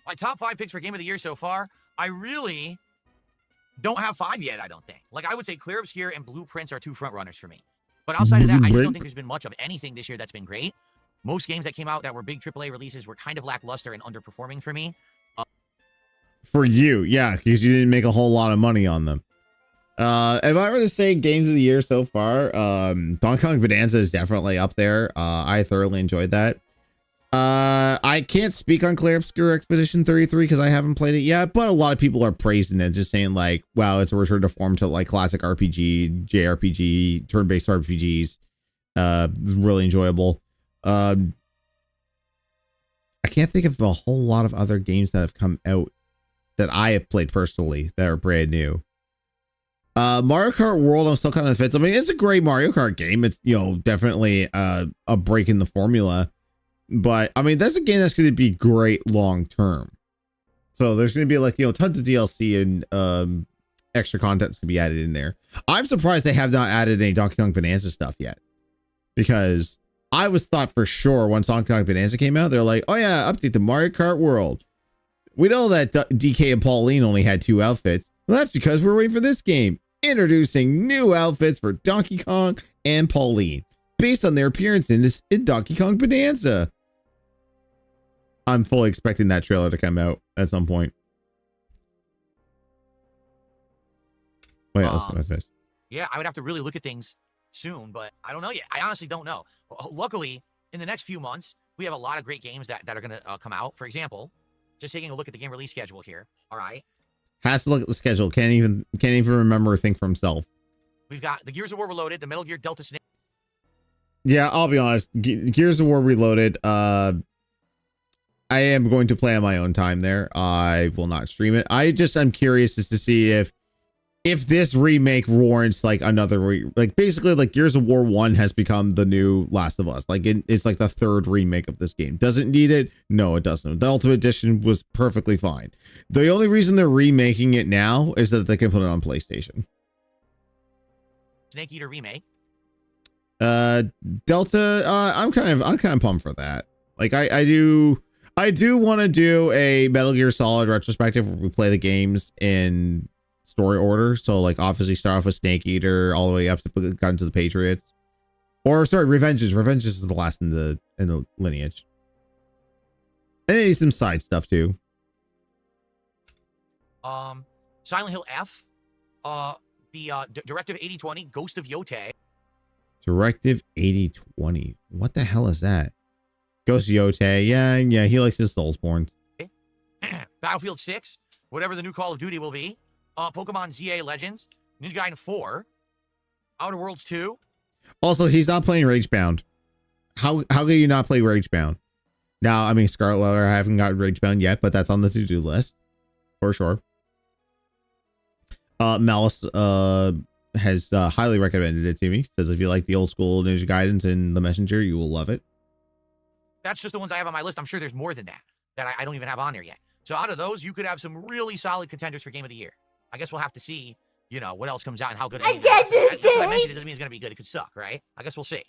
B: My top 5 picks for Game of the Year so far, I really don't have 5 yet, I don't think. Like, I would say Clear Obscure and Blueprints are 2 front runners for me. But outside of that, I just don't think there's been much of anything this year that's been great. most games that came out that were big AAA releases were kind of lackluster and underperforming for me.
A: For you, yeah, because you didn't make a whole lot of money on them. If I were to say games of the year so far, Donkey Kong Bonanza is definitely up there. I thoroughly enjoyed that. I can't speak on Clair Obscur Expedition 33 because I haven't played it yet, but a lot of people are praising it, just saying like, wow, it's a return to form to like classic RPG, JRPG, turn-based RPGs. It's really enjoyable. I can't think of a whole lot of other games that have come out that I have played personally that are brand new. Mario Kart World, I'm still kind of fits. I mean, it's a great Mario Kart game. It's, you know, definitely a break in the formula. But I mean, that's a game that's going to be great long term. So there's going to be like, you know, tons of DLC and extra content's going to be added in there. I'm surprised they have not added any Donkey Kong Bonanza stuff yet, because I was thought for sure when Donkey Kong Bonanza came out, they're like, oh yeah, update the Mario Kart World. We know that DK and Pauline only had 2 outfits. Well, that's because we're waiting for this game. Introducing new outfits for Donkey Kong and Pauline based on their appearance in Donkey Kong Bonanza. I'm fully expecting that trailer to come out at some point. What else about this?
B: Yeah, I would have to really look at things soon, but I don't know yet. I honestly don't know. Luckily, in the next few months, we have a lot of great games that are going to come out. For example, just taking a look at the game release schedule here. All right.
A: Has to look at the schedule. Can't even remember or think for himself.
B: We've got the Gears of War Reloaded, the Metal Gear Delta Snake.
A: Yeah, I'll be honest. Gears of War Reloaded. I am going to play on my own time there. I will not stream it. I'm curious as to see if this remake warrants like another like basically like Gears of War 1 has become the new Last of Us. Like it's like the third remake of this game. Does it need it? No, it doesn't. The Ultimate Edition was perfectly fine. The only reason they're remaking it now is that they can put it on PlayStation.
B: Snake Eater remake.
A: Delta, I'm kind of pumped for that. Like I do want to do a Metal Gear Solid retrospective where we play the games in story order. So like obviously start off with Snake Eater all the way up to Guns of the Patriots. Or sorry, Revenges. Revenges is the last in the lineage. And maybe some side stuff too.
B: Silent Hill F. The Directive 8020, Ghost of Yote.
A: Directive 8020. What the hell is that? Ghost of Yote. Yeah, he likes his Soulsborne.
B: Battlefield 6, whatever the new Call of Duty will be. Pokemon ZA Legends, Ninja Gaiden 4, Outer Worlds 2.
A: Also, he's not playing Ragebound. How can you not play Ragebound? Now, I mean, Scarlet Letter, I haven't got Ragebound yet, but that's on the to-do list for sure. Malice has highly recommended it to me. Says if you like the old school Ninja Gaidens and The Messenger, you will love it.
B: That's just the ones I have on my list. I'm sure there's more than that I don't even have on there yet. So out of those, you could have some really solid contenders for Game of the Year. I guess we'll have to see, you know, what else comes out and how good. That's what I mentioned. It doesn't mean it's gonna be good. It could suck, right? I guess we'll see.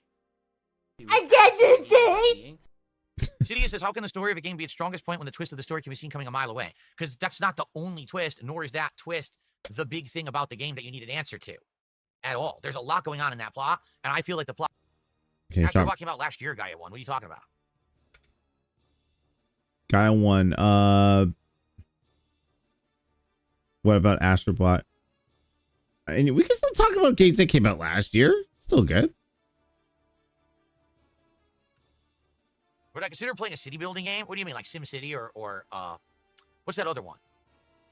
B: Cydia says, how can the story of a game be its strongest point when the twist of the story can be seen coming a mile away? Because that's not the only twist, nor is that twist the big thing about the game that you need an answer to at all. There's a lot going on in that plot, and I feel like the plot.
A: Okay,
B: After talking about last year, Gaia 1. What are you talking about?
A: Gaia 1. What about Astrobot? And we can still talk about games that came out last year. Still good.
B: Would I consider playing a city building game? What do you mean, like SimCity or what's that other one?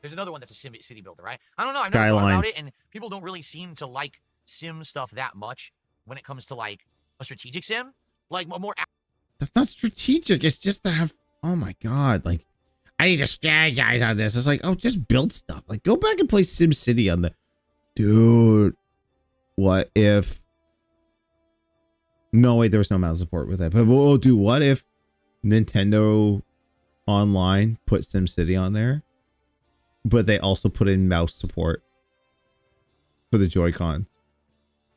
B: There's another one that's a city builder, right? I don't know. I've never thought about it, and people don't really seem to like sim stuff that much when it comes to like a strategic sim. Like more.
A: That's not strategic. It's just to have. Oh my god! Like, I need to strategize on this. It's like, oh, just build stuff. Like, go back and play SimCity on the. Dude, what if? No, wait, there was no mouse support with that. But we'll do. What if Nintendo Online put SimCity on there, but they also put in mouse support for the Joy-Cons?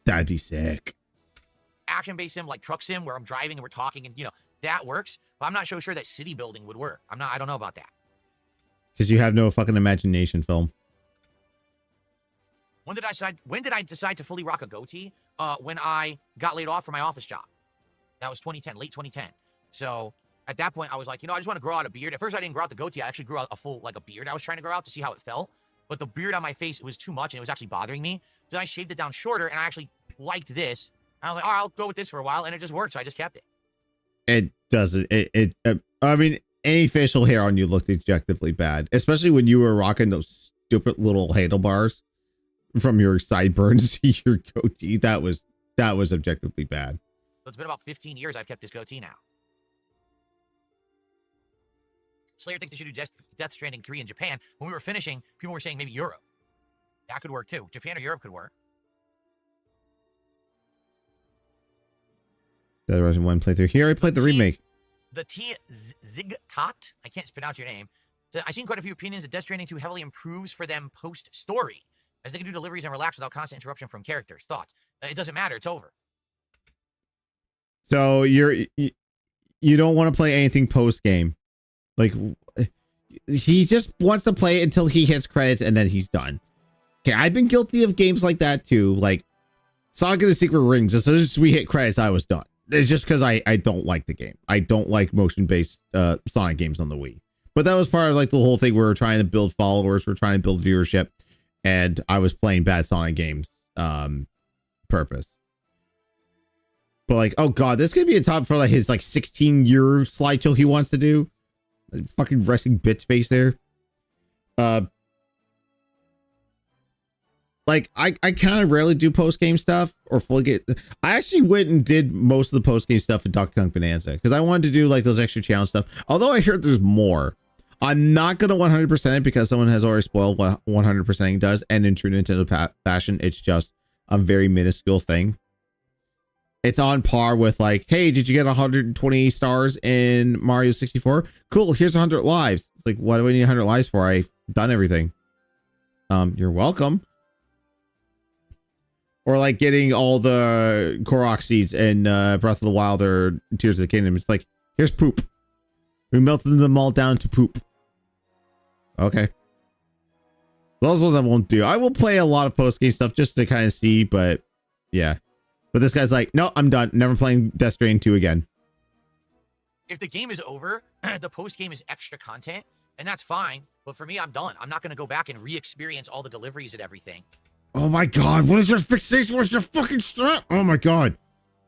A: That'd be sick.
B: Action-based sim like truck sim where I'm driving and we're talking and, you know, that works. But I'm not so sure that city building would work. I don't know about that.
A: Because you have no fucking imagination, film.
B: When did I decide to fully rock a goatee? When I got laid off from my office job. That was 2010, late 2010. So at that point, I was like, you know, I just want to grow out a beard. At first, I didn't grow out the goatee. I actually grew out a full, like a beard I was trying to grow out to see how it felt. But the beard on my face, it was too much and it was actually bothering me. So I shaved it down shorter and I actually liked this. I was like, oh, I'll go with this for a while. And it just worked. So I just kept it.
A: It doesn't. I mean, any facial hair on you looked objectively bad, especially when you were rocking those stupid little handlebars from your sideburns to your goatee. That was objectively bad.
B: So it's been about 15 years I've kept this goatee now. Slayer thinks they should do Death Stranding 3 in Japan. When we were finishing, people were saying maybe Europe. That could work too. Japan or Europe could work.
A: Dead Rising 1 playthrough. Here, I played the remake.
B: The T Zigtot, I can't pronounce your name. So I've seen quite a few opinions that Death Stranding 2 heavily improves for them post-story, as they can do deliveries and relax without constant interruption from characters. Thoughts? It doesn't matter. It's over.
A: So you don't want to play anything post-game. Like, he just wants to play it until he hits credits and then he's done. Okay, I've been guilty of games like that too. Like Sonic and the Secret Rings, as soon as we hit credits, I was done. It's just because I don't like the game. I don't like motion-based Sonic games on the Wii. But that was part of like the whole thing. We were trying to build followers, we're trying to build viewership, and I was playing bad Sonic games purpose. But like, oh god, this could be a top for like his like 16-year slideshow he wants to do. Fucking resting bitch face there. Like I kind of rarely do post game stuff or fully get. I actually went and did most of the post game stuff in Donkey Kong Bonanza because I wanted to do like those extra challenge stuff. Although I heard there's more. I'm not gonna 100% it because someone has already spoiled what 100%ing does, and in true Nintendo fashion, it's just a very minuscule thing. It's on par with like, hey, did you get 120 stars in Mario 64? Cool, here's 100 lives. It's like, what do I need 100 lives for? I've done everything. You're welcome. Or like getting all the Korok seeds in Breath of the Wild or Tears of the Kingdom. It's like, here's poop. We melted them all down to poop. Okay. Those ones I won't do. I will play a lot of post-game stuff just to kind of see, but yeah. But this guy's like, no, I'm done. Never playing Death Stranding 2 again.
B: If the game is over, the post game is extra content, and that's fine. But for me, I'm done. I'm not going to go back and re-experience all the deliveries and everything.
A: Oh my god, what is your fixation? What's your fucking strap? Oh my god.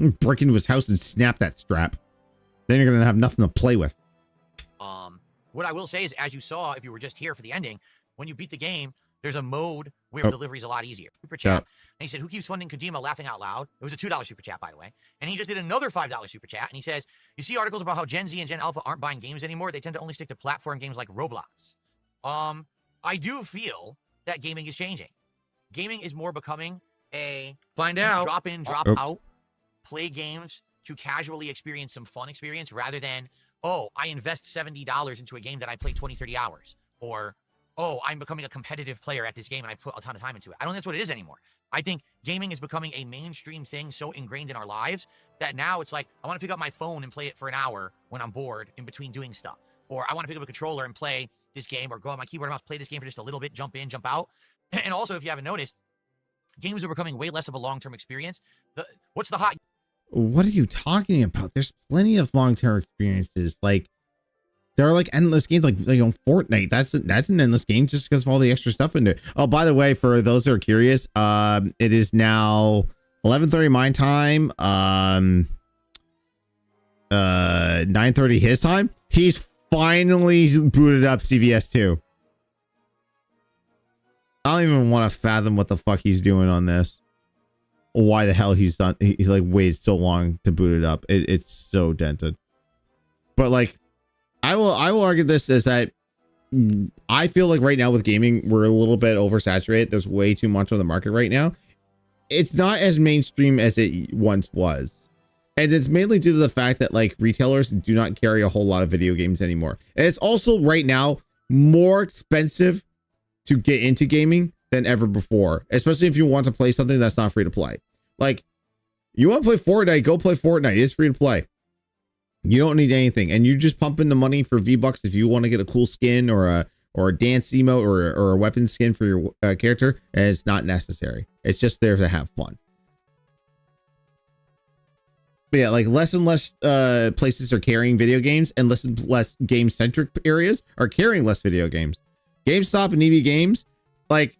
A: I'm gonna break into his house and snap that strap. Then you're gonna have nothing to play with.
B: What I will say is, as you saw, if you were just here for the ending, when you beat the game, there's a mode where delivery is a lot easier. Super chat. And he said, who keeps funding Kojima laughing out loud? It was a $2 super chat, by the way. And he just did another $5 super chat. And he says, you see articles about how Gen Z and Gen Alpha aren't buying games anymore. They tend to only stick to platform games like Roblox. I do feel that gaming is changing. Gaming is more becoming a drop in, drop out, play games to casually experience some fun experience rather than, oh, I invest $70 into a game that I play 20, 30 hours. Or, oh, I'm becoming a competitive player at this game and I put a ton of time into it. I don't think that's what it is anymore. I think gaming is becoming a mainstream thing so ingrained in our lives that now it's like, I want to pick up my phone and play it for an hour when I'm bored in between doing stuff. Or I want to pick up a controller and play this game or go on my keyboard and mouse, play this game for just a little bit, jump in, jump out. And also, if you haven't noticed, games are becoming way less of a long-term experience. What's the hot?
A: What are you talking about? There's plenty of long-term experiences. Like there are like endless games, like Fortnite. That's an endless game just because of all the extra stuff in it. Oh, by the way, for those that are curious, it is now 11:30 my time. 9:30 his time. He's finally booted up CVS 2. I don't even want to fathom what the fuck he's doing on this. Why the hell he's done? He's like waited so long to boot it up. It's so dented. But like, I will argue this is that I feel like right now with gaming we're a little bit oversaturated. There's way too much on the market right now. It's not as mainstream as it once was, and it's mainly due to the fact that like retailers do not carry a whole lot of video games anymore. And it's also right now more expensive to get into gaming than ever before, especially if you want to play something that's not free to play. Like, you want to play Fortnite, go play Fortnite. It's free to play. You don't need anything, and you just pump in the money for V-Bucks if you want to get a cool skin or a dance emote or a weapon skin for your character, and it's not necessary. It's just there to have fun. But yeah, like less and less places are carrying video games, and less and less game-centric areas are carrying less video games. GameStop and EB Games, like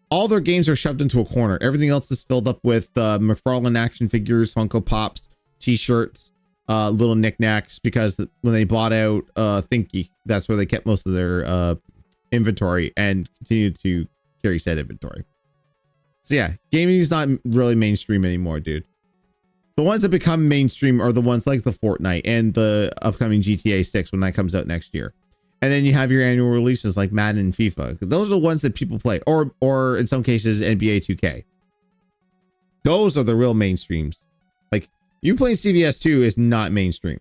A: all their games are shoved into a corner. Everything else is filled up with McFarlane action figures, Funko Pops, t-shirts, little knickknacks, because when they bought out Thinky, that's where they kept most of their inventory and continued to carry said inventory. So yeah, gaming is not really mainstream anymore, dude. The ones that become mainstream are the ones like the Fortnite and the upcoming GTA 6 when that comes out next year. And then you have your annual releases like Madden and FIFA. Those are the ones that people play, or in some cases NBA 2K. Those are the real mainstreams. Like you playing CVS 2 is not mainstream.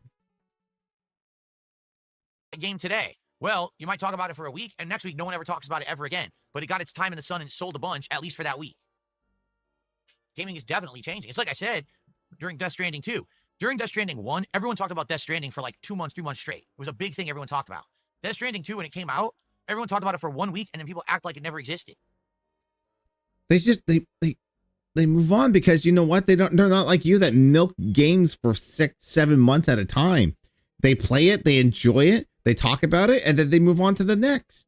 B: Game today. Well, you might talk about it for a week, and next week no one ever talks about it ever again. But it got its time in the sun and sold a bunch, at least for that week. Gaming is definitely changing. It's like I said during Death Stranding 2. During Death Stranding 1, everyone talked about Death Stranding for like 2 months, 3 months straight. It was a big thing everyone talked about. Death Stranding 2, when it came out, everyone talked about it for 1 week, and then people act like it never existed.
A: They just they move on because you know what? They're not like you that milk games for 6-7 months at a time. They play it, they enjoy it, they talk about it, and then they move on to the next.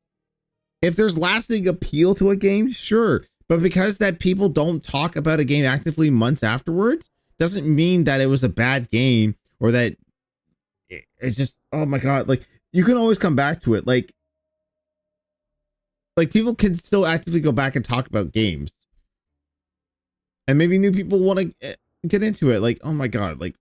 A: If there's lasting appeal to a game, sure. But because that people don't talk about a game actively months afterwards, doesn't mean that it was a bad game or that it's just, oh my God, like you can always come back to it. Like people can still actively go back and talk about games. And maybe new people want to get into it. Like, oh my God, like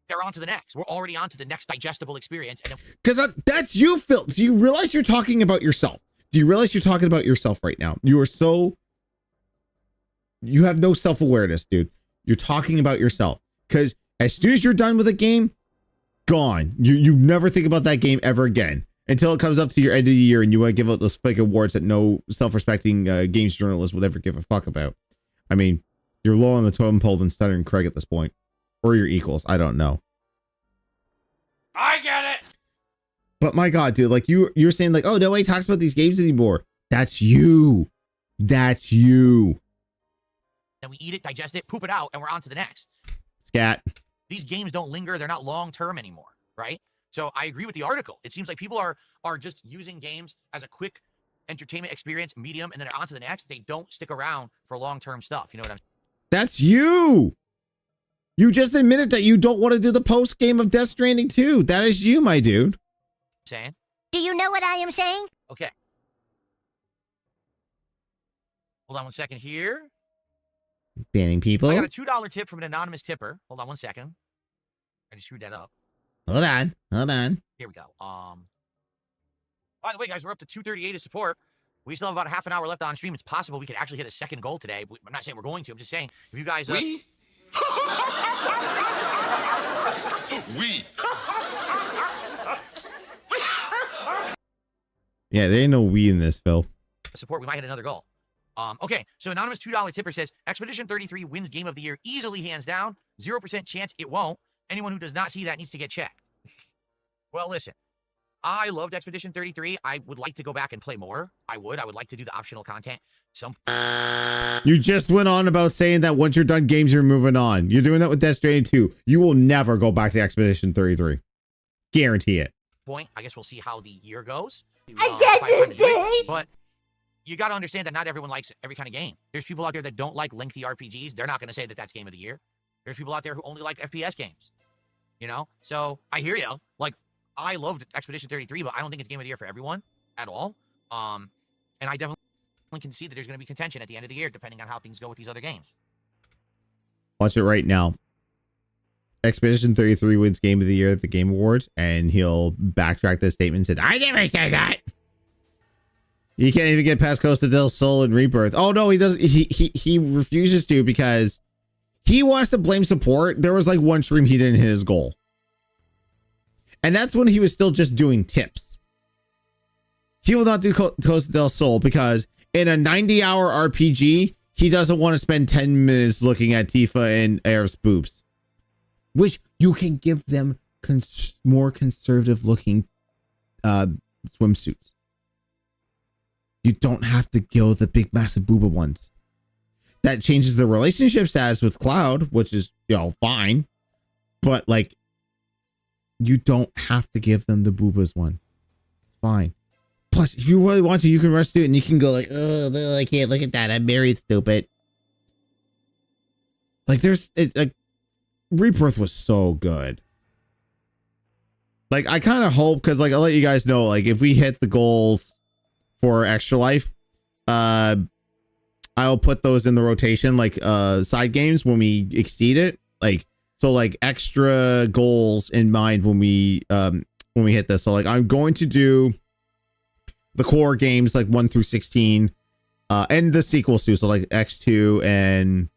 B: they're on to the next. We're already on to the next digestible experience. And
A: because that's you, Phil. Do you realize you're talking about yourself? Do you realize you're talking about yourself right now? You have no self-awareness, dude. You're talking about yourself. Because as soon as you're done with a game, gone. You never think about that game ever again until it comes up to your end of the year and you want to give out those fake awards that no self-respecting games journalist would ever give a fuck about. I mean, you're low on the totem pole than Stunner and Craig at this point. Or your equals. I don't know.
C: I get it.
A: But my God, dude, like you're saying like, oh, nobody talks about these games anymore. That's you. That's you.
B: then we eat it, digest it, poop it out, and we're on to the next.
A: Scat.
B: These games don't linger. They're not long-term anymore, right? So I agree with the article. It seems like people are just using games as a quick entertainment experience medium, and then they're on to the next. They don't stick around for long-term stuff. You know what I'm saying?
A: That's you. You just admitted that you don't want to do the post game of Death Stranding 2. That is you, my dude.
B: Saying?
E: Do you know what I am saying?
B: Okay. Hold on one second here.
A: Banning people.
B: I got a $2 tip from an anonymous tipper. Hold on one second. I just screwed that up.
A: Hold on. Hold on.
B: Here we go. By the way, guys, we're up to 238 of support. We still have about a half an hour left on stream. It's possible we could actually hit a second goal today. I'm not saying we're going to. I'm just saying if you guys...
I: We?
A: Yeah, there ain't no we in this, Phil.
B: Support, we might hit another goal. Okay, so anonymous $2 tipper says, Expedition 33 wins Game of the Year easily, hands down. 0% chance it won't. Anyone who does not see that needs to get checked. Well, listen. I loved Expedition 33. I would like to go back and play more. I would like to do the optional content.
A: You just went on about saying that once you're done games, you're moving on. You're doing that with Death Stranding 2. You will never go back to Expedition 33. Guarantee it.
B: Point. I guess we'll see how the year goes.
E: But
B: you got to understand that not everyone likes every kind of game. There's people out there that don't like lengthy RPGs. They're not going to say that that's Game of the Year. There's people out there who only like FPS games. You know? So I hear you. Like, I loved Expedition 33, but I don't think it's Game of the Year for everyone at all. And I definitely can see that there's going to be contention at the end of the year, depending on how things go with these other games.
A: Watch it right now. Expedition 33 wins Game of the Year at the Game Awards, and he'll backtrack this statement and said, I never said that. He can't even get past Costa del Sol and Rebirth. Oh no, he doesn't. He refuses to because he wants to blame support. There was like one stream he didn't hit his goal. And that's when he was still just doing tips. He will not do Costa del Sol because in a 90-hour RPG, he doesn't want to spend 10 minutes looking at Tifa and Aerith's boobs. Which you can give them more conservative looking swimsuits. You don't have to go the big massive booba ones. that changes the relationship status with Cloud, which is, you know, fine. But like, you don't have to give them the boobas one. It's fine. Plus, if you really want to, you can rush through it and you can go like, oh, I can't look at that. I'm very stupid. Like, like, Rebirth was so good. Like, I kind of hope, because like, I'll let you guys know, like, if we hit the goals for Extra Life, I'll put those in the rotation, like side games when we exceed it. Like, so like extra goals in mind when we hit this. So like, I'm going to do the core games like 1 through 16, and the sequels too. So like X2 and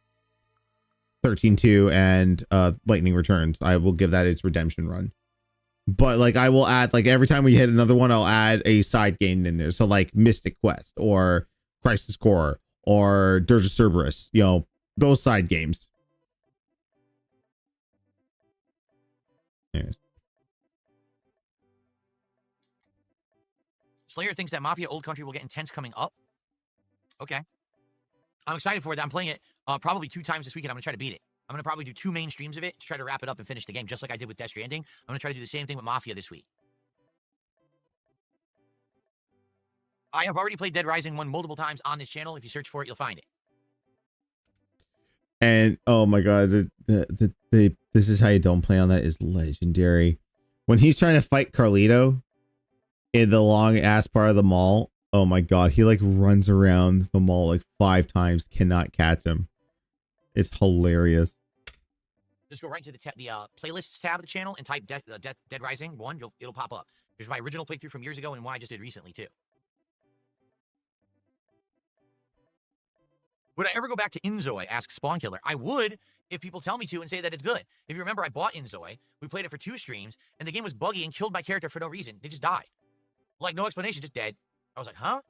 A: 13-2 and Lightning Returns. I will give that its redemption run. But like, I will add, like, every time we hit another one, I'll add a side game in there. So like Mystic Quest or Crisis Core or Dirge of Cerberus, you know, those side games. Anyways.
B: Slayer thinks that Mafia Old Country will get intense coming up. Okay. I'm excited for it. I'm playing it probably 2 times this weekend. I'm going to try to beat it. I'm going to probably do 2 main streams of it to try to wrap it up and finish the game, just like I did with Death Stranding. I'm going to try to do the same thing with Mafia this week. I have already played Dead Rising 1 multiple times on this channel. If you search for it, you'll find it.
A: And oh my god, this is how you don't play on that is legendary. When he's trying to fight Carlito in the long ass part of the mall, oh my god, he like runs around the mall like 5 times, cannot catch him. It's hilarious.
B: Just go right to the playlists tab of the channel and type Dead Rising 1. It'll pop up. There's my original playthrough from years ago and one I just did recently too. Would I ever go back to Inzoi? Asks Spawn Killer. I would if people tell me to and say that it's good. If you remember, I bought Inzoi. We played it for 2 streams, and the game was buggy and killed my character for no reason. They just died. Like, no explanation, just dead. I was like, huh?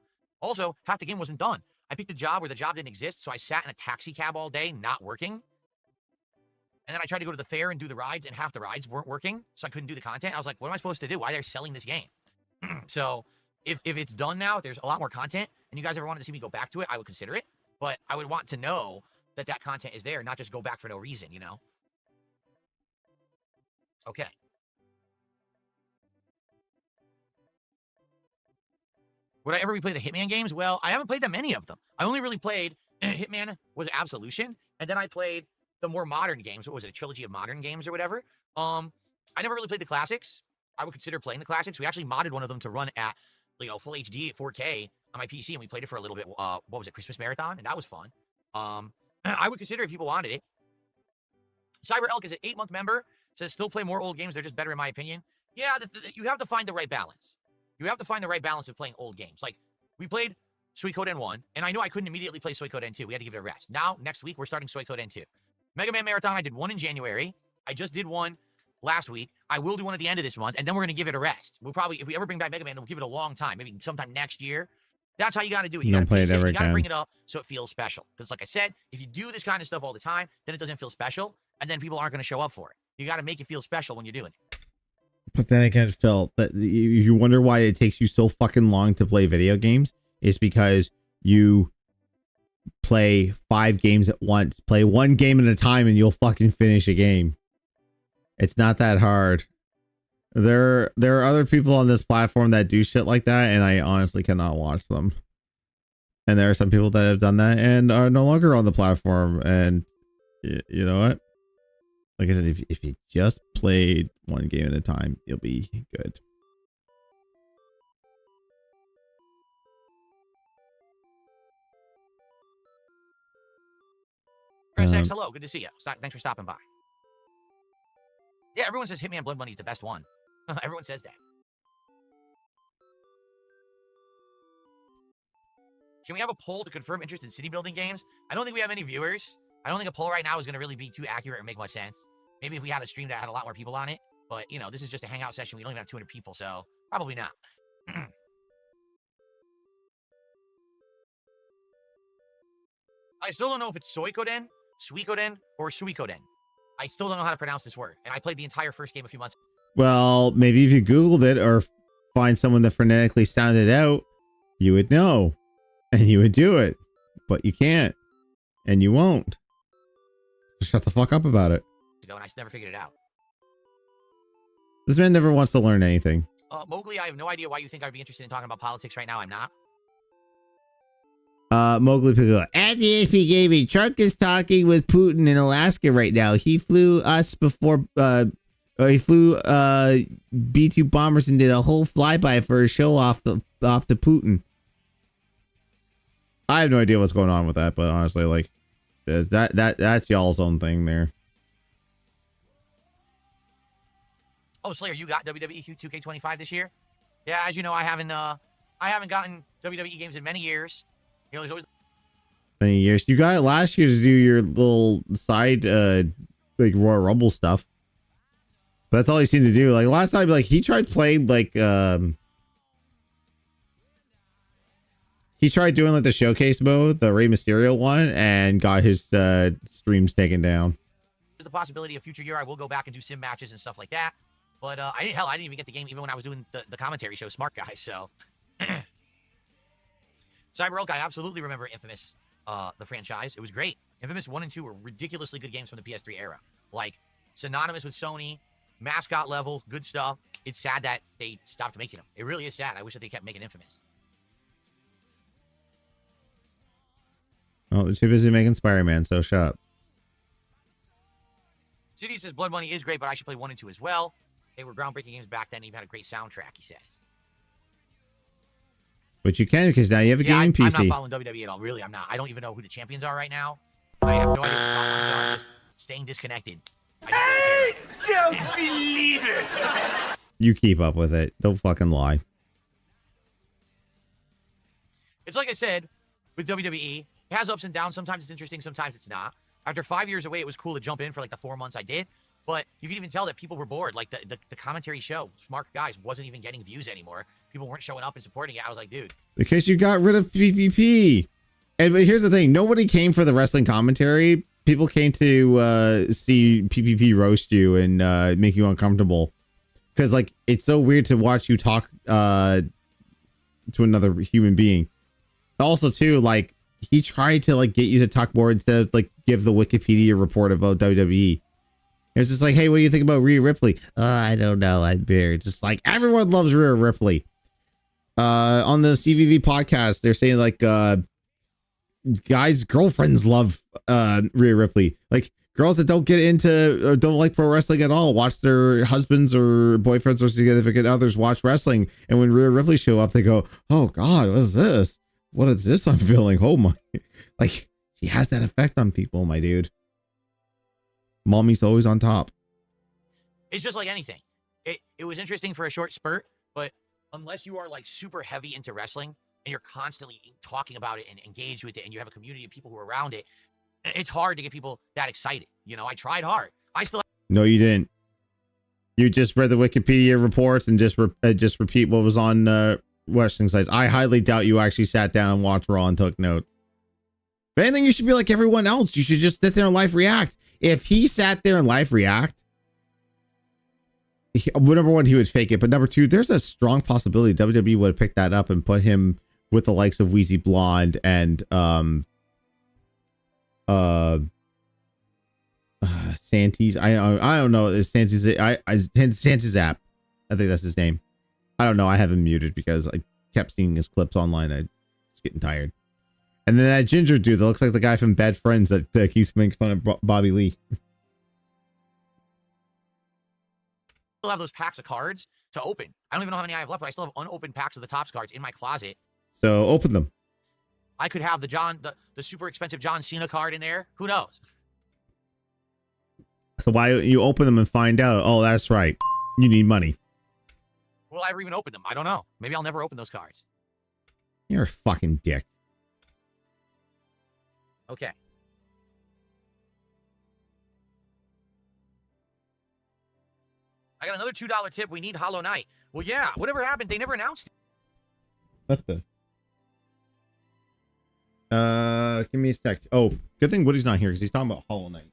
B: Also, half the game wasn't done. I picked a job where the job didn't exist, so I sat in a taxi cab all day, not working. And then I tried to go to the fair and do the rides, and half the rides weren't working, so I couldn't do the content. I was like, what am I supposed to do? Why are they selling this game? So, if it's done now, there's a lot more content, and you guys ever wanted to see me go back to it, I would consider it. But I would want to know that that content is there, not just go back for no reason, you know? Okay. Would I ever replay the Hitman games? Well, I haven't played that many of them. I only really played Hitman was Absolution, and then I played the more modern games. What was it, a trilogy of modern games or whatever? I never really played the classics. I would consider playing the classics. We actually modded one of them to run at, you know, full HD at 4K on my PC, and we played it for a little bit. What was it, Christmas Marathon? And that was fun. I would consider if people wanted it. Cyber Elk is an 8-month member. Says still play more old games. They're just better in my opinion. Yeah, you have to find the right balance. You have to find the right balance of playing old games. Like, we played Suikoden 1, and I knew I couldn't immediately play Suikoden 2. We had to give it a rest. Now, next week, we're starting Suikoden 2. Mega Man Marathon, I did 1 in January. I just did 1 last week. I will do 1 at the end of this month, and then we're going to give it a rest. We'll probably, if we ever bring back Mega Man, we'll give it a long time. Maybe sometime next year. That's how you got to do it. You got to play it ever again. You got to bring it up so it feels special. Because like I said, if you do this kind of stuff all the time, then it doesn't feel special, and then people aren't going to show up for it. You got to make it feel special when you're doing it.
A: But then again, Phil, that you wonder why it takes you so fucking long to play video games is because you play 5 games at once. Play 1 game at a time and you'll fucking finish a game. It's not that hard. There are other people on this platform that do shit like that, and I honestly cannot watch them. And there are some people that have done that and are no longer on the platform. And you know what? Like I said, if you just played 1 game at a time, you'll be good.
B: Chris X, hello. Good to see you. Thanks for stopping by. Yeah, everyone says Hitman Blood Money is the best one. Everyone says that. Can we have a poll to confirm interest in city building games? I don't think we have any viewers. I don't think a poll right now is going to really be too accurate or make much sense. Maybe if we had a stream that had a lot more people on it. But, you know, this is just a hangout session. We don't even have 200 people, so probably not. I still don't know if it's Suikoden, Suikoden, or Suikoden. I still don't know how to pronounce this word. And I played the entire first game a few months ago.
A: Well, maybe if you Googled it or find someone that phonetically sounded out, you would know. And you would do it. But you can't. And you won't. Shut the fuck up about it.
B: To go, and I never figured it out.
A: This man never wants to learn anything.
B: Mowgli, I have no idea why you think I'd be interested in talking about politics right now. I'm not.
A: Mowgli Pickle. At the DSP Gaming, Trump is talking with Putin in Alaska right now. He flew us before, he flew B-2 bombers and did a whole flyby for a show off to Putin. I have no idea what's going on with that, but honestly, like, that's y'all's own thing there.
B: Oh, Slayer, you got WWE 2K25 this year? Yeah, as you know, I haven't gotten WWE games in many years. You know, there's always
A: Many years. You got it last year to do your little side, like Royal Rumble stuff. But that's all he seemed to do. Like last time, like he tried playing like, he tried doing like the showcase mode, the Rey Mysterio one, and got his streams taken down.
B: There's the possibility of future year I will go back and do sim matches and stuff like that. But I didn't even get the game even when I was doing the commentary show, Smart Guys. So, Cyber Elk, I absolutely remember Infamous, the franchise. It was great. Infamous 1 and 2 were ridiculously good games from the PS3 era. Like, synonymous with Sony, mascot level, good stuff. It's sad that they stopped making them. It really is sad. I wish that they kept making Infamous.
A: Oh, they're too busy making Spider-Man, so shut up.
B: CD says Blood Money is great, but I should play 1 and 2 as well. They were groundbreaking games back then. Even had a great soundtrack, he says.
A: But you can, because now you have a gaming PC.
B: I'm not following WWE at all. Really, I'm not. I don't even know who the champions are right now. I have no idea who the top ones are. I'm just staying disconnected.
C: I don't believe it.
A: You keep up with it. Don't fucking lie.
B: It's like I said, with WWE, it has ups and downs. Sometimes it's interesting, sometimes it's not. After 5 years away, it was cool to jump in for like the 4 months I did. But you can even tell that people were bored. Like the commentary show, Smart Guys, wasn't even getting views anymore. People weren't showing up and supporting it. I was like, dude.
A: Because you got rid of PvP. And but here's the thing. Nobody came for the wrestling commentary. People came to see PvP roast you and make you uncomfortable. Because like it's so weird to watch you talk to another human being. Also too, like he tried to like get you to talk more instead of like give the Wikipedia report about WWE. It's just like, hey, what do you think about Rhea Ripley? I don't know. I'm very just like everyone loves Rhea Ripley. On the CVV podcast, they're saying like guys' girlfriends love Rhea Ripley. Like girls that don't get into or don't like pro wrestling at all watch their husbands or boyfriends or significant others watch wrestling, and when Rhea Ripley show up, they go, "Oh God, what is this? What is this I'm feeling? Oh my!" Like she has that effect on people, my dude. Mommy's always on top.
B: It's just like anything. It was interesting for a short spurt, but unless you are like super heavy into wrestling and you're constantly talking about it and engaged with it and you have a community of people who are around it, it's hard to get people that excited. You know, I tried hard. I still.
A: No, you didn't. You just read the Wikipedia reports and just repeat what was on wrestling sites. I highly doubt you actually sat down and watched Raw and took notes. If anything, you should be like everyone else. You should just sit there and live react. If he sat there and live react, number one, he would fake it. But number two, there's a strong possibility WWE would have picked that up and put him with the likes of Wheezy Blonde and Santis. I don't know. It's Santis. Santis App. I think that's his name. I don't know. I have him muted because I kept seeing his clips online. I was getting tired. And then that ginger dude that looks like the guy from Bad Friends that keeps making fun of Bobby Lee.
B: Still have those packs of cards to open. I don't even know how many I have left, but I still have unopened packs of the Topps cards in my closet.
A: So open them.
B: I could have the super expensive John Cena card in there. Who knows?
A: So why you open them and find out? Oh, that's right. You need money.
B: Will I ever even open them? I don't know. Maybe I'll never open those cards.
A: You're a fucking dick.
B: Okay. I got another $2 tip. We need Hollow Knight. Well, yeah. Whatever happened, they never announced it.
A: What the? Give me a sec. Oh, good thing Woody's not here because he's talking about Hollow Knight.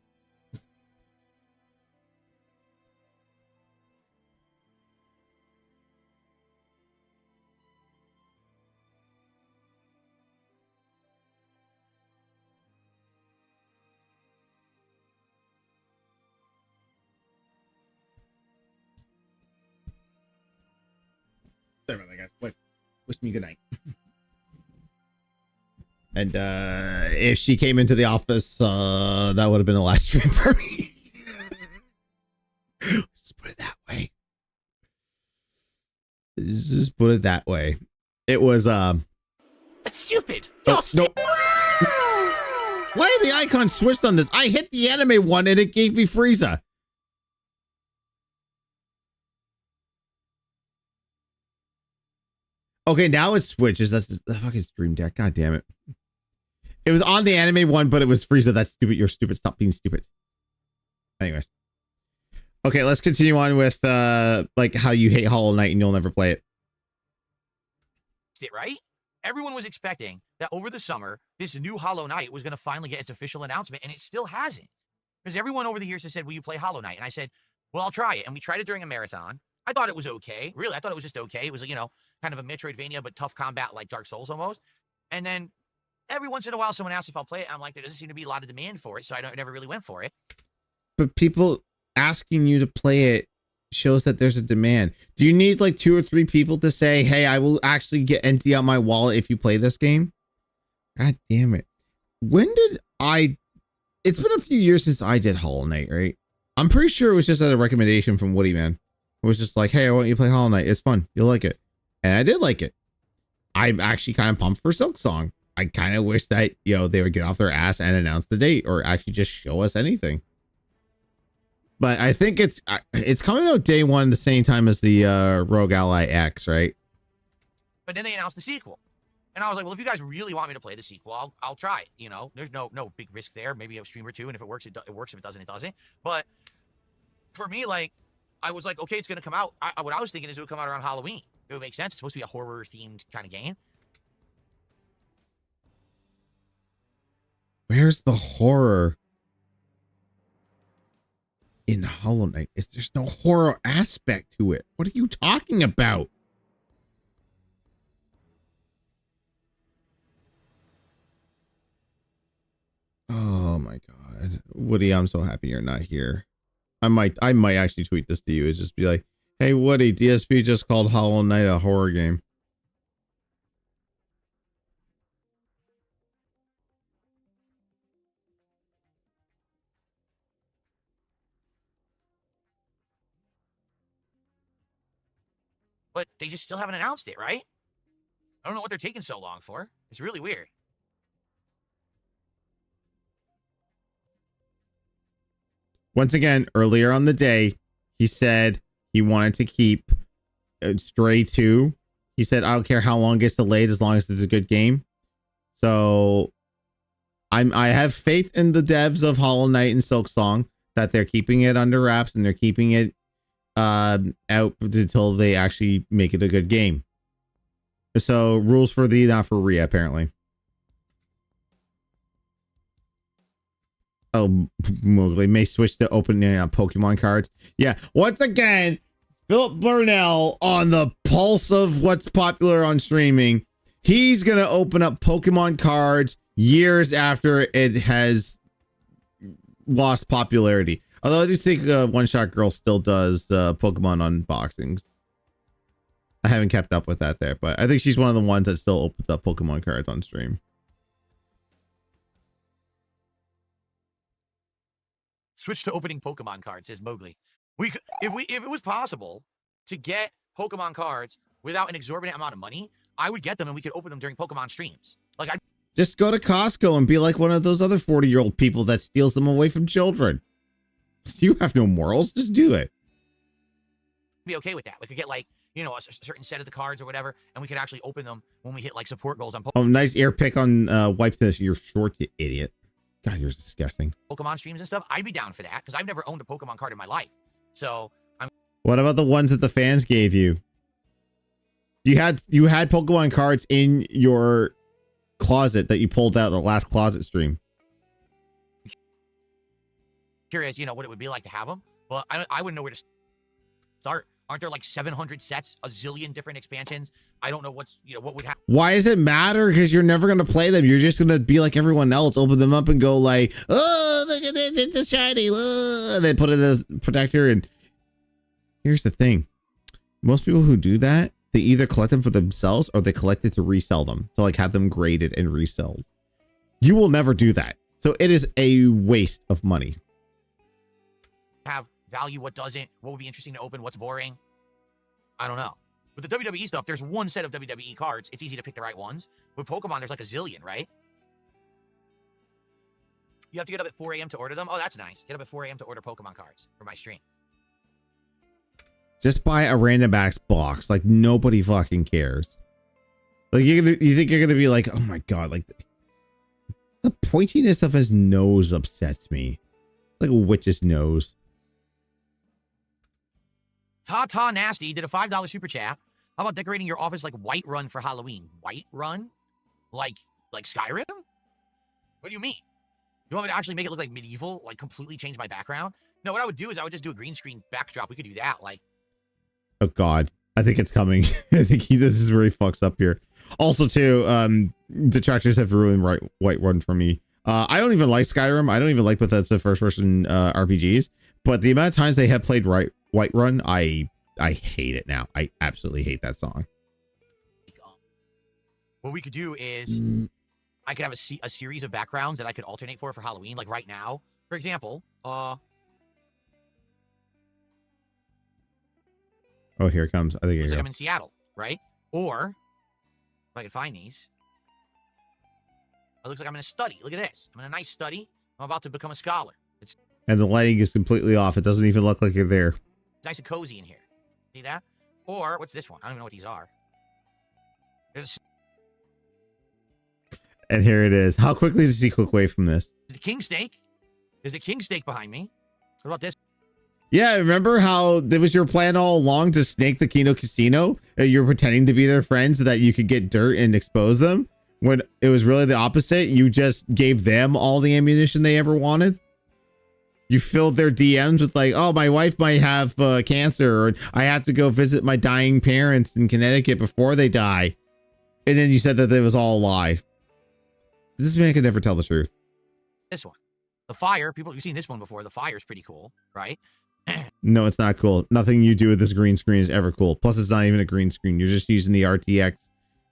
A: Sorry about that, guys. Wait, wish me good night. And if she came into the office, that would have been the last stream for me. Let's put it that way. Just put it that way. It was
B: It's stupid.
A: no. Why are the icons switched on this? I hit the anime one and it gave me Frieza. Okay, now it switches. That's the fucking stream deck. God damn it. It was on the anime one, but it was Frieza. That's stupid. You're stupid. Stop being stupid. Anyways. Okay, let's continue on with like how you hate Hollow Knight and you'll never play it.
B: Right? Everyone was expecting that over the summer, this new Hollow Knight was going to finally get its official announcement, and it still hasn't. Because everyone over the years has said, will you play Hollow Knight? And I said, well, I'll try it. And we tried it during a marathon. I thought it was okay. Really, I thought it was just okay. It was, you know, kind of a Metroidvania, but tough combat like Dark Souls almost. And then every once in a while, someone asks if I'll play it. I'm like, there doesn't seem to be a lot of demand for it, so I never really went for it.
A: But people asking you to play it shows that there's a demand. Do you need like 2 or 3 people to say, hey, I will actually empty out my wallet if you play this game? God damn it. When did it's been a few years since I did Hollow Knight, right? I'm pretty sure it was just a recommendation from Woody, man. It was just like, hey, I want you to play Hollow Knight. It's fun. You'll like it. And I did like it. I'm actually kind of pumped for Silksong. I kind of wish that, you know, they would get off their ass and announce the date or actually just show us anything. But I think it's coming out day one, the same time as the Rogue Ally X, right?
B: But then they announced the sequel. And I was like, well, if you guys really want me to play the sequel, I'll try it. You know, there's no big risk there. Maybe a stream or two. And if it works, it works. If it doesn't, it doesn't. But for me, like, I was like, okay, it's going to come out. What I was thinking is it would come out around Halloween. It would make sense. It's supposed to be a horror themed kind of game.
A: Where's the horror in Hollow Knight? There's no horror aspect to it. What are you talking about? Oh my god. Woody, I'm so happy you're not here. I might actually tweet this to you. It's just be like, hey Woody, DSP just called Hollow Knight a horror game.
B: But they just still haven't announced it, right? I don't know what they're taking so long for. It's really weird.
A: Once again, earlier on the day, he said he wanted to keep Stray 2. He said, I don't care how long it gets delayed as long as it's a good game. So I have faith in the devs of Hollow Knight and Silksong that they're keeping it under wraps and they're keeping it out until they actually make it a good game. So rules for thee, not for Rhea, apparently. Oh, Mowgli may switch to opening Pokemon cards. Yeah, once again, Philip Burnell on the pulse of what's popular on streaming. He's gonna open up Pokemon cards years after it has lost popularity. Although I do think One Shot Girl still does Pokemon unboxings. I haven't kept up with that there, but I think she's one of the ones that still opens up Pokemon cards on stream.
B: Switch to opening Pokemon cards, says Mowgli. We could, if it was possible to get Pokemon cards without an exorbitant amount of money, I would get them and we could open them during Pokemon streams. Like I
A: just go to Costco and be like one of those other 40-year-old people that steals them away from children. You have no morals. Just do it.
B: Be okay with that. We could get like, you know, a certain set of the cards or whatever, and we could actually open them when we hit like support goals on Pokemon.
A: Oh, nice ear pick on wipe this. You're short, you idiot. God, you're disgusting.
B: Pokemon streams and stuff. I'd be down for that because I've never owned a Pokemon card in my life. So I'm.
A: What about the ones that the fans gave you? You had Pokemon cards in your closet that you pulled out the last closet stream.
B: Curious, you know, what it would be like to have them, but I wouldn't know where to start. Aren't there like 700 sets, a zillion different expansions? I don't know what would happen.
A: Why does it matter? Because you're never going to play them. You're just going to be like everyone else, open them up and go like, oh, look at this, it's shiny. Oh, and then put it as protector. And here's the thing. Most people who do that, they either collect them for themselves or they collect it to resell them, to like have them graded and resold. You will never do that. So it is a waste of money.
B: Have value, what doesn't, what would be interesting to open, what's boring. I don't know. With the WWE stuff, there's one set of WWE cards. It's easy to pick the right ones. With Pokemon, there's like a zillion, right? You have to get up at 4 a.m. to order them. Oh, that's nice. Get up at 4 a.m. to order Pokemon cards for my stream.
A: Just buy a random ass box. Like nobody fucking cares. Like you think you're gonna be like, oh my god, like the pointiness of his nose upsets me. It's like a witch's nose.
B: Ta Nasty did a $5 super chat. How about decorating your office like Whiterun for Halloween? Whiterun? Like Skyrim? What do you mean? You want me to actually make it look like medieval? Like completely change my background? No, what I would do is I would just do a green screen backdrop. We could do that. Like,
A: oh god, I think it's coming. I think this is where he fucks up here. Also too, detractors have ruined Whiterun for me. I don't even like Skyrim. I don't even like Bethesda first person RPGs. But the amount of times they have played Whiterun, I hate it now. I absolutely hate that song.
B: what we could do is I could have a series of backgrounds that I could alternate for Halloween. Like right now, for example,
A: oh, here it comes. I think
B: looks like I'm in Seattle, right? Or if I could find these, it looks like I'm in a study. Look at this. I'm in a nice study. I'm about to become a scholar. It's
A: and the lighting is completely off. It doesn't even look like you're there.
B: nice and cozy in here. See that? Or what's this one? I don't even know what these are. There's
A: And here it is. How quickly does he click away from this?
B: a king snake. There's a king snake behind me. What about this?
A: Yeah, remember how it was your plan all along to snake the Kino Casino? You're pretending to be their friend so that you could get dirt and expose them? When it was really the opposite. You just gave them all the ammunition they ever wanted. You filled their DMs with like, oh, my wife might have cancer, or I have to go visit my dying parents in Connecticut before they die. And then you said that it was all a lie. This man could never tell the truth.
B: This one. The fire. People, you've seen this one before. The fire is pretty cool, right?
A: No, it's not cool. Nothing you do with this green screen is ever cool. Plus, it's not even a green screen. You're just using the RTX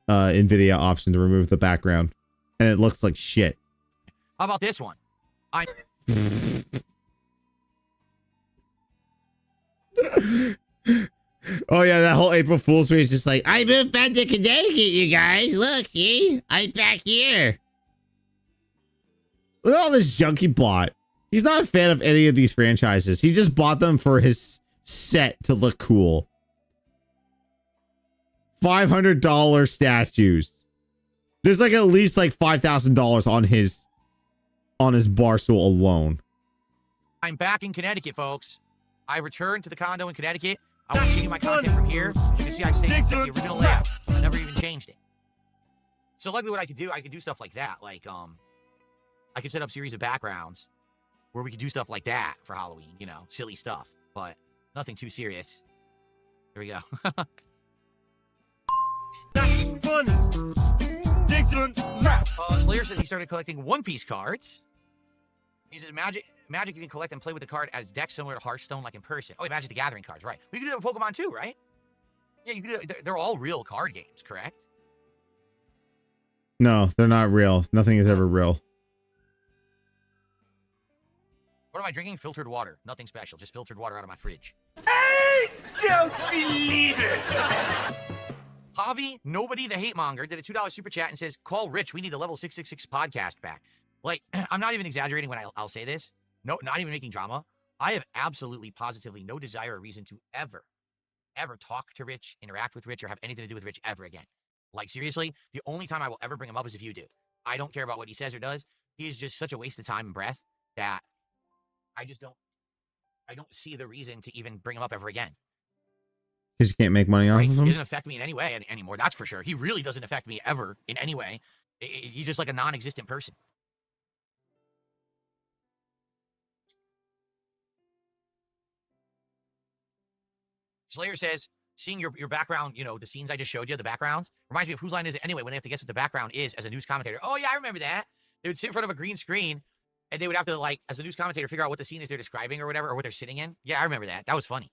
A: NVIDIA option to remove the background. And it looks like shit.
B: How about this one? I
A: Oh yeah, that whole April Fool's speech is just like, I moved back to Connecticut, you guys. Look, see? I'm back here. Look at all this junkie bought. He's not a fan of any of these franchises. He just bought them for his set to look cool. $500 statues. There's like at least like $5,000 on his bar stool alone.
B: I'm back in Connecticut, folks. I returned to the condo in Connecticut. I will continue my content from here. You can see I saved the original layout. I never even changed it. So luckily what I could do stuff like that. Like, I could set up series of backgrounds where we could do stuff like that for Halloween, you know, silly stuff, but nothing too serious. Here we go. Slayer says he started collecting One Piece cards. He says Magic you can collect and play with the card as decks similar to Hearthstone, like in person. Oh, Magic the Gathering cards, right? We can do that with Pokemon too, right? Yeah, you can do it. They're all real card games, correct?
A: No, they're not real. Nothing is ever real.
B: What am I drinking? Filtered water. Nothing special. Just filtered water out of my fridge.
C: I don't believe it.
B: Javi, nobody the hate monger, did a $2 super chat and says, call Rich. We need the level 666 podcast back. Like, I'm not even exaggerating when I'll say this. No, not even making drama. I have absolutely, positively no desire or reason to ever talk to Rich, interact with Rich, or have anything to do with Rich ever again. Like, seriously, the only time I will ever bring him up is if you do. I don't care about what he says or does. He is just such a waste of time and breath that I don't see the reason to even bring him up ever again.
A: Because you can't make money off of
B: He
A: him?
B: doesn't affect me in any way anymore, that's for sure. He really doesn't affect me ever in any way. He's just like a non-existent person. Slayer says, seeing your background, you know, the scenes I just showed you, the backgrounds, reminds me of whose line is it anyway when they have to guess what the background is as a news commentator. Oh, yeah, I remember that. They would sit in front of a green screen, and they would have to, like, as a news commentator, figure out what the scene is they're describing or whatever, or what they're sitting in. Yeah, I remember that. That was funny.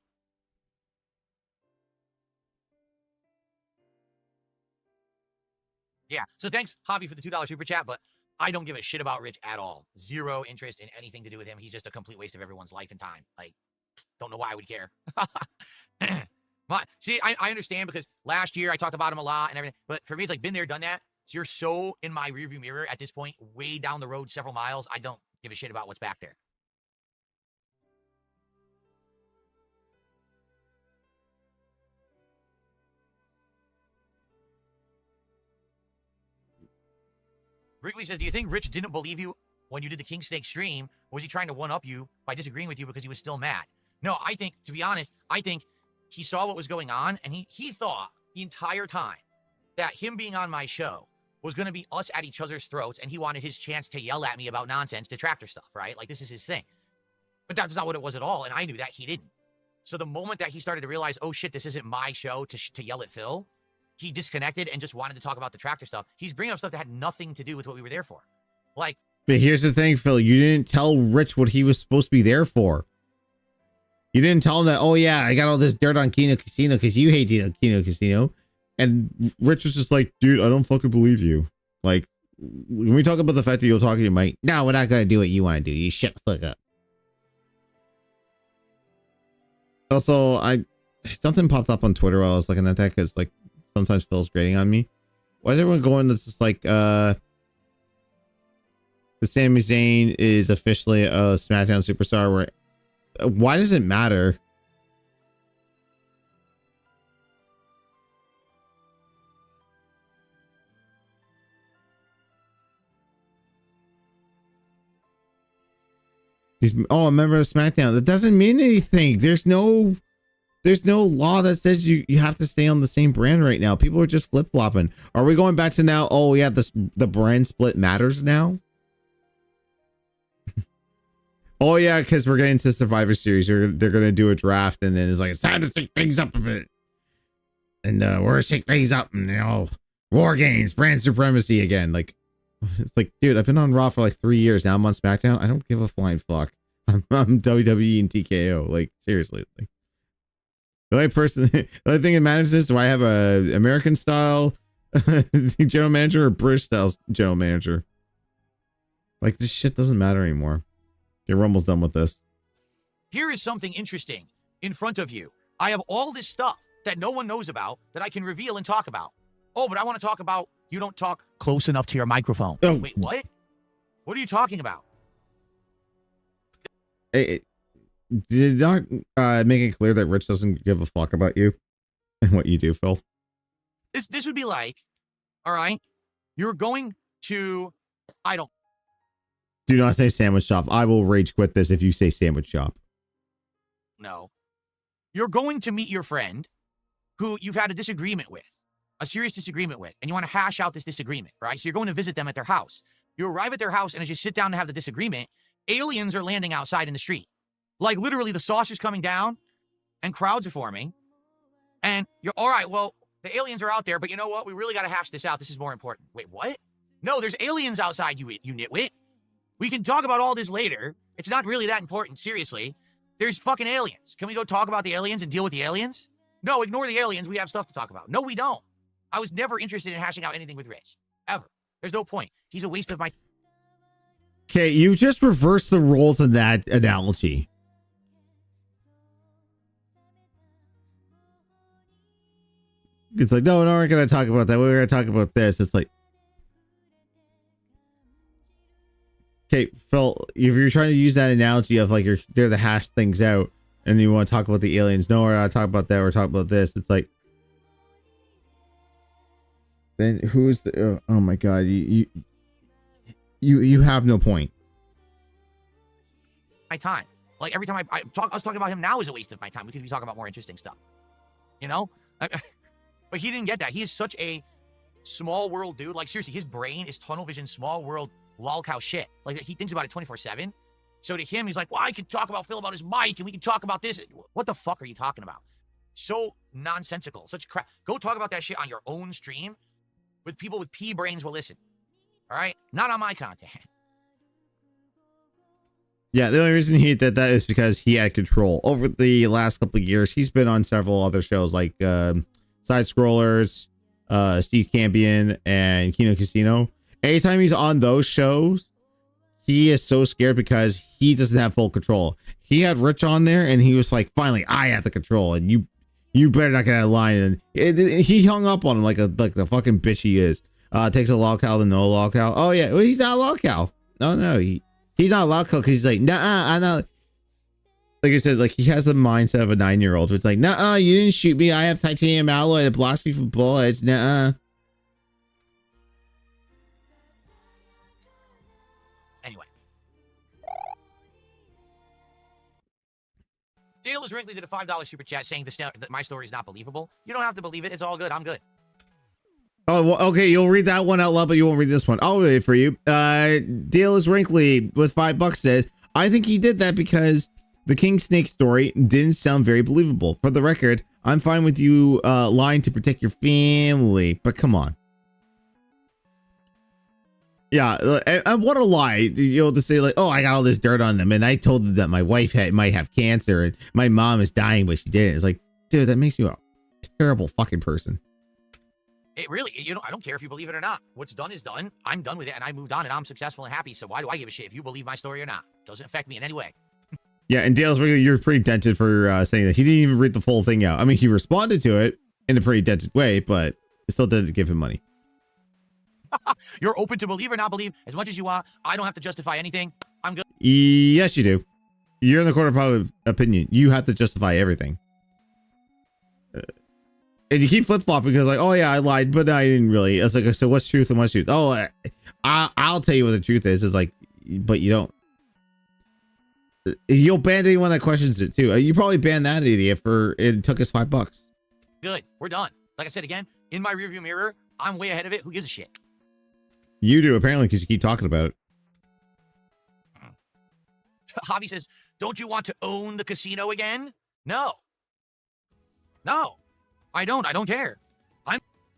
B: Yeah. So thanks, Javi, for the $2 super chat, but I don't give a shit about Rich at all. Zero interest in anything to do with him. He's just a complete waste of everyone's life and time. Like, don't know why I would care. See, I understand because last year I talked about him a lot and everything, but for me, it's like been there, done that. So you're so in my rearview mirror at this point, way down the road several miles. I don't give a shit about what's back there. Wrigley says, do you think Rich didn't believe you when you did the King Snake stream? Or was he trying to one-up you by disagreeing with you because he was still mad? No, I think, to be honest, I think he saw what was going on, and he thought the entire time that him being on my show was going to be us at each other's throats, and he wanted his chance to yell at me about nonsense, detractor stuff, right? Like, this is his thing. But that's not what it was at all, and I knew that he didn't. So the moment that he started to realize, oh, shit, this isn't my show to yell at Phil, he disconnected and just wanted to talk about the tractor stuff. He's bringing up stuff that had nothing to do with what we were there for. Like,
A: but here's the thing, Phil. You didn't tell Rich what he was supposed to be there for. You didn't tell him that, oh, yeah, I got all this dirt on Kino Casino because you hate Kino Casino. And Rich was just like, dude, I don't fucking believe you. Like, when we talk about the fact that you'll talk to your mate, no, we're not going to do what you want to do. You shut the fuck up. Also, something popped up on Twitter while I was looking at that because, like, sometimes Phil's grading on me. Why is everyone going this is like the Sami Zayn is officially a SmackDown superstar? Where why does it matter? He's a member of SmackDown. That doesn't mean anything. There's no law that says you have to stay on the same brand right now. People are just flip-flopping. Are we going back to now? Oh yeah, the brand split matters now. Oh yeah, because we're getting to Survivor Series. They're gonna do a draft, and then it's like it's time to shake things up a bit. And we're gonna shake things up, and War Games, brand supremacy again. Like, it's like, dude, I've been on Raw for like 3 years now. I'm on SmackDown. I don't give a flying fuck. I'm WWE and TKO. Like, seriously. Like, the only thing that matters is, do I have a American style general manager or British style general manager? Like, this shit doesn't matter anymore. Okay, Rumble's done with this.
B: here is something interesting in front of you. I have all this stuff that no one knows about that I can reveal and talk about. Oh, but I want to talk about, you don't talk close enough to your microphone.
A: Oh.
B: Wait, what? What are you talking about?
A: Hey, did not make it clear that Rich doesn't give a fuck about you and what you do, Phil?
B: This would be like, all right, you're going to,
A: Do not say sandwich shop. I will rage quit this if you say sandwich shop.
B: No. You're going to meet your friend who you've had a disagreement with, a serious disagreement with, and you want to hash out this disagreement, right? So you're going to visit them at their house. You arrive at their house, and as you sit down to have the disagreement, aliens are landing outside in the street. Like, literally, the saucer's coming down, and crowds are forming, and you're, all right, well, the aliens are out there, but you know what? We really got to hash this out. This is more important. Wait, what? No, there's aliens outside, you nitwit. We can talk about all this later. It's not really that important, seriously. There's fucking aliens. Can we go talk about the aliens and deal with the aliens? No, ignore the aliens. We have stuff to talk about. No, we don't. I was never interested in hashing out anything with Rich. Ever. There's no point. He's a waste of my...
A: Okay, you just reversed the roles in that analogy. It's like, no, we're going to talk about that. We're going to talk about this. It's like... Okay, Phil, if you're trying to use that analogy of like you're there to hash things out and you want to talk about the aliens, no, we're not talking about that, we're talking about this. It's like, then who's the, oh my god, you have no point.
B: My time. Like, every time I was talking about him now is a waste of my time. We could be talking about more interesting stuff. You know? But he didn't get that. He is such a small world dude. Like, seriously, his brain is tunnel vision, small world, lol cow shit. Like, he thinks about it 24/7. So to him, he's like, well, I could talk about Phil about his mic and we can talk about this. What the fuck are you talking about? So nonsensical. Such crap. Go talk about that shit on your own stream with people with pea brains will listen. All right? Not on my content.
A: Yeah, the only reason he did that is because he had control. Over the last couple of years, he's been on several other shows like Side Scrollers, Steve Campion and Kino Casino. Anytime he's on those shows, he is so scared because he doesn't have full control. He had Rich on there and he was like, finally, I have the control and you better not get out of line. And he hung up on him like the fucking bitch he is. Takes a lolcow to no lolcow. Oh yeah, well, he's not a lolcow. No, he's not a lolcow because he's like, nah, I'm not. Like I said, like he has the mindset of a 9-year-old. It's like, nah, you didn't shoot me. I have titanium alloy. It blocks me from bullets. Nah.
B: Anyway. Dale is Wrinkly did a $5 super chat saying that my story is not believable. You don't have to believe it. It's all good. I'm good.
A: Oh, well, okay. You'll read that one out loud, but you won't read this one. I'll read it for you. Dale is Wrinkly with $5 says, I think he did that because the King Snake story didn't sound very believable. For the record, I'm fine with you lying to protect your family, but come on. Yeah, I want to lie, you know, to say like, oh, I got all this dirt on them, and I told them that my wife might have cancer, and my mom is dying, but she didn't. It's like, dude, that makes you a terrible fucking person.
B: It really, I don't care if you believe it or not. What's done is done. I'm done with it, and I moved on, and I'm successful and happy, so why do I give a shit if you believe my story or not? Doesn't affect me in any way.
A: Yeah, and Dale's Wrigley, you're pretty dented for saying that. He didn't even read the full thing out. I mean, he responded to it in a pretty dented way, but it still didn't give him money.
B: You're open to believe or not believe as much as you want. I don't have to justify anything. I'm good.
A: Yes, you do. You're in the court of public opinion. You have to justify everything. And you keep flip-flopping because like, oh yeah, I lied, but I didn't really. It's like, so what's truth and what's truth? Oh, I'll tell you what the truth is. It's like, but you don't. You'll ban anyone that questions it too. You probably banned that idiot for it took us $5.
B: Good. We're done. Like I said again, in my rearview mirror, I'm way ahead of it. Who gives a shit?
A: You do apparently because you keep talking about it.
B: Javi says, don't you want to own the casino again? No. No. I don't. I don't care.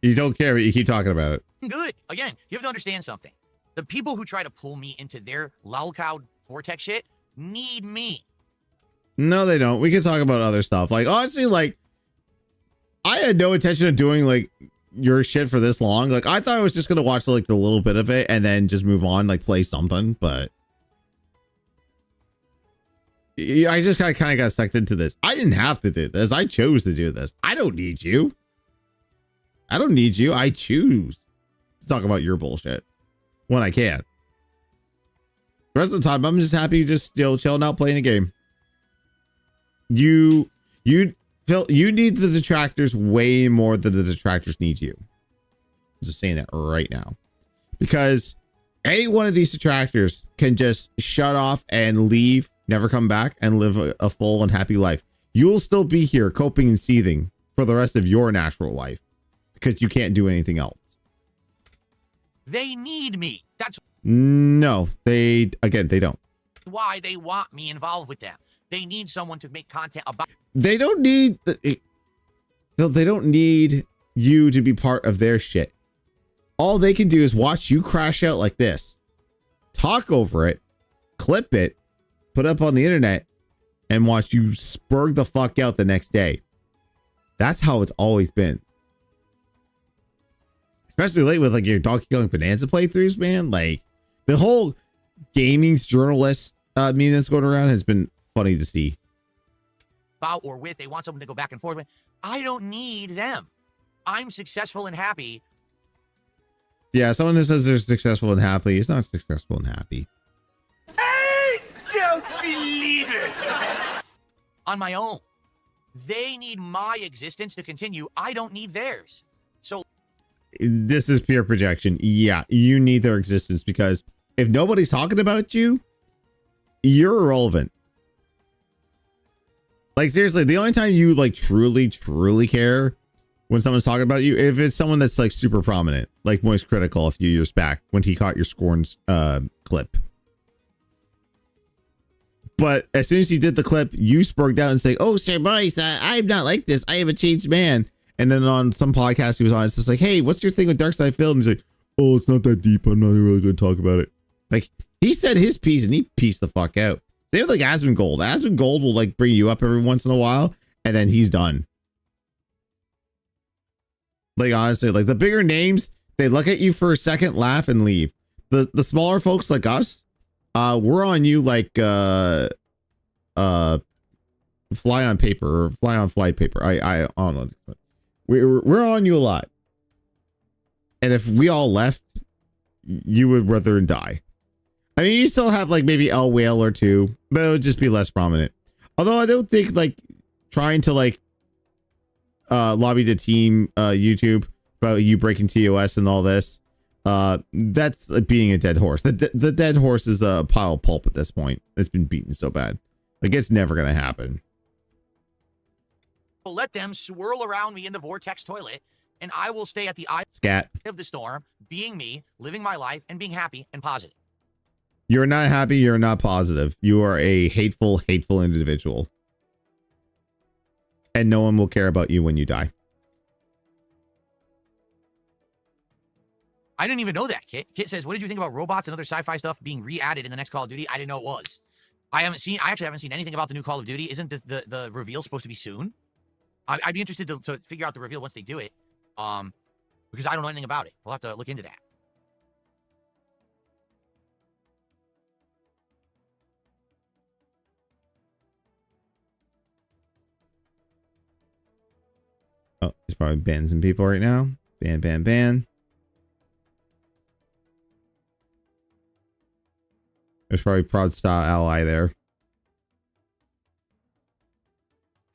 A: You don't care, but you keep talking about it.
B: Good. Again, you have to understand something. The people who try to pull me into their lolcow vortex shit need me.
A: No, they don't. We can talk about other stuff. Like, honestly, like, I had no intention of doing, like, your shit for this long. Like, I thought I was just going to watch, like, the little bit of it and then just move on, like, play something, but I just kind of got sucked into this. I didn't have to do this. I chose to do this. I don't need you. I don't need you. I choose to talk about your bullshit when I can. The rest of the time, I'm just happy just, you know, chilling out, playing a game. You Phil, you need the detractors way more than the detractors need you. I'm just saying that right now. Because any one of these detractors can just shut off and leave, never come back, and live a full and happy life. You'll still be here coping and seething for the rest of your natural life because you can't do anything else.
B: They need me. That's
A: No, they don't.
B: why they want me involved with them. They need someone to make content about.
A: They don't need they don't need you to be part of their shit. All they can do is watch you crash out like this, talk over it, clip it, put it up on the internet, and watch you spurg the fuck out the next day. That's how it's always been. Especially late with like your Donkey Kong Bonanza playthroughs, man. Like the whole gaming's journalist meme that's going around has been funny to see.
B: About or with, they want someone to go back and forth with. I don't need them. I'm successful and happy.
A: Yeah, someone that says they're successful and happy is not successful and happy.
C: I don't believe it.
B: On my own. They need my existence to continue. I don't need theirs. So
A: This is pure projection. Yeah, you need their existence because if nobody's talking about you, you're irrelevant. Like seriously, the only time you like truly care when someone's talking about you, if it's someone that's like super prominent, like Moist Critical a few years back when he caught your Scorn's clip. But as soon as he did the clip, you spoke down and say, "Oh, Sir Moist, I'm not like this. I am a changed man." And then on some podcast he was on, it's just like, "Hey, what's your thing with Dark Side Phil?" And he's like, "Oh, it's not that deep. I'm not really going to talk about it." Like he said his piece and he pieced the fuck out. Same with like Asmongold. Asmongold will like bring you up every once in a while, and then he's done. Like honestly, like the bigger names, they look at you for a second, laugh, and leave. The smaller folks like us, we're on you like fly on paper or fly on fly paper. I don't know. We're on you a lot. And if we all left, you would rather die. I mean, you still have like maybe a whale or two, but it would just be less prominent. Although I don't think like trying to like lobby the team YouTube about you breaking TOS and all this, that's like being a dead horse. The dead horse is a pile of pulp at this point. It's been beaten so bad. Like it's never gonna happen.
B: Let them swirl around me in the vortex toilet, and I will stay at the eye of the storm, being me, living my life, and being happy and positive.
A: You're not happy. You're not positive. You are a hateful individual. And no one will care about you when you die.
B: I didn't even know that, Kit. Kit says, what did you think about robots and other sci-fi stuff being re-added in the next Call of Duty? I didn't know it was. I actually haven't seen anything about the new Call of Duty. Isn't the reveal supposed to be soon? I'd be interested to figure out the reveal once they do it. Because I don't know anything about it. We'll have to look into that.
A: Oh, he's probably banning some people right now. Ban. There's probably Prod Style Ally there.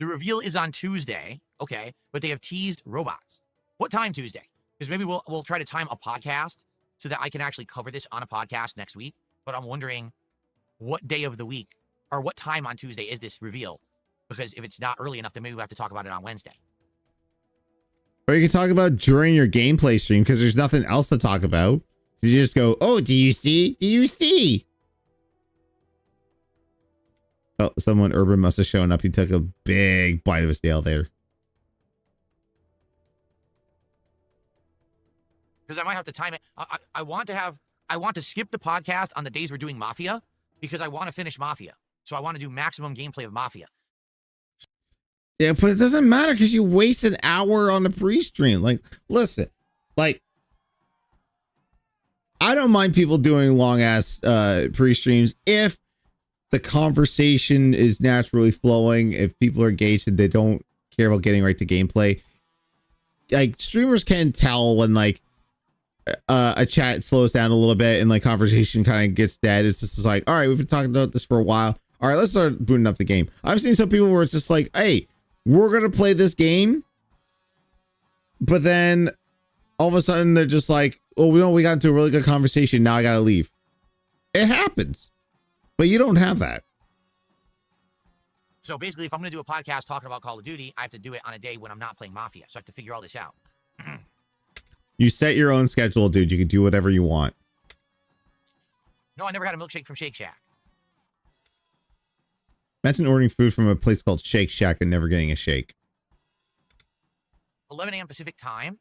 B: The reveal is on Tuesday. Okay. But they have teased robots. What time Tuesday? Because maybe we'll try to time a podcast so that I can actually cover this on a podcast next week. But I'm wondering what day of the week or what time on Tuesday is this reveal? Because if it's not early enough, then maybe we'll have to talk about it on Wednesday.
A: Or you can talk about during your gameplay stream because there's nothing else to talk about. You just go, oh, do you see? Do you see? Oh, someone urban must have shown up. He took a big bite of his tail there.
B: Because I might have to time it. I want to skip the podcast on the days we're doing Mafia because I want to finish Mafia. So I want to do maximum gameplay of Mafia.
A: Yeah, but it doesn't matter because you waste an hour on the pre-stream. Like, listen, like, I don't mind people doing long ass pre-streams if the conversation is naturally flowing, if people are engaged and they don't care about getting right to gameplay. Like, streamers can tell when like a chat slows down a little bit and like conversation kind of gets dead. It's just like, all right, we've been talking about this for a while. All right, let's start booting up the game. I've seen some people where it's just like, hey, we're gonna play this game, but then all of a sudden they're just like, oh, we got into a really good conversation, now I gotta leave. It happens, but you don't have that.
B: So basically, if I'm gonna do a podcast talking about Call of Duty, I have to do it on a day when I'm not playing Mafia. So I have to figure all this out.
A: You set your own schedule, dude. You can do whatever you want.
B: No, I never had a milkshake from Shake Shack.
A: Imagine ordering food from a place called Shake Shack and never getting a shake.
B: 11 a.m. Pacific time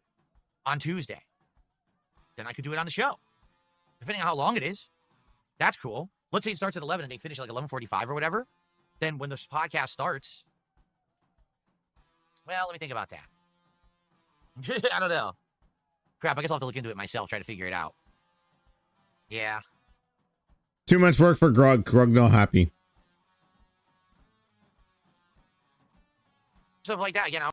B: on Tuesday. Then I could do it on the show. Depending on how long it is. That's cool. Let's say it starts at 11 and they finish at like 11:45 or whatever. Then when this podcast starts, well, let me think about that. I don't know. Crap, I guess I'll have to look into it myself, try to figure it out. Yeah.
A: Too much work for Grug. Grug no happy.
B: Stuff like that, you know.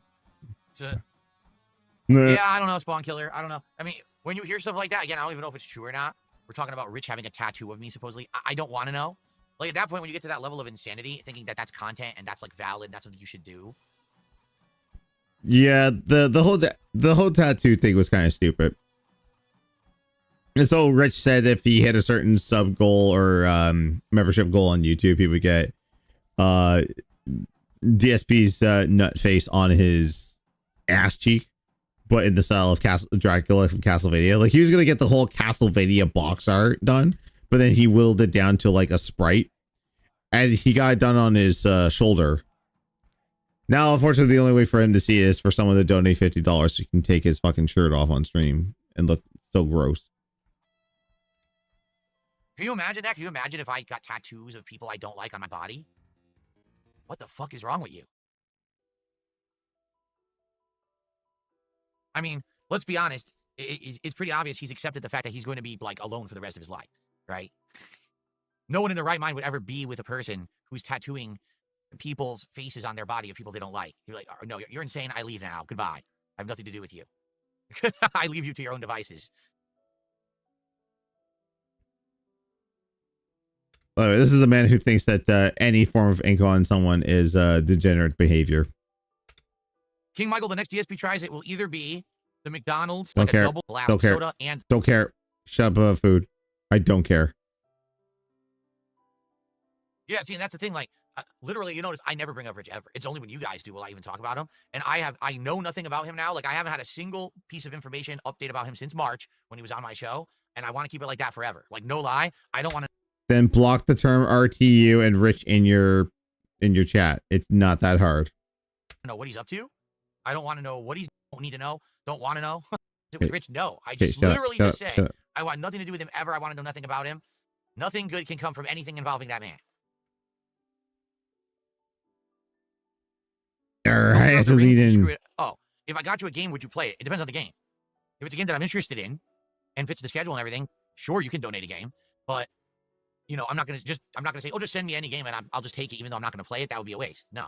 A: Nah.
B: Yeah, I don't know, Spawn Killer. I don't know. I mean, when you hear stuff like that, again, I don't even know if it's true or not. We're talking about Rich having a tattoo of me, supposedly. I don't want to know. Like, at that point, when you get to that level of insanity, thinking that that's content and that's, like, valid, that's something you should do.
A: Yeah, the whole tattoo thing was kind of stupid. And so Rich said if he hit a certain sub goal or membership goal on YouTube, he would get DSP's nut face on his ass cheek, but in the style of Dracula from Castlevania. Like, he was gonna get the whole Castlevania box art done, but then he whittled it down to like a sprite, and he got it done on his shoulder. Now, unfortunately, the only way for him to see it is for someone to donate $50 so he can take his fucking shirt off on stream and look so gross.
B: Can you imagine that? Can you imagine if I got tattoos of people I don't like on my body? What the fuck is wrong with you? I mean, let's be honest, it's pretty obvious he's accepted the fact that he's going to be like alone for the rest of his life, right? No one in their right mind would ever be with a person who's tattooing people's faces on their body of people they don't like. You're like, oh, no, you're insane. I leave now. Goodbye. I have nothing to do with you. I leave you to your own devices.
A: By the way, this is a man who thinks that any form of ink on someone is degenerate behavior.
B: King Michael, the next DSP tries it will either be the McDonald's,
A: Don't
B: like
A: care.
B: a double glass
A: Don't
B: of
A: care.
B: soda, and
A: Don't care. Shut up about food. I don't care.
B: yeah, see, and that's the thing. Like, literally, you notice I never bring up Rich ever. It's only when you guys do will I even talk about him. And I know nothing about him now. Like, I haven't had a single piece of information update about him since March when he was on my show, and I want to keep it like that forever. Like, no lie, I don't want to
A: Then block the term RTU and Rich in your chat. It's not that hard.
B: know what he's up to. I don't want to know what he's. Don't need to know. Don't want to know.
A: Okay.
B: With Rich, no. I
A: Okay,
B: just
A: shut up,
B: literally
A: shut
B: just
A: up,
B: say
A: shut up.
B: I want nothing to do with him ever. I want to know nothing about him. Nothing good can come from anything involving that man.
A: I have to
B: Screw
A: lead in.
B: it. Oh, if I got you a game, would you play it? It depends on the game. If it's a game that I'm interested in and fits the schedule and everything, sure, you can donate a game. But you know, I'm not gonna say, oh, just send me any game and I'll just take it, even though I'm not gonna play it. That would be a waste. No.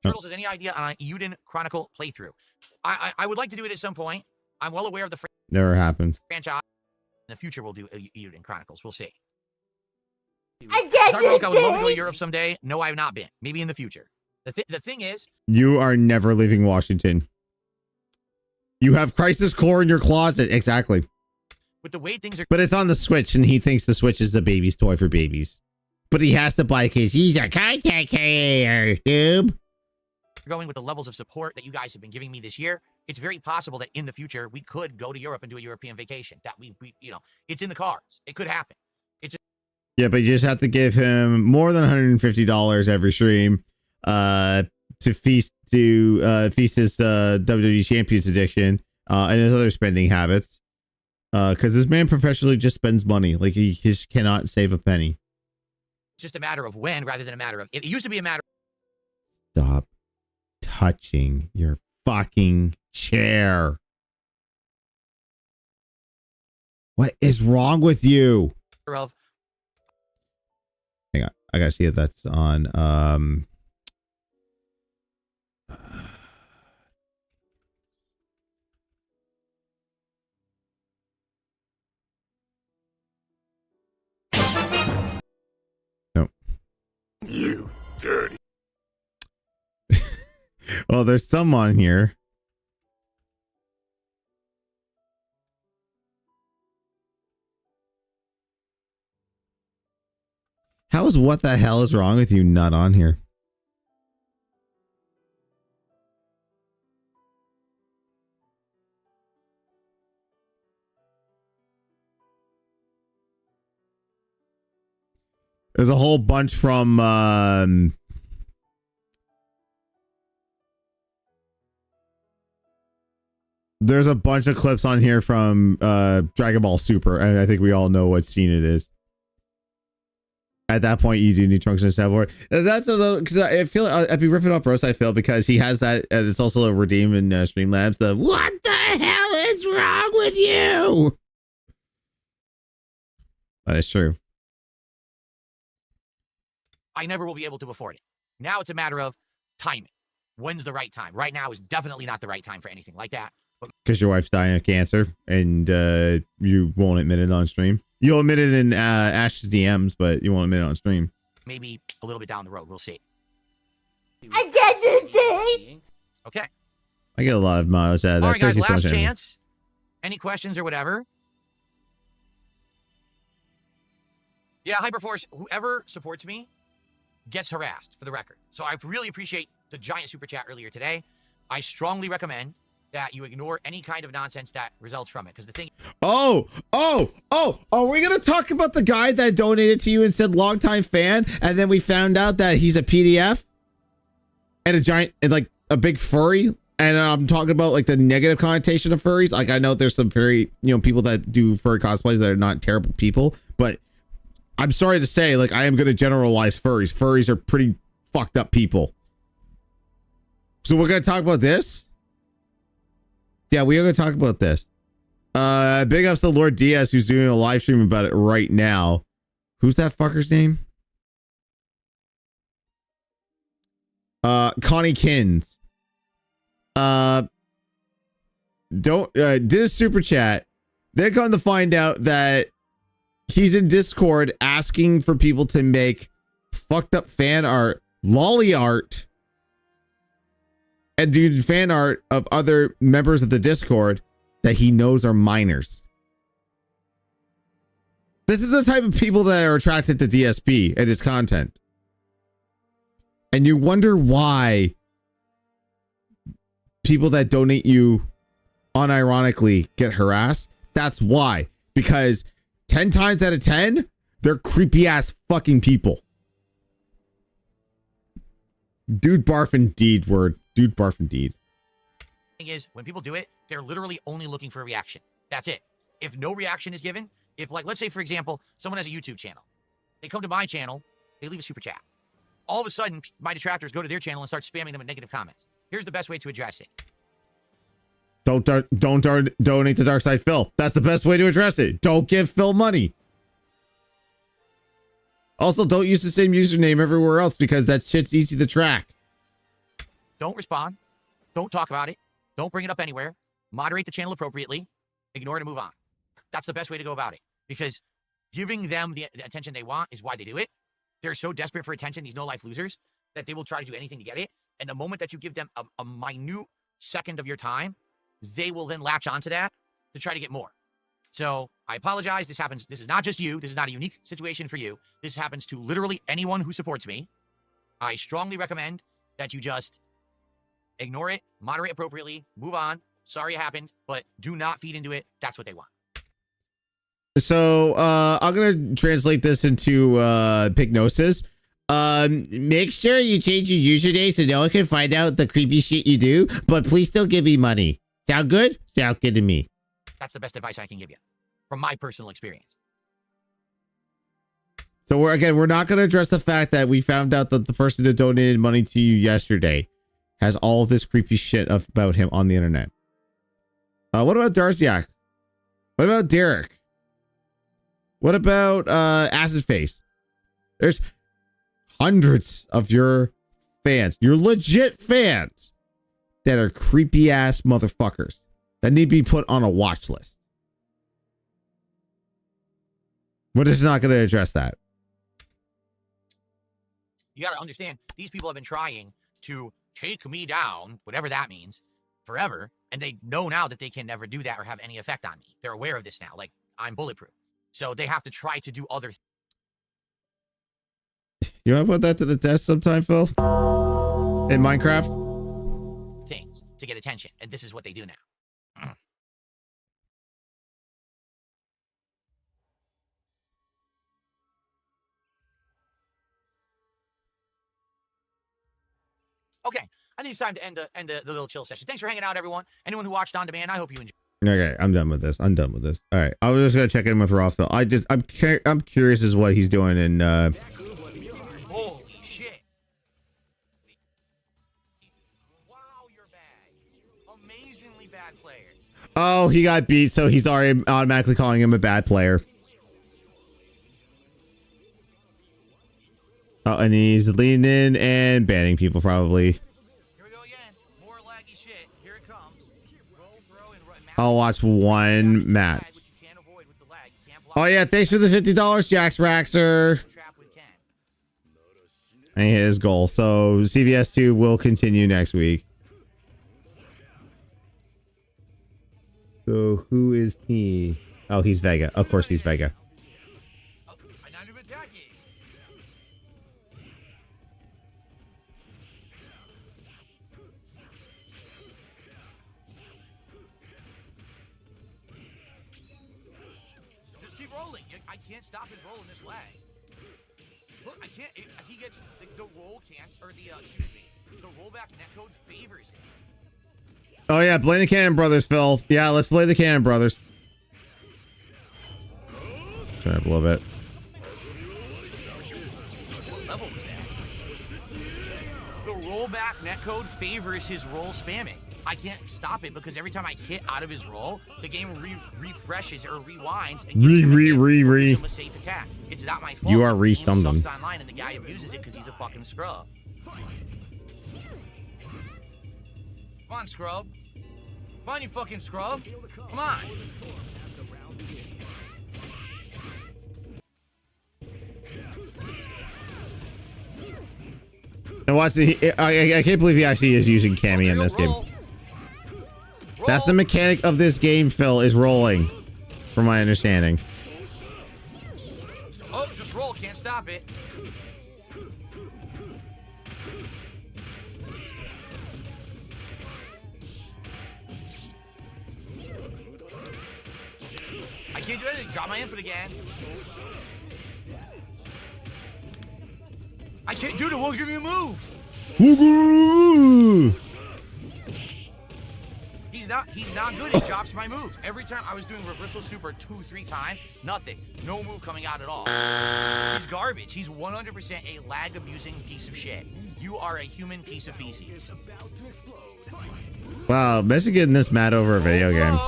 B: Turtles has any idea on a Uden Chronicle playthrough? I would like to do it at some point. I'm well aware of the
A: Never happens.
B: franchise. In the future, we'll do Uden Chronicles. We'll see.
E: I get
B: I would love to go to Europe someday. No, I have not been. Maybe in the future. The thing is,
A: You are never leaving Washington. You have Crisis Core in your closet. Exactly.
B: with the way things are
A: But it's on the Switch, and he thinks the Switch is a baby's toy for babies. But he has to buy it because he's a content creator, dude.
B: going with the levels of support that you guys have been giving me this year, it's very possible that in the future we could go to Europe and do a European vacation. That we you know, it's in the cards. It could happen. It's just,
A: Yeah, but you just have to give him more than $150 every stream to feast his WWE Champions addiction and his other spending habits. Because this man professionally just spends money. Like, he just cannot save a penny.
B: it's just a matter of when rather than a matter of. It used to be a matter.
A: Stop touching your fucking chair. What is wrong with you?
B: Of
A: Hang on. I gotta see if that's on. No.
D: You dirty.
A: Well, there's some on here. How is what the hell is wrong with you not on here? There's a whole bunch from there's a bunch of clips on here from Dragon Ball Super, and I think we all know what scene it is. At that point, you do need Trunks and Sailor. That's a little, because I feel I'd be ripping up Rose. I feel because he has that, and it's also a redeem in Streamlabs. The what the hell is wrong with you? That is true.
B: I never will be able to afford it. Now it's a matter of timing. When's the right time? Right now is definitely not the right time for anything like that. But
A: Because your wife's dying of cancer, and you won't admit it on stream. You'll admit it in Ash's DMs, but you won't admit it on stream.
B: maybe a little bit down the road, we'll see.
E: I get this thing.
B: Okay.
A: I get a lot of mileage out of that.
B: All right, guys,
A: Thank you so
B: last
A: much, Amy.
B: chance. Any questions or whatever? Yeah, Hyperforce, whoever supports me gets harassed, for the record. So I really appreciate the giant super chat earlier today. I strongly recommend that you ignore any kind of nonsense that results from it. Because the thing...
A: Oh, are we going to talk about the guy that donated to you and said longtime fan, and then we found out that he's a PDF and a giant, and like a big furry? And I'm talking about like the negative connotation of furries. Like, I know there's some very, people that do furry cosplays that are not terrible people, but I'm sorry to say, like, I am going to generalize furries. Furries are pretty fucked up people. So we're going to talk about this? Yeah, we are gonna talk about this. Big ups to Lord DS, who's doing a live stream about it right now. Who's that fucker's name? Connie Kins. Did a super chat. Then come to find out that he's in Discord asking for people to make fucked up fan art, lolly art, and do fan art of other members of the Discord that he knows are minors. This is the type of people that are attracted to DSP and his content. And you wonder why people that donate you unironically get harassed. That's why. Because 10 times out of 10, they're creepy ass fucking people. Dude barf indeed word. Dude barf indeed.
B: Thing is, when people do it, they're literally only looking for a reaction. That's it. If no reaction is given, if like, let's say for example, someone has a YouTube channel. They come to my channel, they leave a super chat. All of a sudden, my detractors go to their channel and start spamming them with negative comments. Here's the best way to address it.
A: Don't donate to Dark Side Phil. That's the best way to address it. Don't give Phil money. Also, don't use the same username everywhere else because that shit's easy to track.
B: Don't respond. Don't talk about it. Don't bring it up anywhere. Moderate the channel appropriately. Ignore it and move on. That's the best way to go about it. Because giving them the attention they want is why they do it. They're so desperate for attention, these no-life losers, that they will try to do anything to get it. And the moment that you give them a minute second of your time, they will then latch onto that to try to get more. So I apologize. This happens. This is not just you. This is not a unique situation for you. This happens to literally anyone who supports me. I strongly recommend that you just ignore it, moderate appropriately, move on. Sorry it happened, but do not feed into it. That's what they want.
A: So I'm gonna translate this into Pignosis. Make sure you change your username so no one can find out the creepy shit you do, but please still give me money. Sound good? Sounds good to me.
B: That's the best advice I can give you from my personal experience.
A: So we're not gonna address the fact that we found out that the person that donated money to you yesterday has all of this creepy shit about him on the internet. What about Darciak? What about Derek? What about Acid Face? There's hundreds of your fans, your legit fans, that are creepy ass motherfuckers that need to be put on a watch list. We're just not going to address that.
B: You got to understand, these people have been trying to take me down, whatever that means, forever. And they know now that they can never do that or have any effect on me. They're aware of this now. Like, I'm bulletproof. So they have to try to do other things.
A: You want to put that to the test sometime, Phil? In Minecraft?
B: Things to get attention. And this is what they do now. Okay, I think it's time to end the little chill session. Thanks for hanging out, everyone. Anyone who watched on demand, I hope you enjoyed.
A: Okay, I'm done with this. All right, I was just gonna check in with Raw Phil. I'm curious as what he's doing in.
B: Holy shit! Wow, you're bad. Amazingly bad player.
A: Oh, he got beat, so he's already automatically calling him a bad player. Oh, and he's leaning in and banning people probably.
B: Here we go again. More laggy shit. Here it comes. Roll, throw, and run.
A: I'll watch one match. Oh yeah, thanks for the $50, Jax Raxer. And his goal. So CVS 2 will continue next week. So who is he? Oh, he's Vega. Of course he's Vega.
B: I can't stop his roll in this lag. Look, I can't. He gets the roll can't, or the excuse me, the rollback netcode favors him.
A: Oh yeah, blame the Cannon Brothers, Phil. Yeah, let's play the Cannon Brothers. Turn up a little bit.
B: What level was that? The rollback netcode favors his roll spamming. I can't stop it because every time I hit out of his roll, the game refreshes or rewinds and gives him a safe attack. It's not my fault.
A: You are
B: The game
A: something.
B: sucks online and the guy abuses it because he's a fucking scrub. Come on, scrub. Come on, you fucking scrub. Come on.
A: And watch the, I can't believe he actually is using Cammy in this game. That's the mechanic of this game, Phil, is rolling, from my understanding.
B: Oh, just roll. Can't stop it. I can't do anything. Drop my input again. I can't do it. It won't give me a move. He's not good. He drops my moves. Every time I was doing reversal super 2-3 times, nothing. No move coming out at all. He's garbage. He's 100% a lag abusing piece of shit. You are a human piece of feces.
A: Wow, imagine getting this mad over a video game.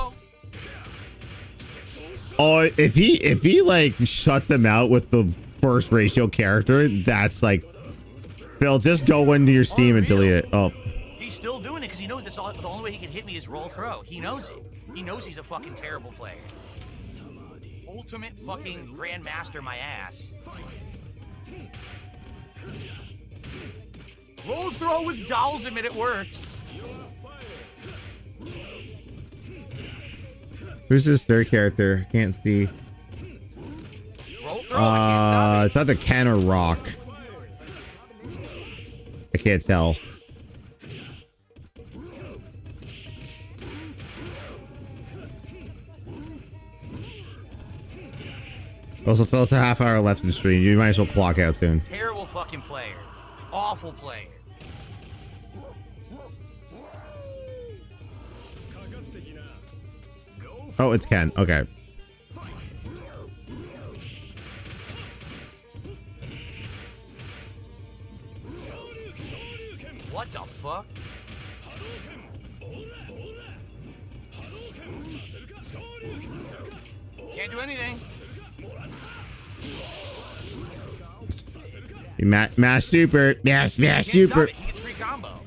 A: Oh, if he like shuts them out with the first ratio character, that's like, Phil, just go into your Steam and delete it. Oh.
B: He's still doing it because he knows that's the only way he can hit me is roll throw. He knows it. He knows he's a fucking terrible player. Ultimate fucking grandmaster my ass. Roll throw with dolls and it works.
A: Who's this third character? Can't see.
B: Roll throw. I can't stop it.
A: It's either Ken or Rock. I can't tell. Also, Phil, it's a half hour left in the stream. You might as well clock out soon.
B: Terrible fucking player. Awful player.
A: Oh, it's Ken. Okay.
B: What the fuck? Can't do anything.
A: Mash super. Mash super.
B: He gets free combo.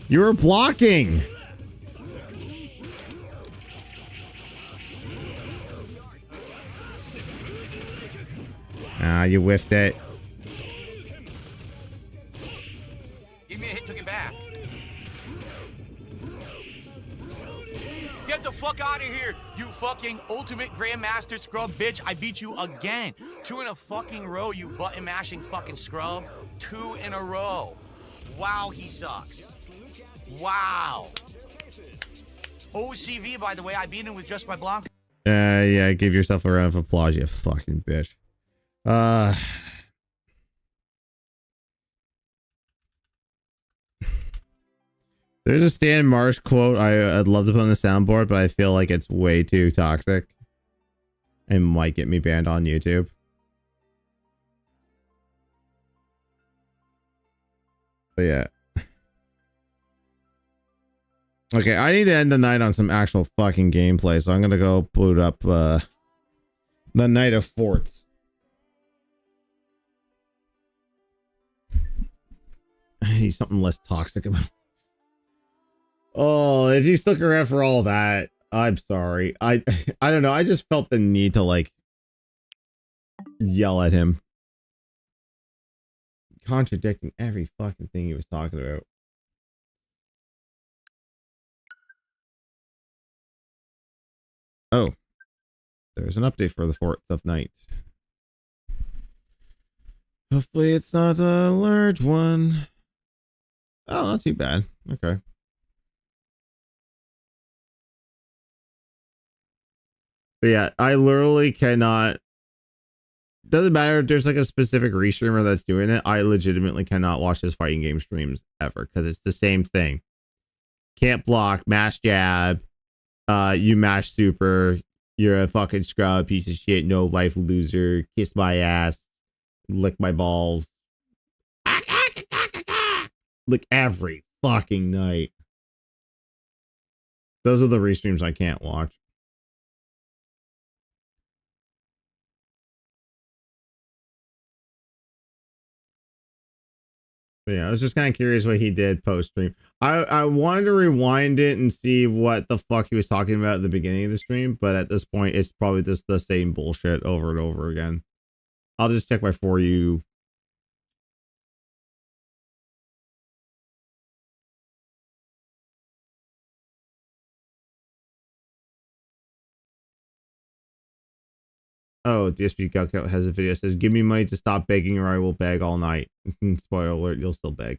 A: You were blocking. Ah, you whiffed it.
B: Give me a hit, took it back. Get the fuck out of here, you fucking ultimate grandmaster scrub bitch. I beat you again. 2 in a fucking row, you button mashing fucking scrub. 2 in a row. Wow, he sucks. Wow. OCV, by the way, I beat him with just my Blanca.
A: Yeah, give yourself a round of applause, you fucking bitch. There's a Stan Marsh quote I'd love to put on the soundboard, but I feel like it's way too toxic and might get me banned on YouTube. But yeah. Okay, I need to end the night on some actual fucking gameplay, so I'm gonna go boot up the Night of Forts. I need something less toxic about. Oh, if you stuck around for all that, I'm sorry. I don't know. I just felt the need to like yell at him, contradicting every fucking thing he was talking about. Oh, there's an update for the 4th of night. Hopefully it's not a large one. Oh, not too bad. Okay. But yeah, I literally cannot. Doesn't matter if there's like a specific restreamer that's doing it. I legitimately cannot watch his fighting game streams ever because it's the same thing. Can't block, mash jab. You mash super. You're a fucking scrub piece of shit. No life loser. Kiss my ass. Lick my balls. Like every fucking night. Those are the restreams I can't watch. But yeah, I was just kind of curious what he did post stream. I wanted to rewind it and see what the fuck he was talking about at the beginning of the stream, but at this point, it's probably just the same bullshit over and over again. I'll just check my For You. Oh, DSP Calcal has a video that says, "Give me money to stop begging or I will beg all night." Spoiler alert, you'll still beg.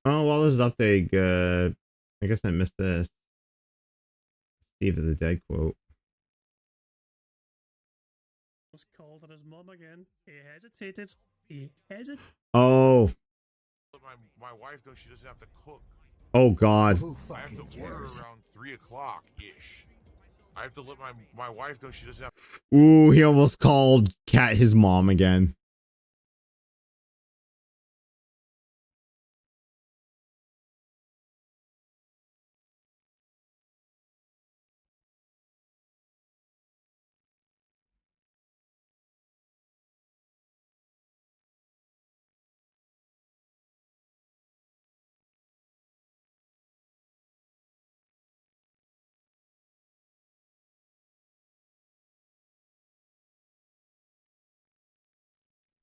A: Oh, well, this is update. I guess I missed this. Steve of the Dead quote.
R: Was called on his mom again. He hesitated. He hesitated.
A: Oh.
S: My wife, though, she doesn't have to cook.
A: Oh, God.
S: I have to order around 3 o'clock ish. I have to let my wife, though, she doesn't have.
A: Ooh, he almost called Cat his mom again.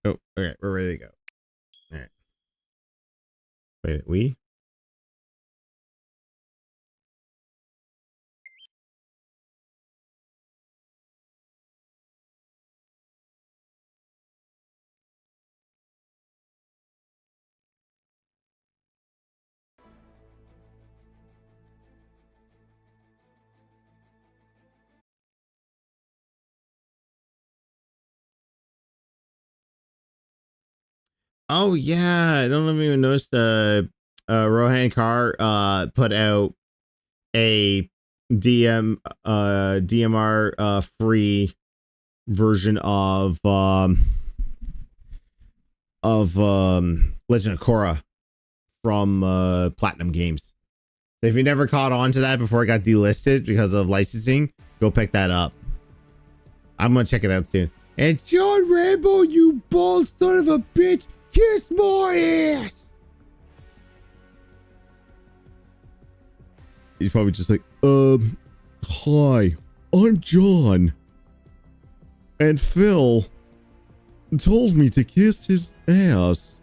A: Oh, okay, we're ready to go. All right. Wait, we? Oh yeah, I don't even notice Rohan Carr put out a DMR free version of Legend of Korra from Platinum Games. If you never caught on to that before it got delisted because of licensing, go pick that up. I'm gonna check it out soon. And John Rambo, you bald son of a bitch, kiss my ass. He's probably just like, hi, I'm John. And Phil told me to kiss his ass.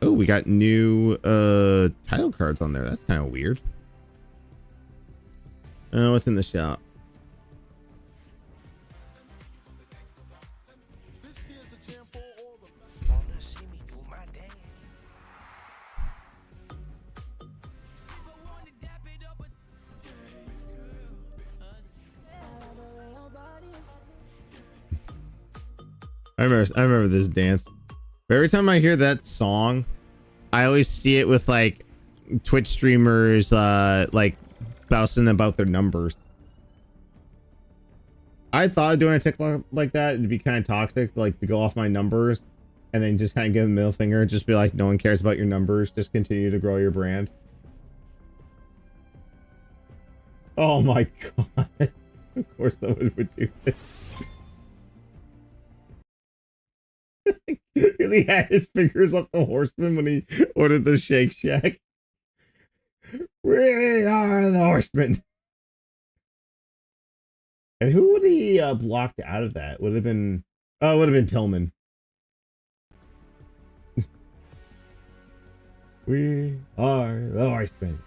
A: Oh, we got new title cards on there. That's kind of weird. What's in the shop? I remember this dance. But every time I hear that song, I always see it with like Twitch streamers like bouncing about their numbers. I thought doing a TikTok like that would be kind of toxic, like to go off my numbers and then just kind of give them the middle finger, just be like, no one cares about your numbers, just continue to grow your brand. Oh my god. Of course someone would do this. He had his fingers up the horseman when he ordered the Shake Shack. We are the horsemen. And who would he blocked out of that? Would have been, oh, it would have been Pillman. We are the horsemen.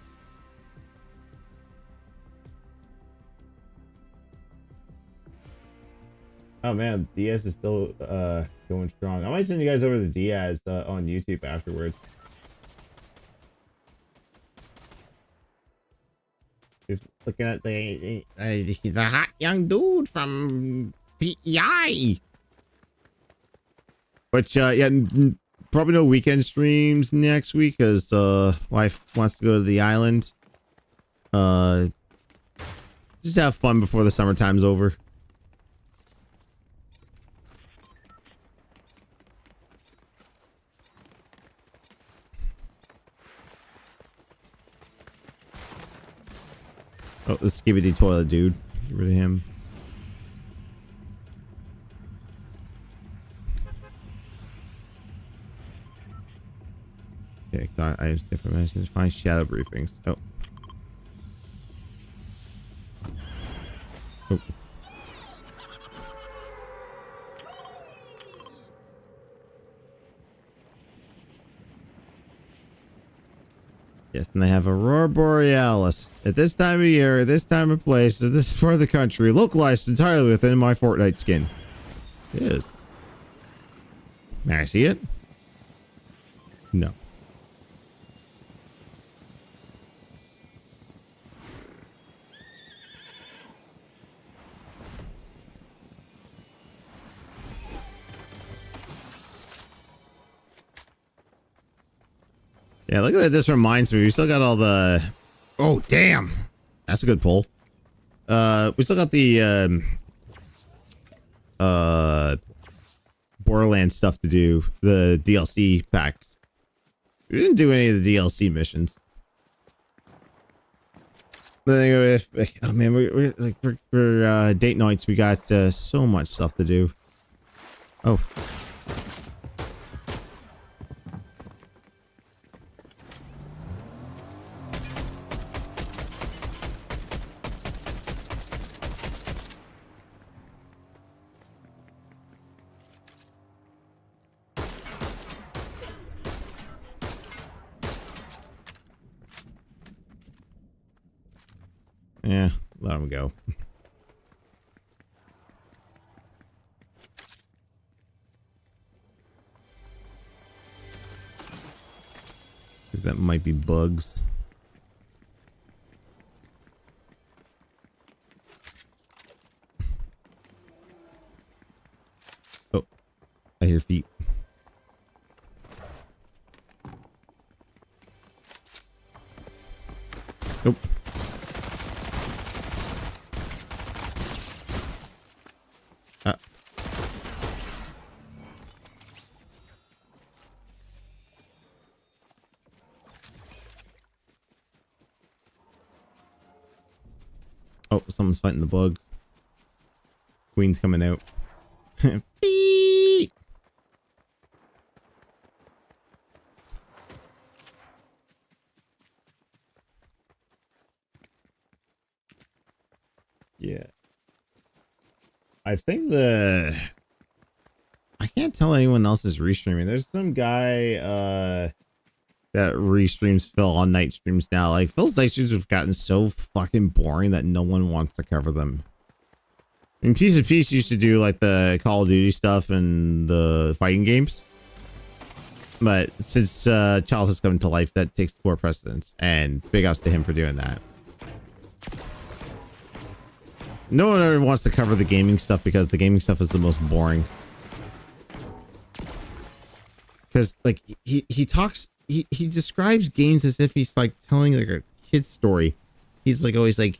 A: Oh man, Diaz is still going strong. I might send you guys over to Diaz on YouTube afterwards. He's looking at the he's a hot young dude from PEI. But yeah, probably no weekend streams next week because wife wants to go to the island. Just have fun before the summertime's over. Oh, the skibidi toilet dude. Get rid of him. Okay, I use different messages. Find shadow briefings. Oh. Oh. Yes, and they have Aurora Borealis. At this time of year, at this time of place, at this part of the country, localized entirely within my Fortnite skin. It is. May I see it? No. Yeah, look at that. This reminds me. We still got all the... Oh, damn. That's a good pull. We still got the... Borderlands stuff to do. The DLC packs. We didn't do any of the DLC missions. If, oh man, we're like for date nights, we got so much stuff to do. Oh. Yeah, let him go. That might be bugs. Oh, I hear feet. Nope. Oh, someone's fighting the bug. Queen's coming out. Beep. Yeah. I think I can't tell anyone else is restreaming. There's some guy that restreams Phil on night streams now. Like, Phil's night streams have gotten so fucking boring that no one wants to cover them. I mean, Piece of Peace used to do like the Call of Duty stuff and the fighting games. But since Child has come to life, that takes more precedence. And big ups to him for doing that. No one ever wants to cover the gaming stuff because the gaming stuff is the most boring. Because like he talks, he describes games as if he's like telling like a kid's story. He's like always like,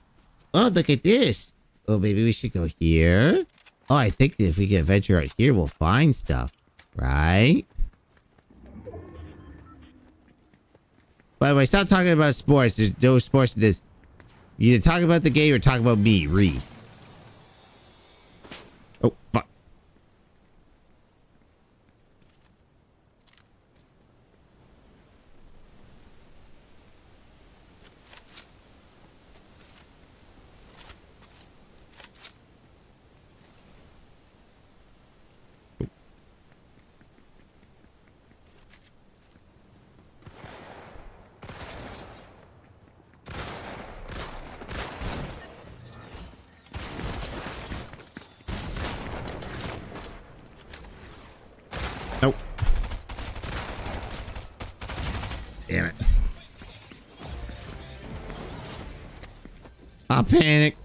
A: oh, look at this. Oh, maybe we should go here. Oh, I think if we get venture out here, we'll find stuff, right? By the way, stop talking about sports. There's no sports in this. You either talk about the game or talk about me. Read. Oh, fuck. Nope. Damn it. I panic.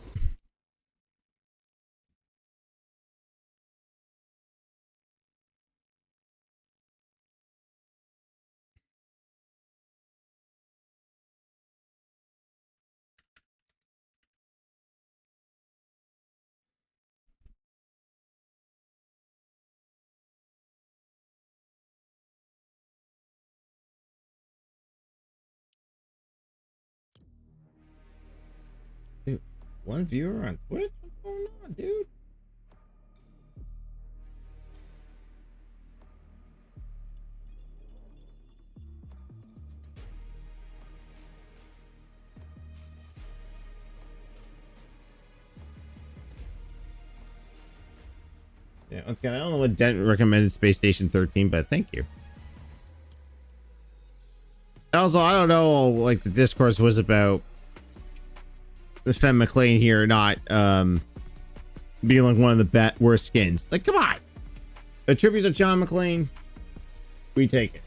A: One viewer on Twitch? What's going on, dude? Yeah, once again, I don't know what Dent recommended Space Station 13, but thank you. Also, I don't know, like, the discourse was about the Fenn McLean here not being like one of the worst skins. Like, come on. A tribute to John McClane. We take it.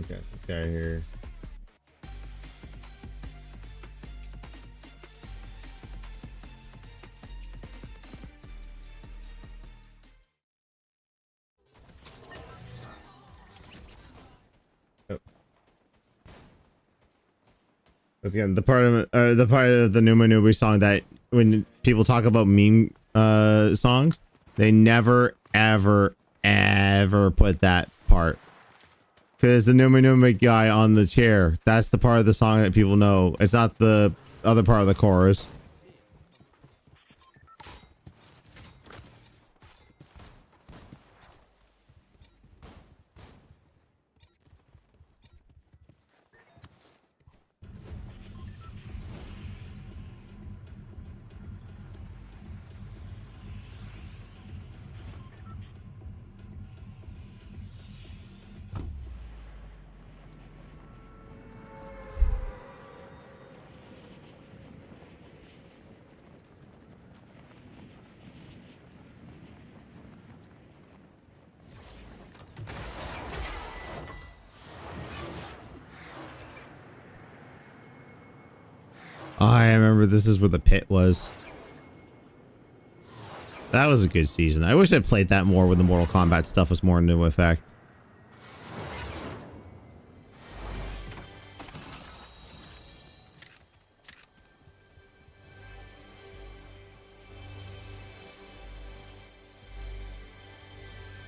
A: Okay, this guy here. Oh. Again, the part of the Numa Newbie song that when people talk about meme songs, they never ever put that part. Because the Numa Numa guy on the chair, that's the part of the song that people know. It's not the other part of the chorus. I remember this is where the pit was. That was a good season. I wish I played that more when the Mortal Kombat stuff was more into effect.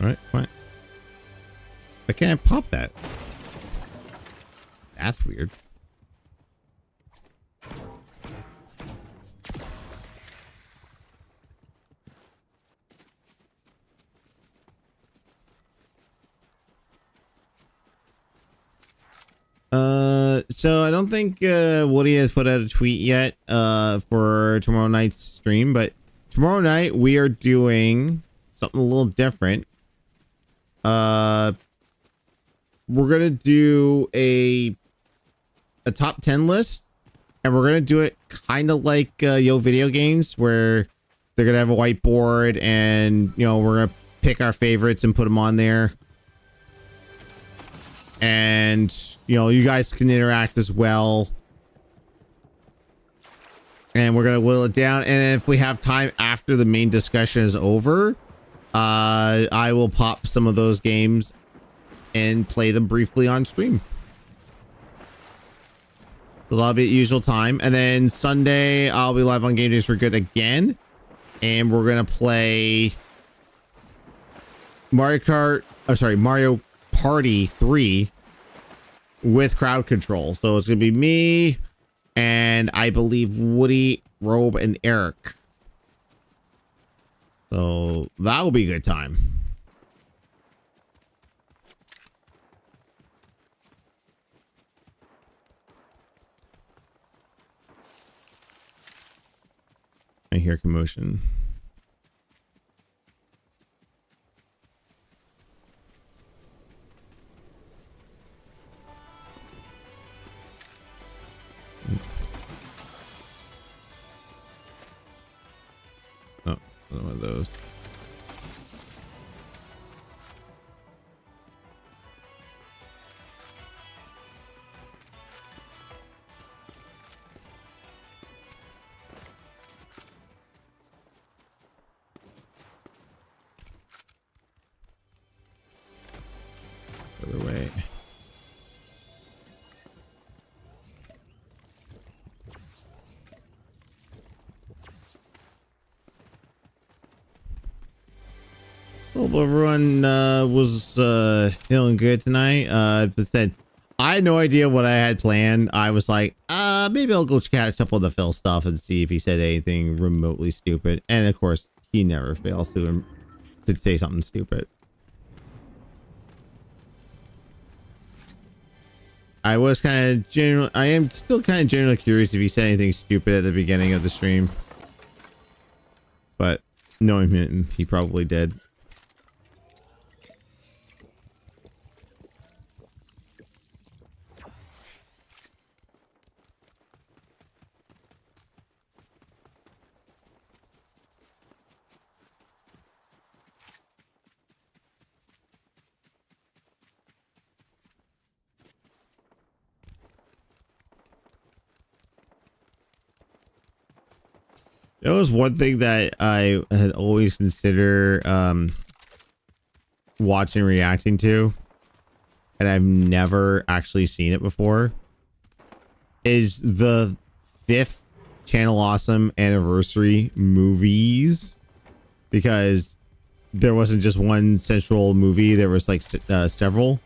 A: Alright, fine. Why can't I pop that? That's weird. So I don't think Woody has put out a tweet yet for tomorrow night's stream, but tomorrow night we are doing something a little different. We're gonna do a top 10 list, and we're gonna do it kind of like Yo Video Games, where they're gonna have a whiteboard, and you know we're gonna pick our favorites and put them on there. And you know, you guys can interact as well. And we're gonna whittle it down. And if we have time after the main discussion is over, I will pop some of those games and play them briefly on stream. So that'll be at usual time. And then Sunday, I'll be live on Game Days for Good again. And we're gonna play Mario Party 3 with crowd control. So it's gonna be me and I believe Woody, Robe, and Eric. So that'll be a good time. I hear commotion. Oh, another one of those. Hope everyone was feeling good tonight. As I said, I had no idea what I had planned. I was like, maybe I'll go catch up on the Phil stuff and see if he said anything remotely stupid. And of course, he never fails to say something stupid. I was kind of I am still kind of generally curious if he said anything stupid at the beginning of the stream. But knowing him, he probably did. There was one thing that I had always considered watching and reacting to, and I've never actually seen it before, is the 5th Channel Awesome anniversary movies, because there wasn't just one central movie, there was like several.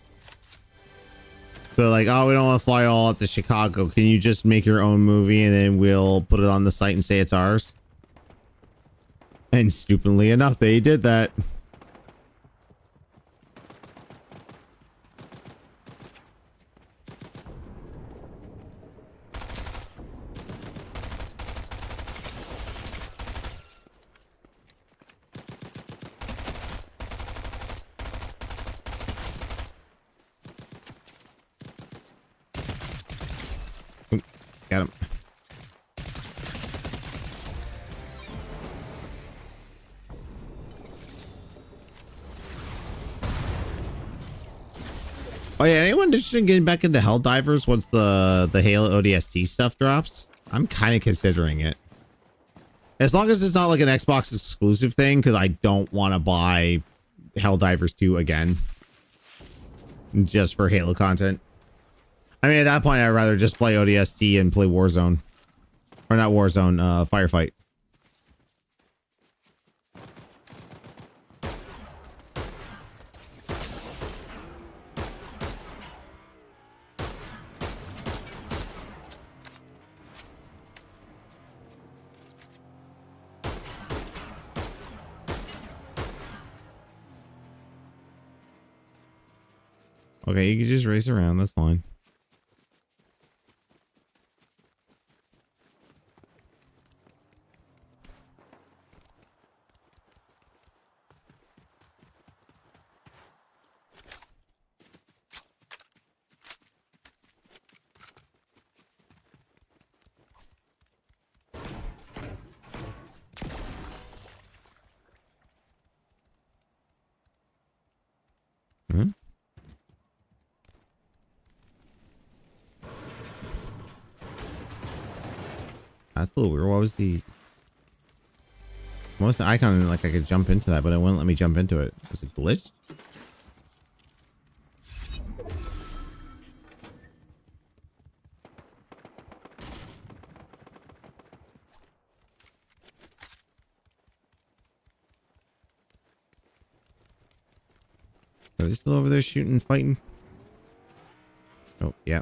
A: So like, oh, we don't want to fly all out to Chicago. Can you just make your own movie and then we'll put it on the site and say it's ours? And stupidly enough, they did that. Oop, got him. Oh yeah, anyone interested in getting back into Helldivers once the Halo ODST stuff drops? I'm kind of considering it. As long as it's not like an Xbox exclusive thing, because I don't want to buy Helldivers 2 again. Just for Halo content. I mean, at that point, I'd rather just play ODST and play Warzone. Or not Warzone, Firefight. Okay, you can just race around. That's fine. Hmm? That's a little weird. What was the icon? Like I could jump into that, but it wouldn't let me jump into it. Was it glitched? Are they still over there shooting, fighting? Oh, yeah.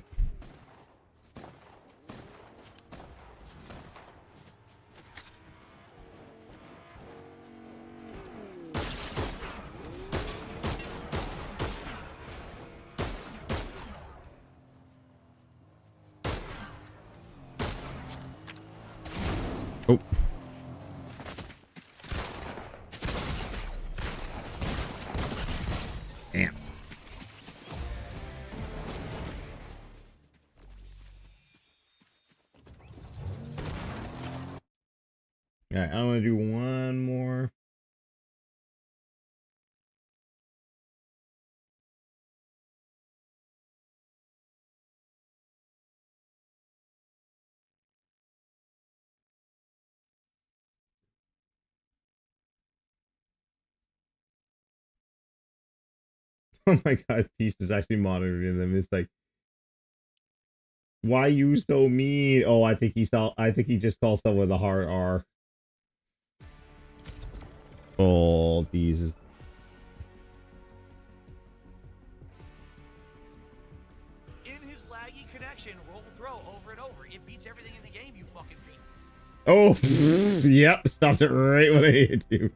A: Oh. Damn. Yeah, I'm gonna do one more. Oh my god, Peace is actually monitoring them. It's like, why you so mean? Oh, I think he just called someone the hard R. Oh, these is
B: this laggy connection, roll throw over and over. It beats everything in the game, you fucking beat.
A: Oh, yep. Stopped it right when I hit you.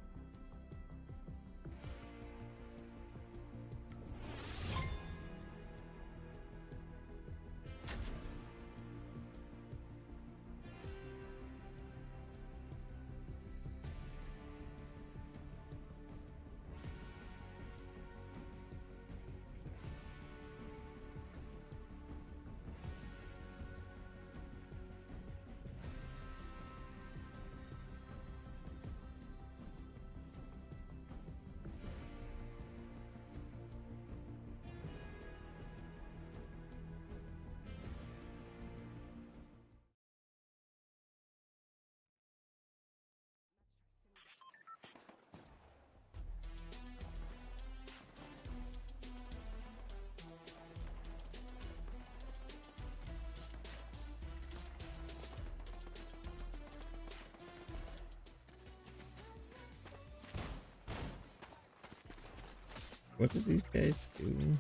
A: What do these guys do?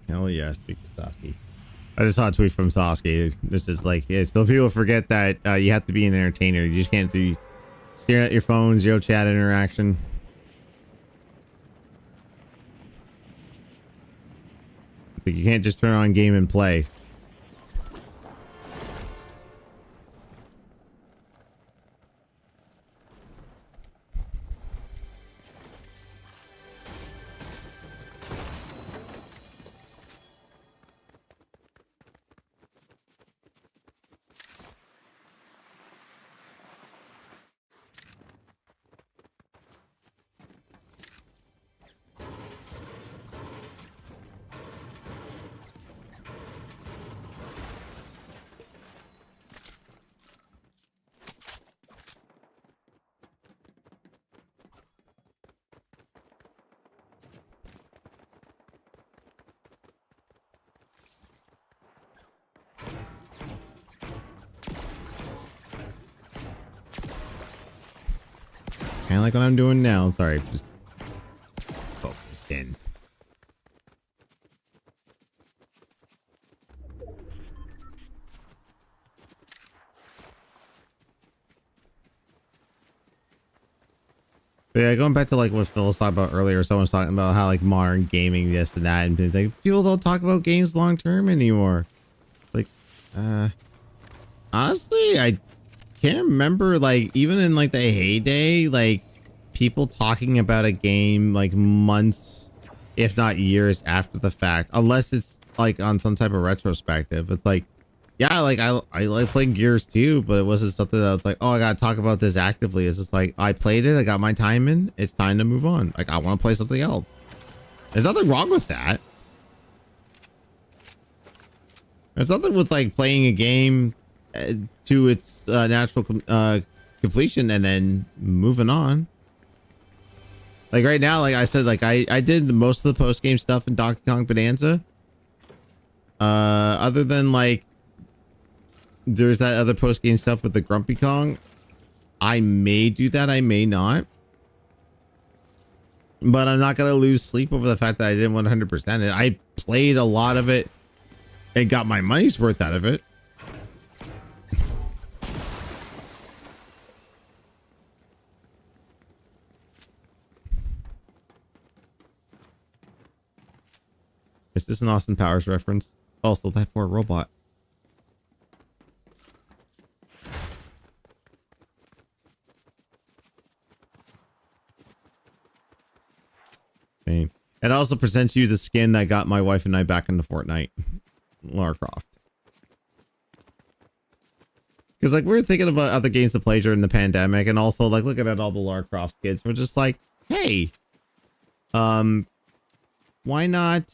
A: Hell yeah, speak to Sasuke. I just saw a tweet from Sasuke. This is like, so people forget that you have to be an entertainer. You just can't be staring at your phone, zero chat interaction. Like you can't just turn on game and play. Kind of like what I'm doing now. Sorry, just focused in. But yeah, going back to like what Phil was talking about earlier, someone was talking about how like modern gaming, this and that, and things like people don't talk about games long term anymore. Like, honestly, I can't remember like even in like the heyday, like people talking about a game like months, if not years after the fact, unless it's like on some type of retrospective. It's like, yeah, like I like playing Gears too, but it wasn't something that I was like, oh, I gotta talk about this actively. It's just like I played it, I got my time in, it's time to move on. Like I want to play something else. There's nothing wrong with that. There's nothing with like playing a game to its natural completion and then moving on. Like right now, like I said, like I did most of the post game stuff in Donkey Kong Bonanza. Other than like there's that other post game stuff with the Grumpy Kong. I may do that, I may not. But I'm not gonna lose sleep over the fact that I didn't 100% it. I played a lot of it and got my money's worth out of it. Is this an Austin Powers reference? Also, that poor robot. Okay. It also presents you the skin that got my wife and I back into Fortnite. Lara Croft. Because like we were thinking about other games to play during the pandemic, and also like looking at all the Lara Croft kids, we're just like, hey, Fortnite?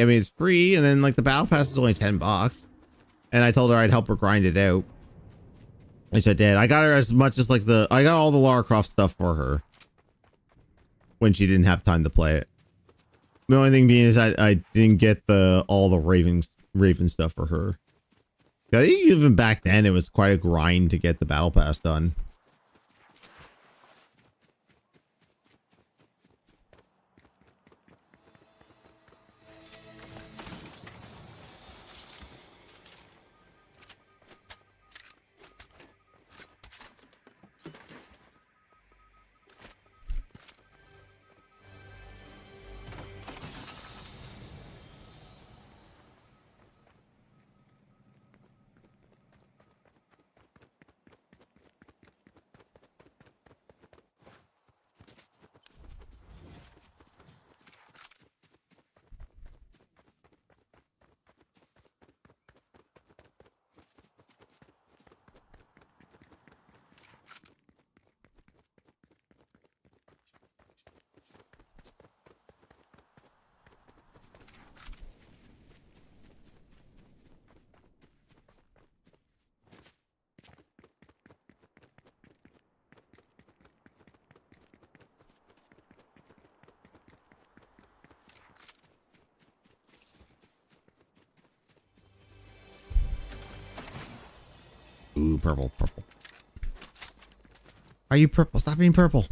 A: I mean, it's free, and then like the battle pass is only $10. And I told her I'd help her grind it out, which I did. I got her as much as like I got all the Lara Croft stuff for her when she didn't have time to play it. The only thing being is I didn't get all the Raven stuff for her. I think even back then it was quite a grind to get the battle pass done. Ooh, purple. Are you purple? Stop being purple.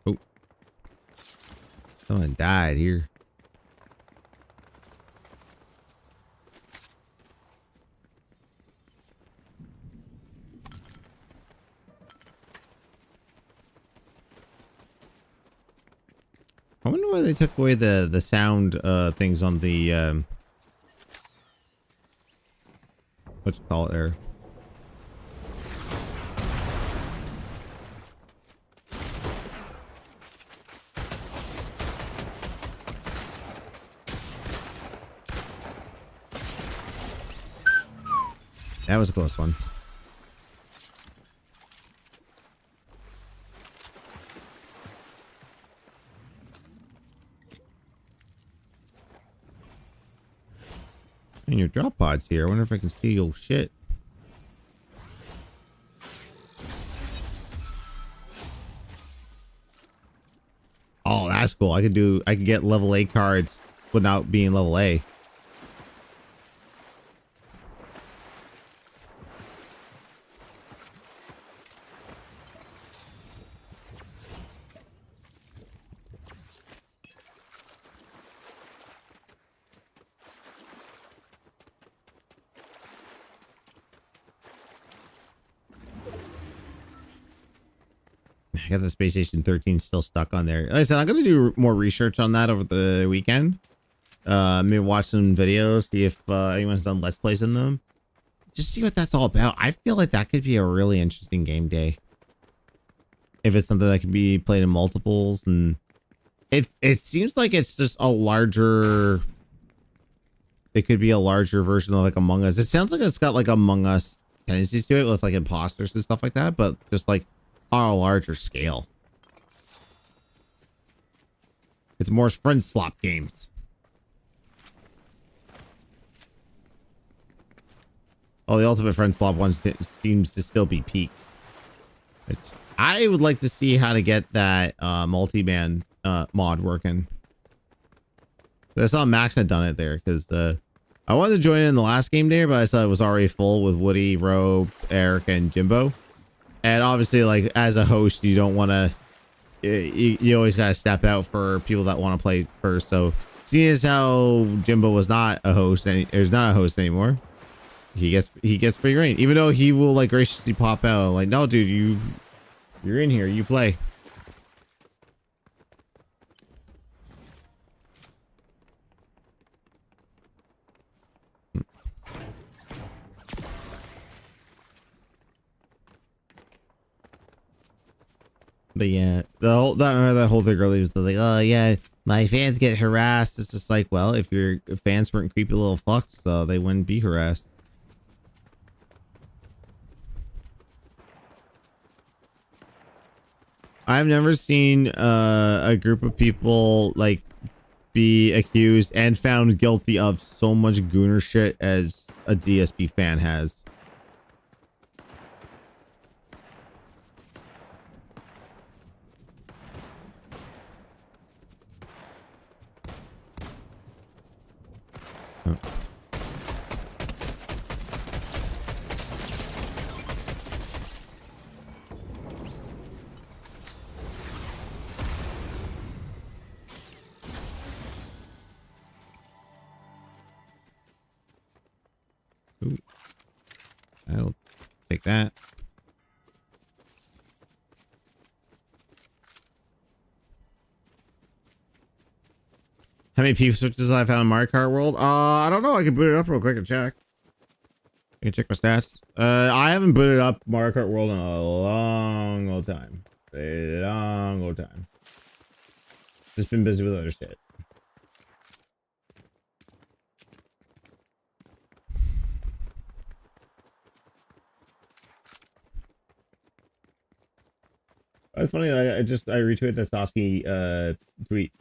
A: Oh. Someone died here. I wonder why they took away the sound things on the what you call it there. That was a close one. And your drop pod's here. I wonder if I can steal shit. Oh, that's cool. I could get level A cards without being level A. I got the Space Station 13 still stuck on there. Like I said, I'm going to do more research on that over the weekend. Maybe watch some videos, see if anyone's done Let's Plays in them. Just see what that's all about. I feel like that could be a really interesting game day. If it's something that can be played in multiples. And it seems like it's just a larger... It could be a larger version of like Among Us. It sounds like it's got like Among Us tendencies to it with like imposters and stuff like that. But just like on a larger scale. It's more friend slop games. Oh, the ultimate friend slop one seems to still be peak. I would like to see how to get that multi-man mod working. I saw Max had done it there because I wanted to join in the last game there, but I saw it was already full with Woody, Robe, Eric, and Jimbo. And obviously, like, as a host, you don't want to... You always got to step out for people that want to play first. So, seeing as how Jimbo was not a host, is not a host anymore, he gets free reign. Even though he will, like, graciously pop out. Like, no, dude, you're in here. You play. But yeah, that whole thing earlier was like, oh yeah, my fans get harassed. It's just like, well, if your fans weren't creepy little fucks, they wouldn't be harassed. I've never seen a group of people like be accused and found guilty of so much gooner shit as a DSP fan has. Oh. Ooh. I'll take that. How many P switches have I found in Mario Kart World? I don't know. I can boot it up real quick and check. I can check my stats. I haven't booted up Mario Kart World in a long old time. A long old time. Just been busy with other shit. It's funny. I retweeted the Sasuke tweet.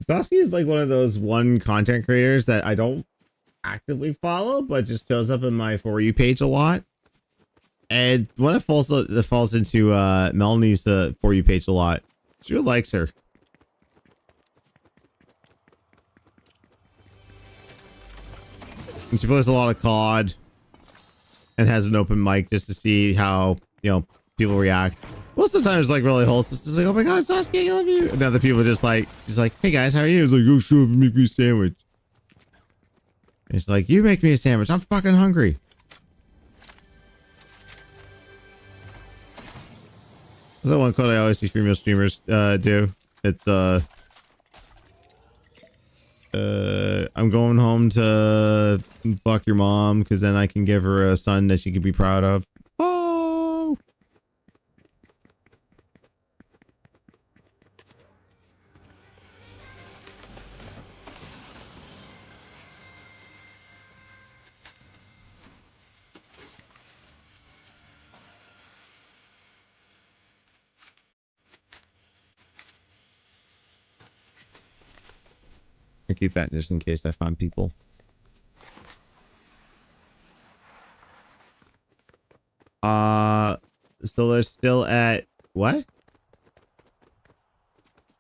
A: Sasuke is like one of those content creators that I don't actively follow, but just shows up in my For You page a lot. And when it falls into Melanie's For You page a lot, she really likes her. And she plays a lot of COD and has an open mic just to see how, people react. Most of the time it's like really wholesome. It's just like, oh my god, Sasuke, I love you. And other people just like, she's like, hey guys, how are you? It's like, oh, sure, make me a sandwich. And it's like, you make me a sandwich. I'm fucking hungry. That's that one quote I always see female streamers do. It's I'm going home to fuck your mom because then I can give her a son that she can be proud of. Oh. I keep that just in case I find people. So they're still at what?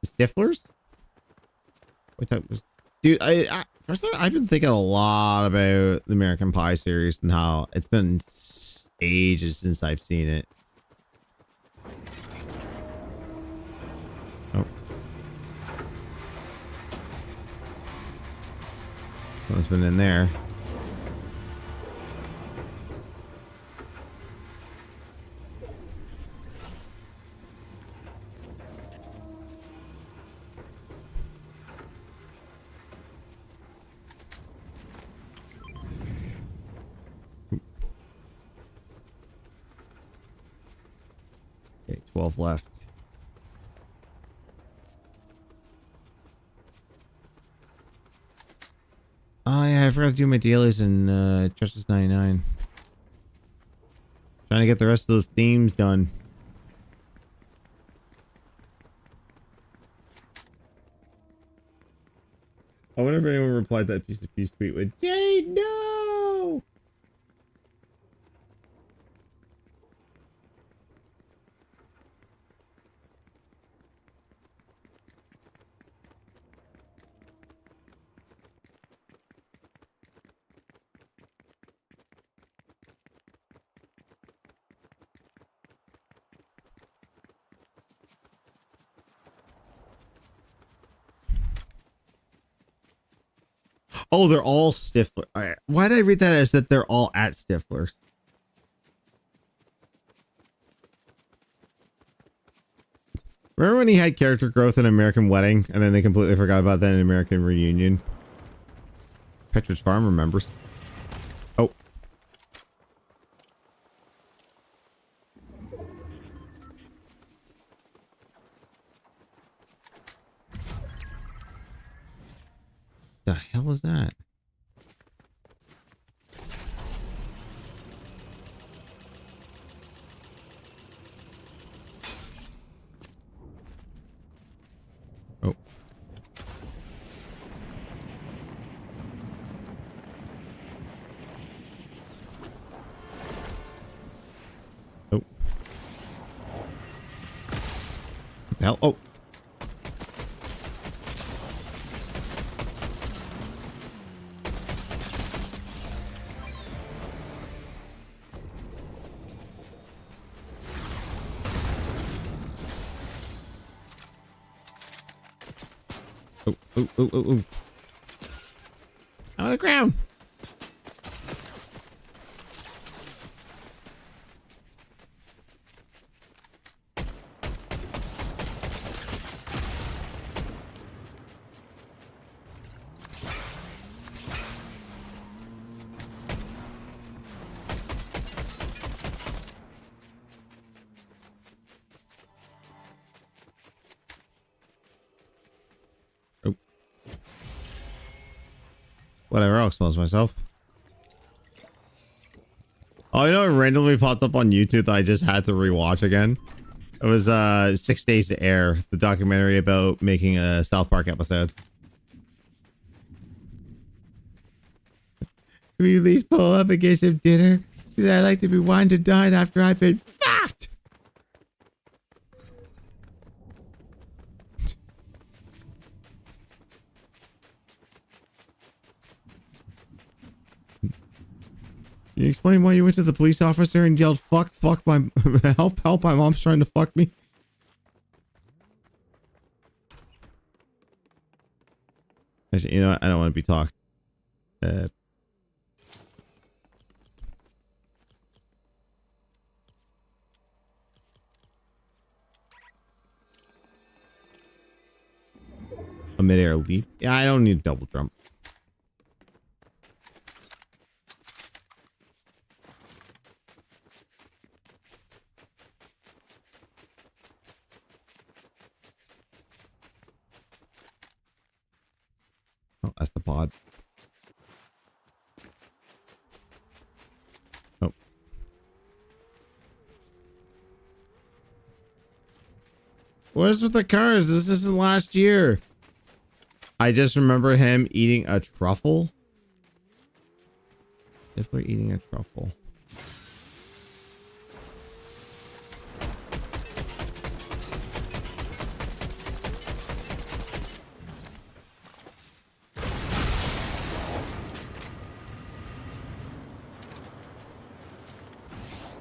A: Stiflers? What type was? Dude, I've been thinking a lot about the American Pie series and how it's been ages since I've seen it. Oh. Someone's been in there. Okay, 12 left. Oh yeah, I forgot to do my dailies in Justice 99. Trying to get the rest of those themes done. I wonder if anyone replied that piece of peace tweet with Jade, no! Oh, they're all Stifler. Why did I read that as that they're all at Stiflers? Remember when he had character growth in American Wedding and then they completely forgot about that in American Reunion? Petridge Farm remembers. Oh. the hell was that? Oh. Oh. What the hell? Oh. Oh, oh, oh, oh, oh. On the ground. Whatever, I'll expose myself. Oh, you know what randomly popped up on YouTube that I just had to rewatch again? It was 6 Days to Air, the documentary about making a South Park episode. Can we at least pull up and get some dinner? Because I like to be wine to dine after I've been fucked! Can you explain why you went to the police officer and yelled, fuck my, help, my mom's trying to fuck me? Actually, you know what? I don't want to be talked. A mid-air leap? Yeah, I don't need a double jump. Oh, that's the pod. Oh. What is with the cars? This isn't last year. I just remember him eating a truffle. Definitely eating a truffle.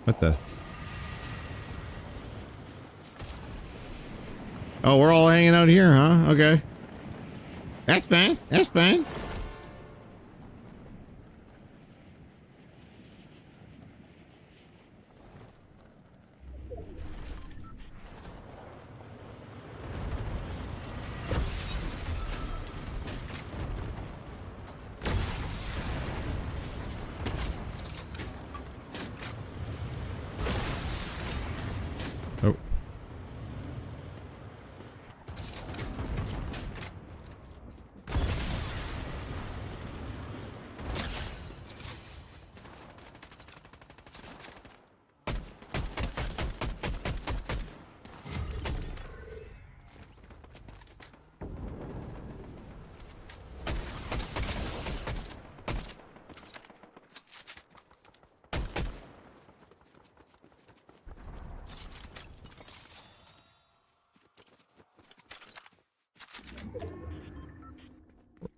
A: What the? Oh, we're all hanging out here, huh? Okay. That's fine. That's fine. Oh.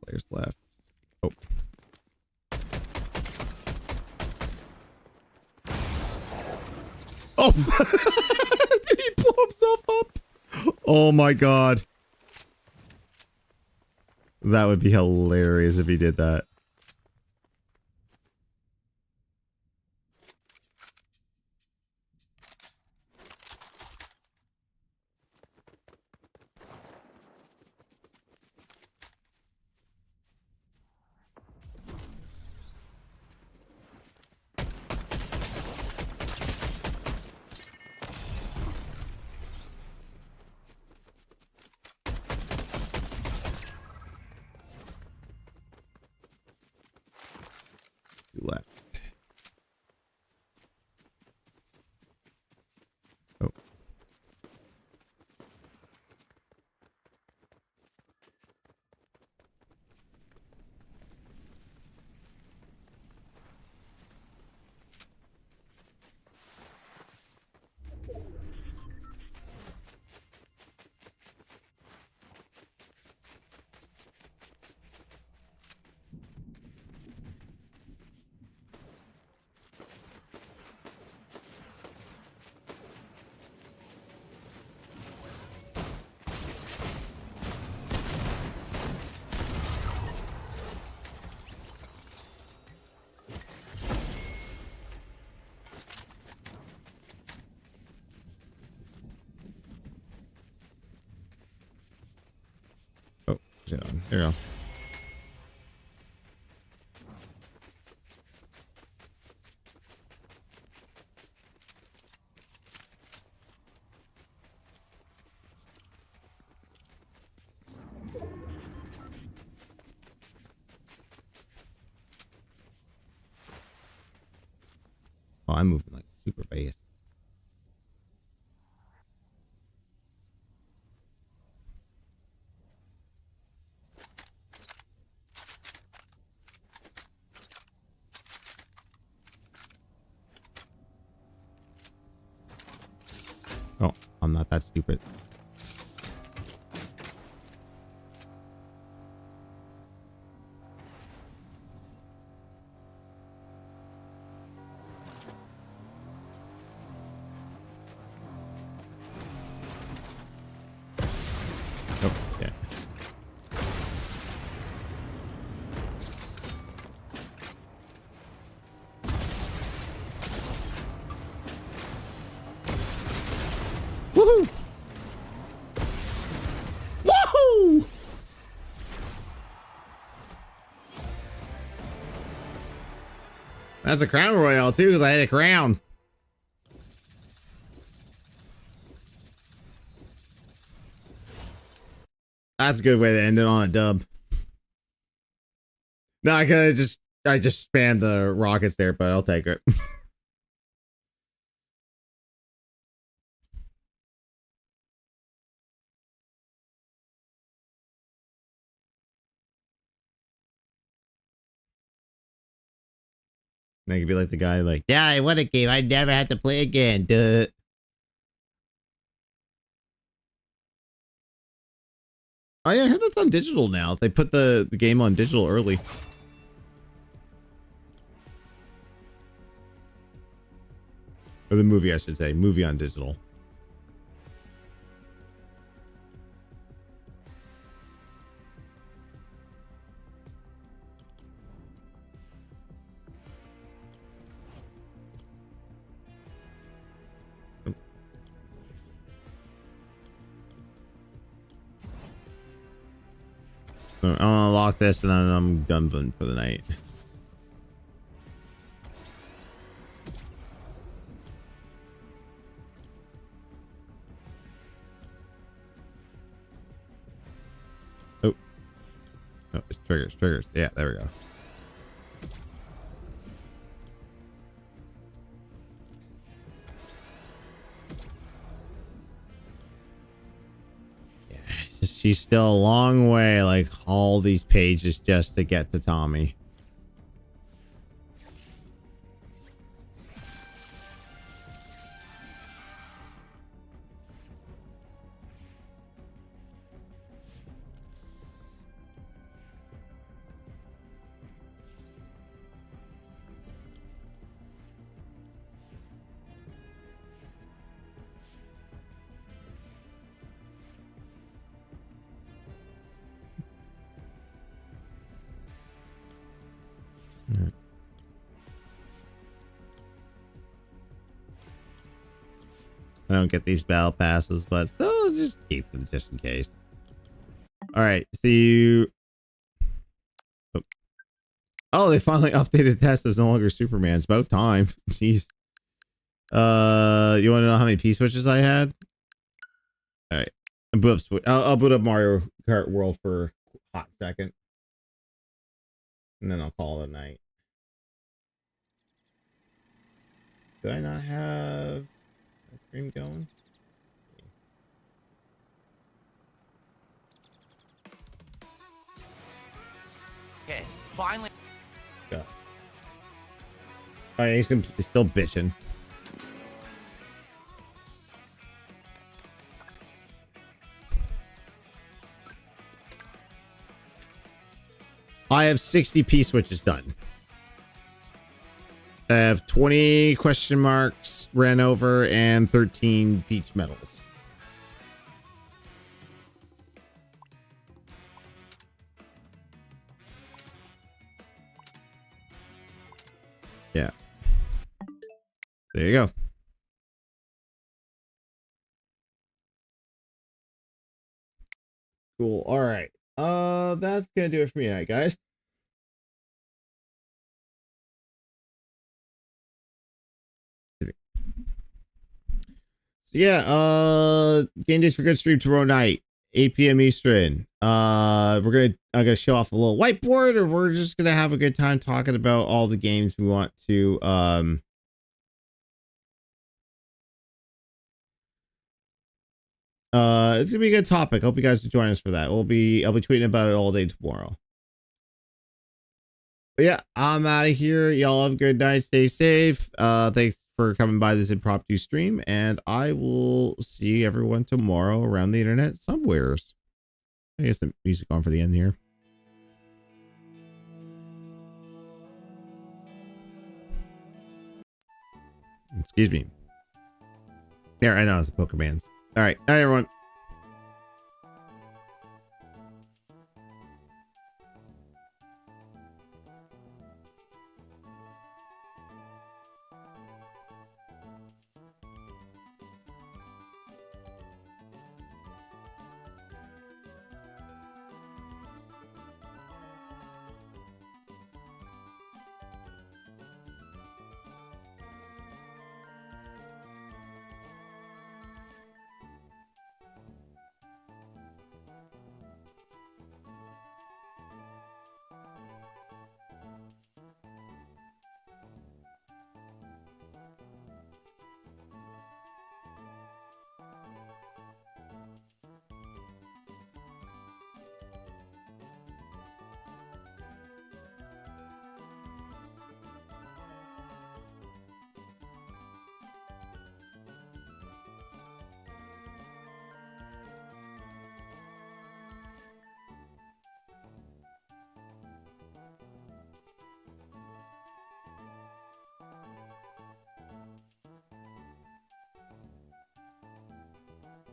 A: Players left. Oh. Oh. Did he blow himself up? Oh my god. That would be hilarious if he did that. Yeah, there you go. Oh, I'm moving like super fast. Oh, I'm not that stupid. Oh, yeah. Woohoo! Woohoo! That's a crown royale too, because I had a crown. That's a good way to end it on a dub. No, I just spammed the rockets there, but I'll take it. I could be like the guy like, yeah, I won a game. I never have to play again. Duh. Oh yeah, I heard that's on digital now. They put the game on digital early. Or the movie, I should say. Movie on digital. So I'm gonna lock this and then I'm done for the night. Oh. Oh, it's triggers. Yeah, there we go. She's still a long way, like all these pages just to get to Tommy. I don't get these battle passes, but I'll just keep them just in case. All right, see you. Oh, they finally updated Tess as no longer Superman. It's about time. Jeez. You want to know how many P switches I had? All right, I'll boot up Mario Kart World for a hot second, and then I'll call it a night. Did I not have a stream going?
B: Okay, finally.
A: Yeah. All right, he's still bitching. I have 60 P switches done. I have 20 question marks ran over and 13 peach medals. Yeah. There you go. Cool. All right. that's gonna do it for me tonight, guys. Yeah, game days for good stream tomorrow night, 8 p.m. Eastern. I'm gonna show off a little whiteboard, or we're just gonna have a good time talking about all the games we want to it's gonna be a good topic. Hope you guys will join us for that. I'll be tweeting about it all day tomorrow. But yeah, I'm out of here. Y'all have a good night. Stay safe. Thanks for coming by this impromptu stream, and I will see everyone tomorrow around the internet somewheres. I guess the music on for the end here. Excuse me. There, I know it's the Pokemans. All right, night everyone.